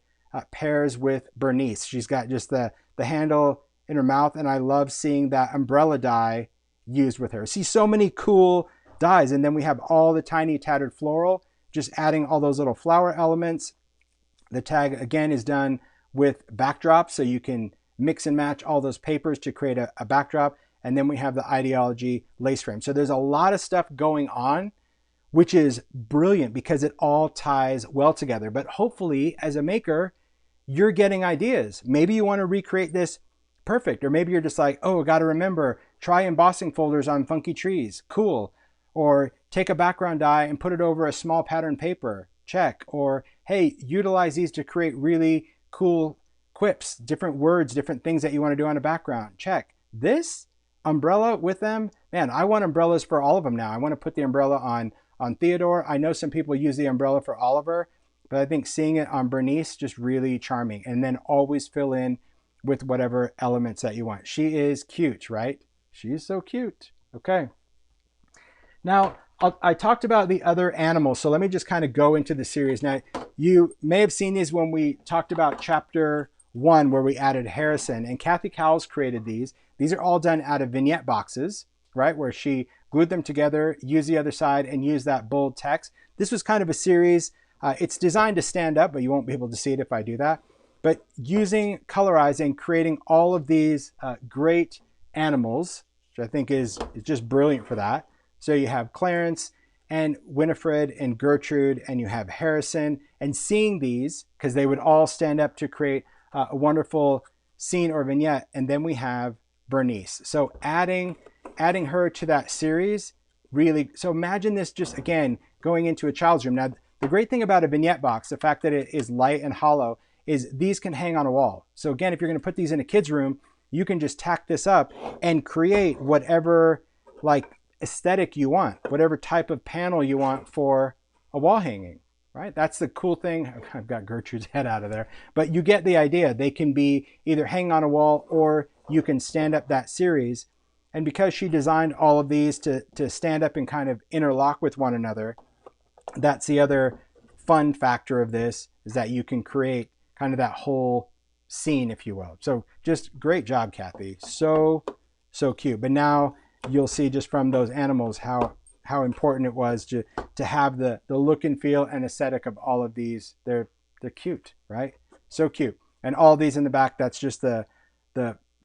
pairs with Bernice. She's got just the handle in her mouth, and I love seeing that umbrella die used with her. See so many cool dies. And then we have all the tiny tattered floral, just adding all those little flower elements. The tag again is done with backdrops, so you can mix and match all those papers to create a backdrop. And then we have the ideology lace frame. So there's a lot of stuff going on, which is brilliant because it all ties well together. But hopefully as a maker, you're getting ideas. Maybe you want to recreate this perfect, or maybe you're just like, oh, got to remember, try embossing folders on funky trees. Cool. Or take a background die and put it over a small pattern paper. Check. Or, hey, utilize these to create really cool quips, different words, different things that you want to do on a background. Check. This umbrella with them, man, I want umbrellas for all of them now. I want to put the umbrella on Theodore. I know some people use the umbrella for Oliver, but I think seeing it on Bernice, just really charming. And then always fill in with whatever elements that you want. She is cute, right? She is so cute. Okay. Now, I talked about the other animals, so let me just kind of go into the series. Now, you may have seen these when we talked about chapter 1, where we added Harrison, and Kathy Cowles created these. These are all done out of vignette boxes, right, where she glued them together, used the other side, and used that bold text. This was kind of a series. It's designed to stand up, but you won't be able to see it if I do that. But using Colorize and creating all of these great animals, which I think is just brilliant for that. So you have Clarence and Winifred and Gertrude, and you have Harrison, and seeing these, because they would all stand up to create a wonderful scene or vignette. And then we have Bernice. So adding her to that series, really, so imagine this just, again, going into a child's room. Now, the great thing about a vignette box, the fact that it is light and hollow, is these can hang on a wall. So again, if you're going to put these in a kid's room, you can just tack this up and create whatever like aesthetic you want, whatever type of panel you want for a wall hanging, right? That's the cool thing. I've got Gertrude's head out of there, but you get the idea. They can be either hang on a wall, or you can stand up that series. And because she designed all of these to stand up and kind of interlock with one another, that's the other fun factor of this, is that you can create kind of that whole scene, if you will. So just great job, Kathy. So cute. But now you'll see just from those animals how important it was to have the look and feel and aesthetic of all of these. They're cute, right? So cute. And all these in the back, that's just the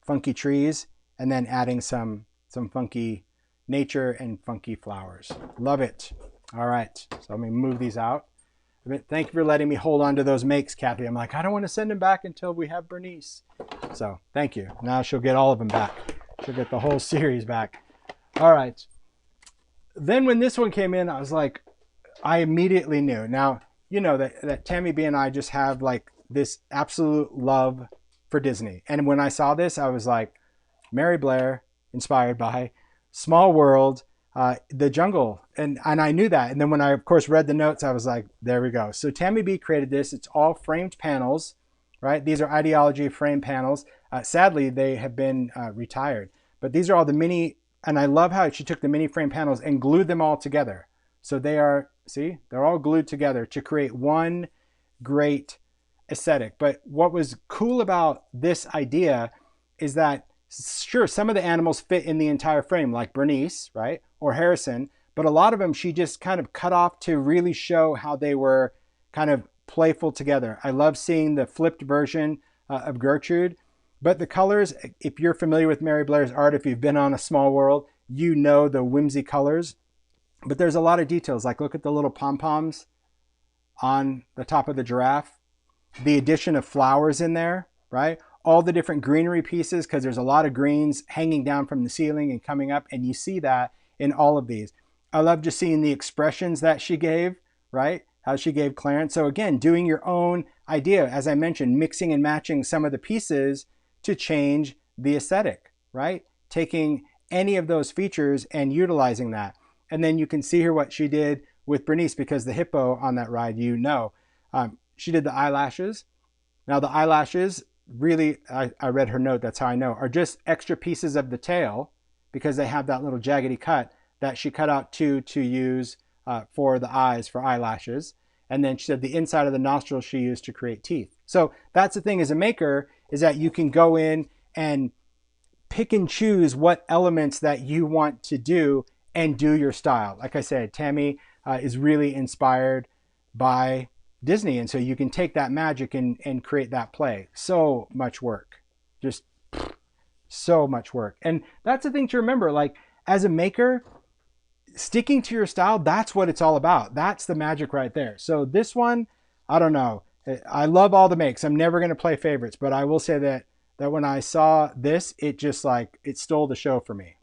funky trees, and then adding some funky nature and funky flowers. Love it. All right, so let me move these out. Thank you for letting me hold on to those makes, Kathy. I'm like, I don't want to send them back until we have Bernice. So thank you. Now she'll get all of them back. She'll get the whole series back. All right. Then when this one came in, I was like, I immediately knew. Now, you know that Tammy B and I just have like this absolute love for Disney. And when I saw this, I was like, Mary Blair, inspired by Small World, The Jungle. And I knew that. And then when I, of course, read the notes, I was like, there we go. So Tammy B created this. It's all framed panels, right? These are ideology frame panels. Sadly, they have been retired. But these are all the mini, and I love how she took the mini frame panels and glued them all together. So they are, see, they're all glued together to create one great aesthetic. But what was cool about this idea is that, sure, some of the animals fit in the entire frame, like Bernice, right? Or Harrison, but a lot of them she just kind of cut off to really show how they were kind of playful together. I love seeing the flipped version of Gertrude, but the colors, if you're familiar with Mary Blair's art, if you've been on A Small World, you know the whimsy colors, but there's a lot of details. Like look at the little pom-poms. on the top of the giraffe, the addition of flowers in there, right? All the different greenery pieces, because there's a lot of greens hanging down from the ceiling and coming up, and you see that in all of these. I love just seeing the expressions that she gave, right? How she gave Clarence. So again, doing your own idea, as I mentioned, mixing and matching some of the pieces to change the aesthetic, right? Taking any of those features and utilizing that. And then you can see here what she did with Bernice, because the hippo on that ride, you know, she did the eyelashes. Now the eyelashes, really, I read her note, that's how I know, are just extra pieces of the tail, because they have that little jaggedy cut that she cut out to use for the eyes, for eyelashes. And then she said the inside of the nostrils she used to create teeth. So that's the thing as a maker, is that you can go in and pick and choose what elements that you want to do and do your style. Like I said, Tammy is really inspired by Disney. And so you can take that magic and create that play. So much work, just so much work. And that's the thing to remember, like as a maker, sticking to your style, that's what it's all about. That's the magic right there. So this one, I don't know. I love all the makes. I'm never going to play favorites, but I will say that when I saw this, it just like, it stole the show for me.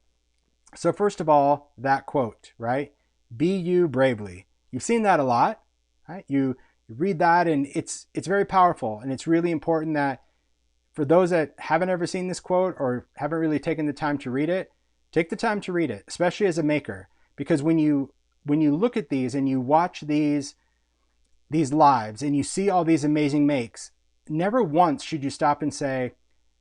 So first of all, that quote, right? Be you bravely. You've seen that a lot, right? You read that and it's very powerful. And it's really important that for those that haven't ever seen this quote or haven't really taken the time to read it, take the time to read it, especially as a maker. Because when you look at these and you watch these lives and you see all these amazing makes, never once should you stop and say,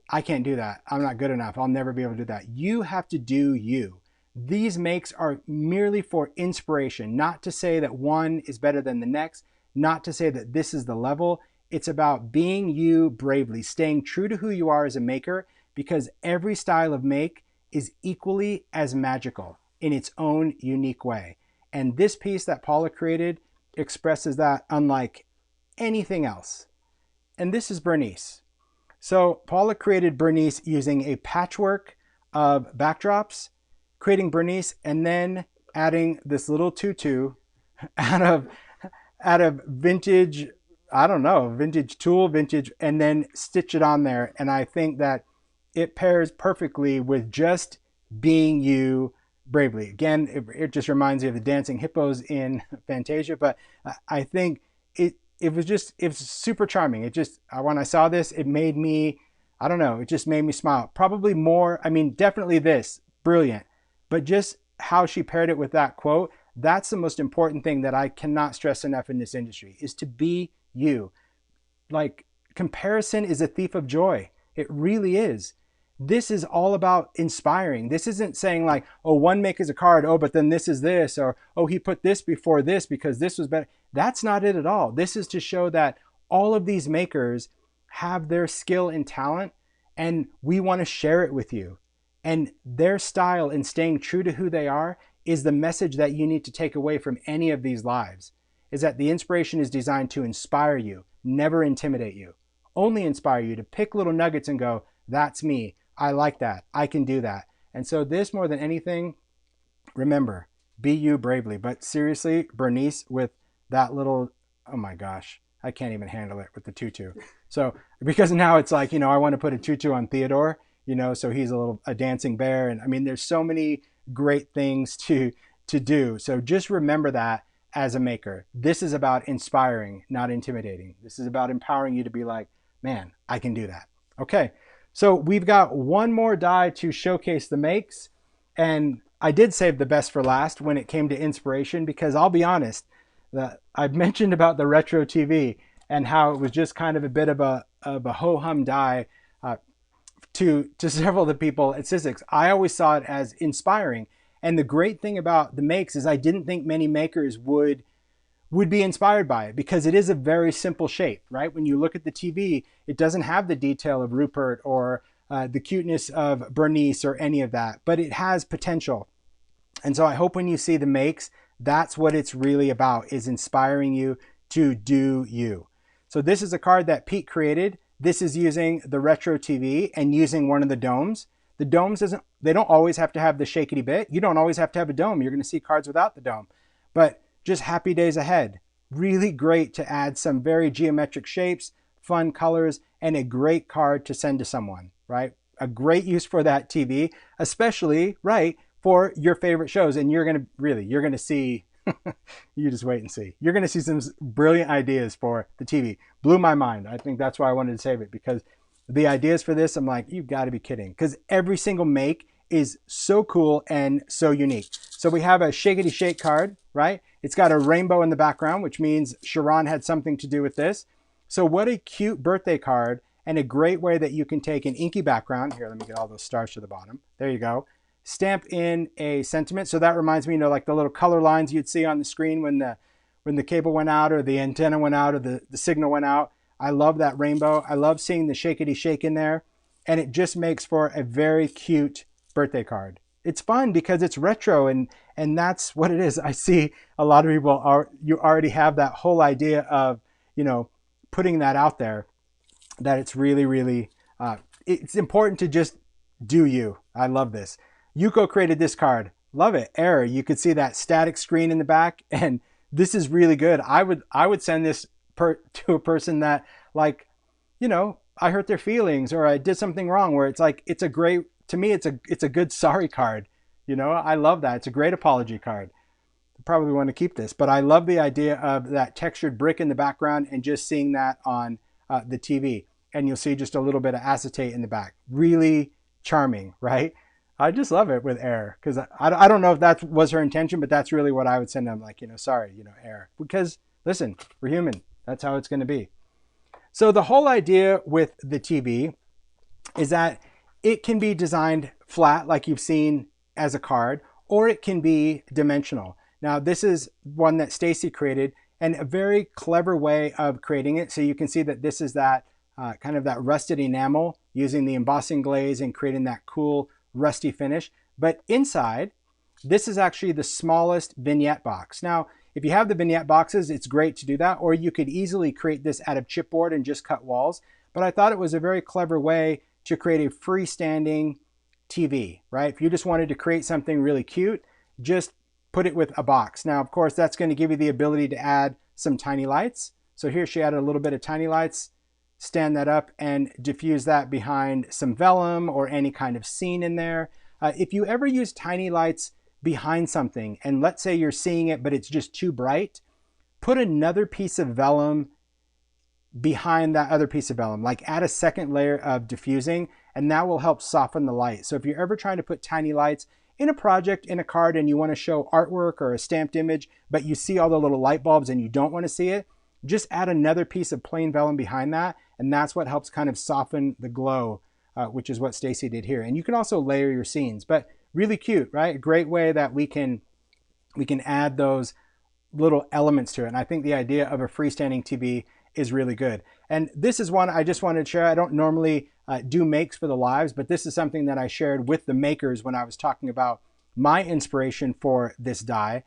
I can't do that. I'm not good enough. I'll never be able to do that. You have to do you. These makes are merely for inspiration, not to say that one is better than the next, not to say that this is the level. It's about being you bravely, staying true to who you are as a maker, because every style of make is equally as magical in its own unique way. And this piece that Paula created expresses that unlike anything else. And this is Bernice. So Paula created Bernice using a patchwork of backdrops, creating Bernice and then adding this little tutu out of vintage, I don't know, vintage tulle, vintage, and then stitch it on there. And I think that it pairs perfectly with just being you bravely. Again, it just reminds me of the dancing hippos in Fantasia, but I think it was super charming. It just, when I saw this, it made me, I don't know, it just made me smile. Probably more, I mean, definitely this, brilliant, but just how she paired it with that quote, that's the most important thing that I cannot stress enough in this industry, is to be you. Like, comparison is a thief of joy. It really is. This is all about inspiring. This isn't saying like, oh, one make is a card, oh, but then this is this, or oh, he put this before this because this was better. That's not it at all. This is to show that all of these makers have their skill and talent, and we want to share it with you. And their style and staying true to who they are is the message that you need to take away from any of these lives, is that the inspiration is designed to inspire you, never intimidate you, only inspire you to pick little nuggets and go, that's me. I like that. I can do that. And so this, more than anything, remember, be you bravely. But seriously, Bernice with that little, oh my gosh, I can't even handle it with the tutu. So because now it's like, I want to put a tutu on Theodore, so he's a dancing bear. And I mean, there's so many great things to do. So just remember that as a maker. This is about inspiring, not intimidating. This is about empowering you to be like, man, I can do that. Okay. So we've got one more die to showcase the makes, and I did save the best for last when it came to inspiration, because I'll be honest, I've mentioned about the retro TV and how it was just kind of a bit of a ho-hum die to several of the people at Sizzix. I always saw it as inspiring, and the great thing about the makes is I didn't think many makers would be inspired by it, because it is a very simple shape, right? When you look at the TV, it doesn't have the detail of Rupert or the cuteness of Bernice or any of that, but it has potential. And so I hope when you see the makes, that's what it's really about, is inspiring you to do you. So this is a card that Pete created. This is using the retro TV and using one of the domes. The domes they don't always have to have the shakety bit. You don't always have to have a dome. You're going to see cards without the dome, but just happy days ahead. really great to add some very geometric shapes, fun colors, and a great card to send to someone, right? A great use for that TV, especially, right, for your favorite shows. And you're gonna see, you just wait and see. You're gonna see some brilliant ideas for the TV. Blew my mind. I think that's why I wanted to save it, because the ideas for this, I'm like, you've got to be kidding. Because every single make is so cool and so unique. So we have a Shakety Shake card, right? It's got a rainbow in the background, which means Sharon had something to do with this. So what a cute birthday card, and a great way that you can take an inky background. Here, let me get all those stars to the bottom. There you go. Stamp in a sentiment. So that reminds me, like the little color lines you'd see on the screen when the cable went out, or the antenna went out, or the signal went out. I love that rainbow. I love seeing the Shakety Shake in there, and it just makes for a very cute birthday card. It's fun because it's retro, and that's what it is. I see a lot of people you already have that whole idea of, putting that out there, that it's really, it's important to just do you. I love this. Yuko created this card. Love it. Error. You could see that static screen in the back, and this is really good. I would send this to a person that, like, I hurt their feelings, or I did something wrong, where it's like, it's a great, to me, it's a good sorry card. I love that. It's a great apology card. I probably want to keep this, but I love the idea of that textured brick in the background and just seeing that on the TV. And you'll see just a little bit of acetate in the back. Really charming, right? I just love it with Error, because I don't know if that was her intention, but that's really what I would send them, like, sorry, Error. Because listen, we're human. That's how it's going to be. So the whole idea with the TV is that it can be designed flat, like you've seen as a card, or it can be dimensional. Now, this is one that Stacy created, and a very clever way of creating it. So you can see that this is that kind of that rusted enamel, using the embossing glaze and creating that cool rusty finish. But inside, this is actually the smallest vignette box. Now, if you have the vignette boxes, it's great to do that, or you could easily create this out of chipboard and just cut walls. But I thought it was a very clever way to create a freestanding TV, right? If you just wanted to create something really cute, just put it with a box. Now, of course, that's going to give you the ability to add some tiny lights. So here she added a little bit of tiny lights. Stand that up and diffuse that behind some vellum or any kind of scene in there. If you ever use tiny lights behind something, and let's say you're seeing it, but it's just too bright, put another piece of vellum behind that other piece of vellum, like add a second layer of diffusing, and that will help soften the light. So if you're ever trying to put tiny lights in a project, in a card, and you want to show artwork or a stamped image, but you see all the little light bulbs and you don't want to see it, just add another piece of plain vellum behind that, and that's what helps kind of soften the glow, which is what Stacy did here. And you can also layer your scenes, but really cute, right? A great way that we can add those little elements to it. And I think the idea of a freestanding TV is really good. And this is one I just wanted to share. I don't normally do makes for the lives, but this is something that I shared with the makers when I was talking about my inspiration for this die.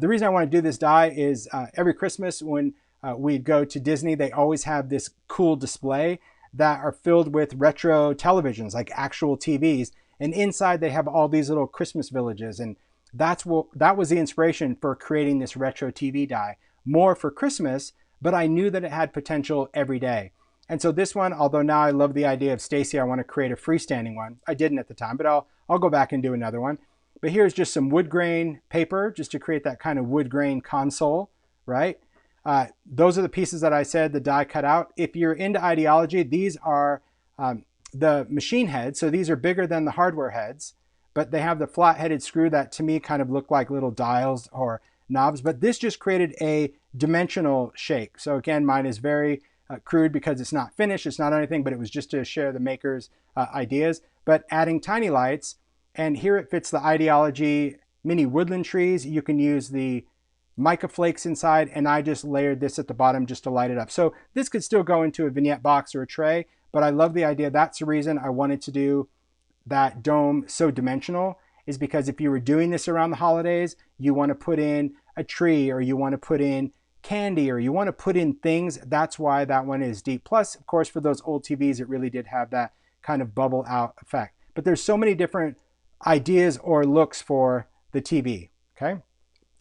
The reason I want to do this die is every Christmas when we'd go to Disney, they always have this cool display that are filled with retro televisions, like actual TVs. And inside they have all these little Christmas villages. And that was the inspiration for creating this retro TV die, more for Christmas, but I knew that it had potential every day. And so this one, although now I love the idea of Stacy, I want to create a freestanding one. I didn't at the time, but I'll go back and do another one. But here's just some wood grain paper, just to create that kind of wood grain console, right? Those are the pieces that I said the die cut out. If you're into ideology, these are the machine heads. So these are bigger than the hardware heads, but they have the flat-headed screw that to me kind of look like little dials or knobs. But this just created a dimensional shake. So again, mine is very crude because it's not finished, it's not anything, but it was just to share the maker's ideas. But adding tiny lights, and here it fits the ideology mini woodland trees. You can use the mica flakes inside, and I just layered this at the bottom just to light it up. So this could still go into a vignette box or a tray, but I love the idea. That's the reason I wanted to do that dome so dimensional, is because if you were doing this around the holidays, you want to put in a tree, or you want to put in candy, or you want to put in things. That's why that one is deep. Plus, of course, for those old TVs, it really did have that kind of bubble out effect. But there's so many different ideas or looks for the TV, okay?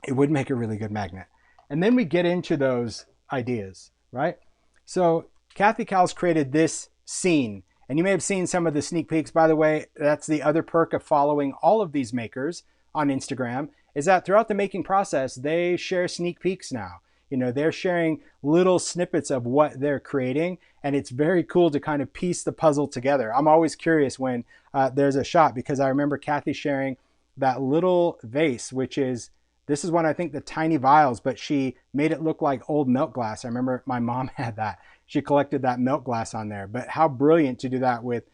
It would make a really good magnet. And then we get into those ideas, right? So Kathy Cowles created this scene, and you may have seen some of the sneak peeks. By the way, that's the other perk of following all of these makers on Instagram, is that throughout the making process, they share sneak peeks now. You know, they're sharing little snippets of what they're creating, and it's very cool to kind of piece the puzzle together. I'm always curious when there's a shot, because I remember Kathy sharing that little vase, which is, this is one, I think, the tiny vials, but she made it look like old milk glass. I remember my mom had that. She collected that milk glass on there. But how brilliant to do that with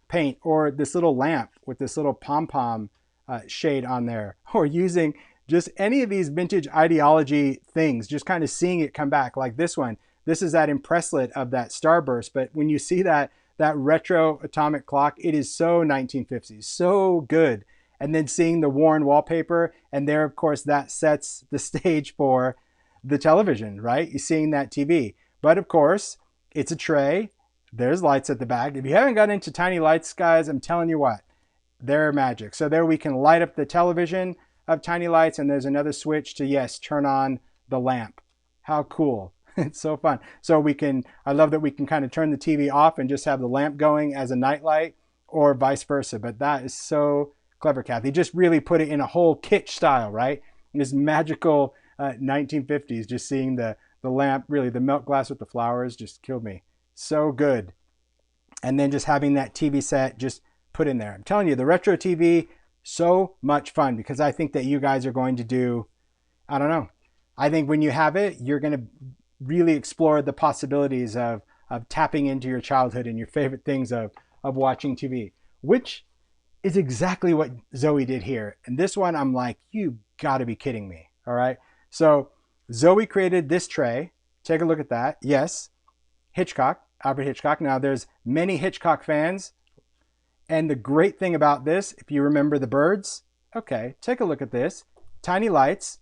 paint, or this little lamp with this little pom-pom shade on there, or using just any of these vintage ideology things, just kind of seeing it come back. Like this one, this is that impresslet of that starburst, but when you see that retro atomic clock, it is so 1950s, so good. And then seeing the worn wallpaper, and there, of course, that sets the stage for the television, right? You're seeing that TV. But of course, it's a tray. There's lights at the back. If you haven't got into tiny lights, guys, I'm telling you what, they're magic. So there we can light up the television of tiny lights, and there's another switch to, yes, turn on the lamp. How cool. It's so fun. So we can, I love that we can kind of turn the TV off and just have the lamp going as a night light, or vice versa. But that is so clever, Kathy. Just really put it in a whole kitsch style, right? This magical 1950s, just seeing the lamp, really the milk glass with the flowers just killed me. So good. And then just having that TV set just put in there. I'm telling you, the retro TV, so much fun, because I think that you guys are going to do, I don't know. I think when you have it, you're going to really explore the possibilities of tapping into your childhood and your favorite things of watching TV, which is exactly what Zoe did here. And this one, I'm like, you got to be kidding me. All right. So Zoe created this tray. Take a look at that. Yes, Hitchcock, Alfred Hitchcock. Now there's many Hitchcock fans. And the great thing about this, if you remember the birds, okay, take a look at this. Tiny lights,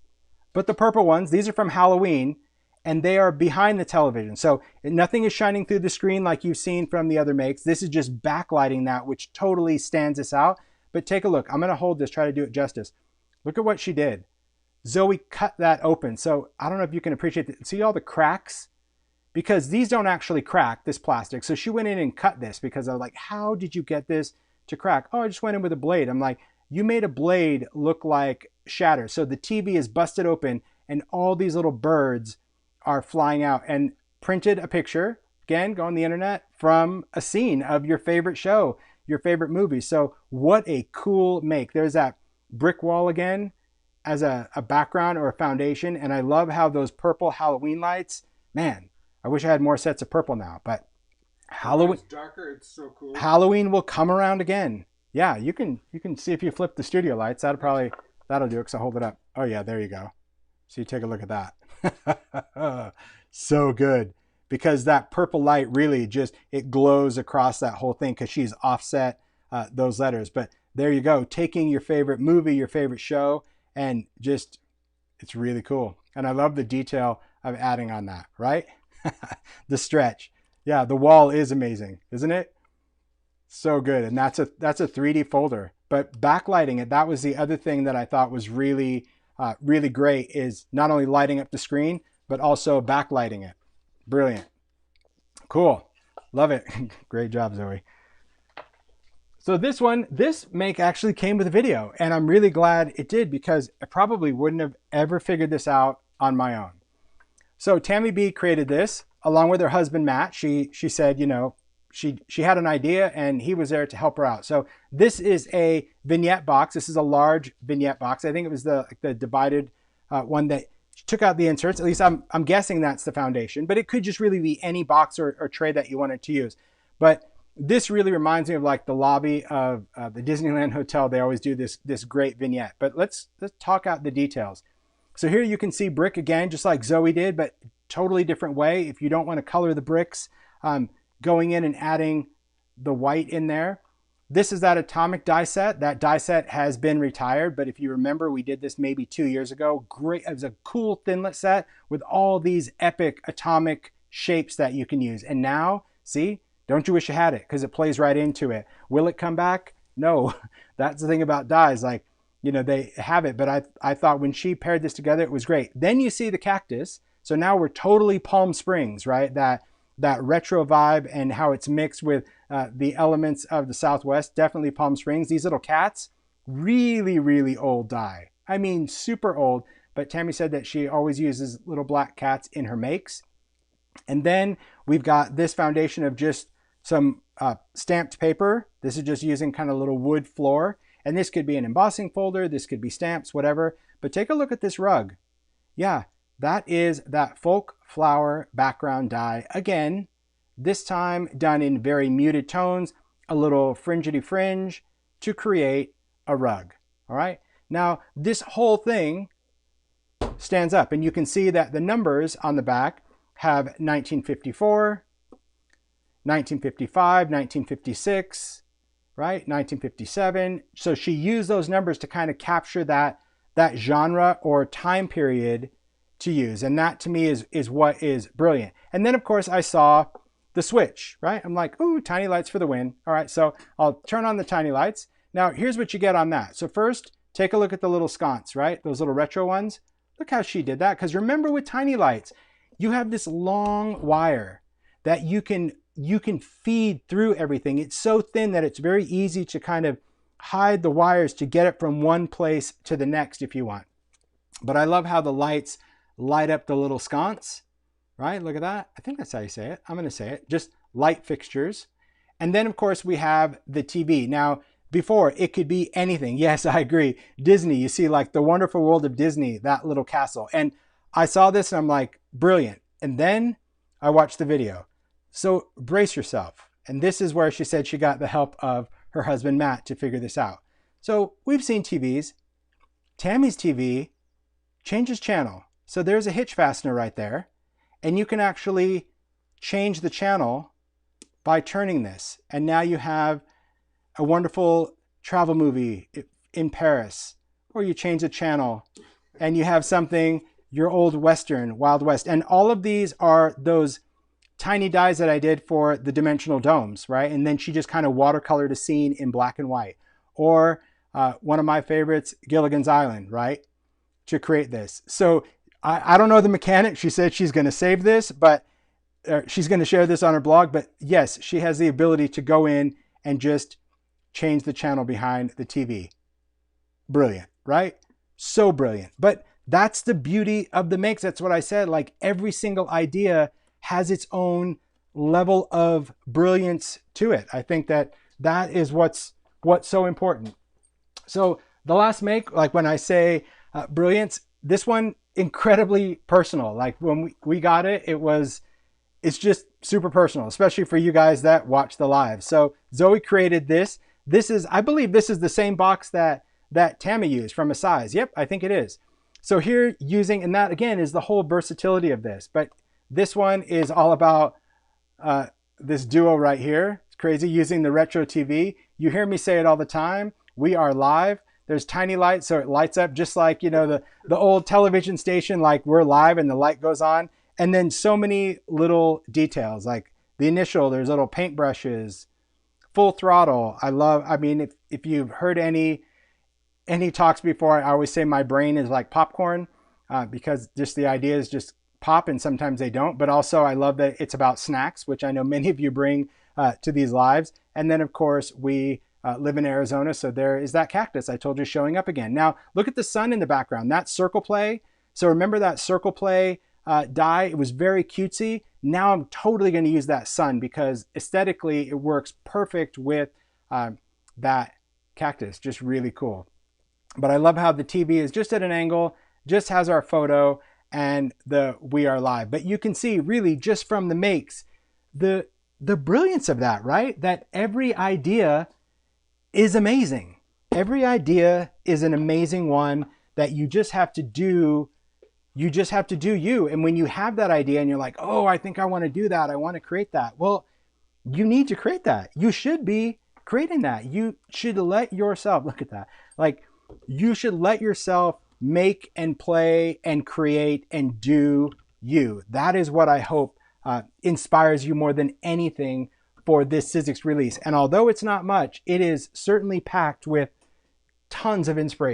but the purple ones, these are from Halloween, and they are behind the television. So nothing is shining through the screen like you've seen from the other makes. This is just backlighting that, which totally stands us out. But take a look. I'm going to hold this, try to do it justice. Look at what she did. Zoe cut that open. So I don't know if you can appreciate it. See all the cracks? Because these don't actually crack, this plastic. So she went in and cut this, because I was like, how did you get this to crack? Oh, I just went in with a blade. I'm like, you made a blade look like shatter. So the TV is busted open, and all these little birds are flying out, and printed a picture, again, go on the internet, from a scene of your favorite show, your favorite movie. So what a cool make. There's that brick wall again as a background or a foundation. And I love how those purple Halloween lights, man, I wish I had more sets of purple now, but Halloween, It's darker. It's so cool. Halloween will come around again. Yeah, you can see if you flip the studio lights, that'll do it, because I'll hold it up. Oh yeah, there you go. So you take a look at that. So good, because that purple light really just, it glows across that whole thing, because she's offset those letters. But there you go, taking your favorite movie, your favorite show, and just, it's really cool. And I love the detail of adding on that, right? The stretch. Yeah, the wall is amazing, isn't it? So good. And that's a 3D folder. But backlighting it, that was the other thing that I thought was really, really great, is not only lighting up the screen, but also backlighting it. Brilliant. Cool. Love it. Great job, Zoe. So this make actually came with a video, and I'm really glad it did, because I probably wouldn't have ever figured this out on my own. So Tammy B created this along with her husband, Matt. She said, you know, she had an idea, and he was there to help her out. So this is a vignette box. This is a large vignette box. I think it was the divided one that took out the inserts. At least I'm guessing that's the foundation, but it could just really be any box or tray that you wanted to use. But this really reminds me of like the lobby of the Disneyland Hotel. They always do this great vignette. But let's talk out the details. So here you can see brick again, just like Zoe did, but totally different way. If you don't want to color the bricks, going in and adding the white in there. This is that atomic die set. That die set has been retired, but if you remember, we did this maybe 2 years ago. Great, it was a cool thinlet set with all these epic atomic shapes that you can use. And now, see, don't you wish you had it, because it plays right into it. Will it come back? No. That's the thing about dies. Like, you know, they have it, but I thought when she paired this together, it was great. Then you see the cactus. So now we're totally Palm Springs, right? That retro vibe and how it's mixed with the elements of the Southwest, definitely Palm Springs. These little cats, really, really old dye. I mean, super old, but Tammy said that she always uses little black cats in her makes. And then we've got this foundation of just some stamped paper. This is just using kind of a little wood floor. And this could be an embossing folder. This could be stamps, whatever. But take a look at this rug. Yeah, that is that folk flower background dye. Again, this time done in very muted tones, a little fringety fringe to create a rug. All right. Now, this whole thing stands up, and you can see that the numbers on the back have 1954, 1955, 1956, right? 1957. So she used those numbers to kind of capture that genre or time period to use. And that to me is what is brilliant. And then of course I saw the switch, right? I'm like, ooh, tiny lights for the win. All right, so I'll turn on the tiny lights. Now here's what you get on that. So first, take a look at the little sconce, right? Those little retro ones. Look how she did that. Because remember with tiny lights, you have this long wire that you can feed through everything. It's so thin that it's very easy to kind of hide the wires to get it from one place to the next if you want. But I love how the lights light up the little sconce, right? Look at that. I think that's how you say it. I'm going to say it. Just light fixtures. And then of course we have the TV. Now before it could be anything. Yes, I agree. Disney, you see like the Wonderful World of Disney, that little castle. And I saw this and I'm like, brilliant. And then I watched the video. So brace yourself. And this is where she said she got the help of her husband, Matt, to figure this out. So we've seen TVs. Tammy's TV changes channel. So there's a hitch fastener right there. And you can actually change the channel by turning this. And now you have a wonderful travel movie in Paris. Or you change the channel and you have something, your old Western, Wild West. And all of these are those tiny dies that I did for the dimensional domes, right? And then she just kind of watercolored a scene in black and white. Or one of my favorites, Gilligan's Island, right? To create this. So I don't know the mechanics. She said she's going to save this, but she's going to share this on her blog. But yes, she has the ability to go in and just change the channel behind the TV. Brilliant, right? So brilliant. But that's the beauty of the makes. That's what I said. Like every single idea has its own level of brilliance to it. I think that is what's so important. So the last make, like when I say brilliance, this one incredibly personal. Like when we got it, it's just super personal, especially for you guys that watch the live. So Zoe created this. I believe this is the same box that Tammy used from a size. Yep, I think it is. So here and that again is the whole versatility of this. But this one is all about this duo right here. It's crazy using the retro TV. You hear me say it all the time. We are live. There's tiny lights, so it lights up just like, you know, the old television station, like we're live and the light goes on. And then so many little details, like the initial, there's little paintbrushes, full throttle. I mean, if you've heard any talks before, I always say my brain is like popcorn because just the ideas just pop and sometimes they don't. But also I love that it's about snacks, which I know many of you bring to these lives. And then of course we live in Arizona, so there is that cactus I told you showing up again. Now look at the sun in the background. That's circle play. So remember that circle play die? It was very cutesy. Now I'm totally going to use that sun because aesthetically it works perfect with that cactus. Just really cool. But I love how the TV is just at an angle, just has our photo and the we are live. But you can see really just from the makes the brilliance of that, right? That every idea is amazing. Every idea is an amazing one that you just have to do. You just have to do you. And when you have that idea and you're like, oh, I think I want to do that. I want to create that. Well, you need to create that. You should be creating that. You should let yourself, look at that. Like you should let yourself make and play and create and do you. That is what I hope inspires you more than anything for this Sizzix release. And although it's not much, it is certainly packed with tons of inspiration.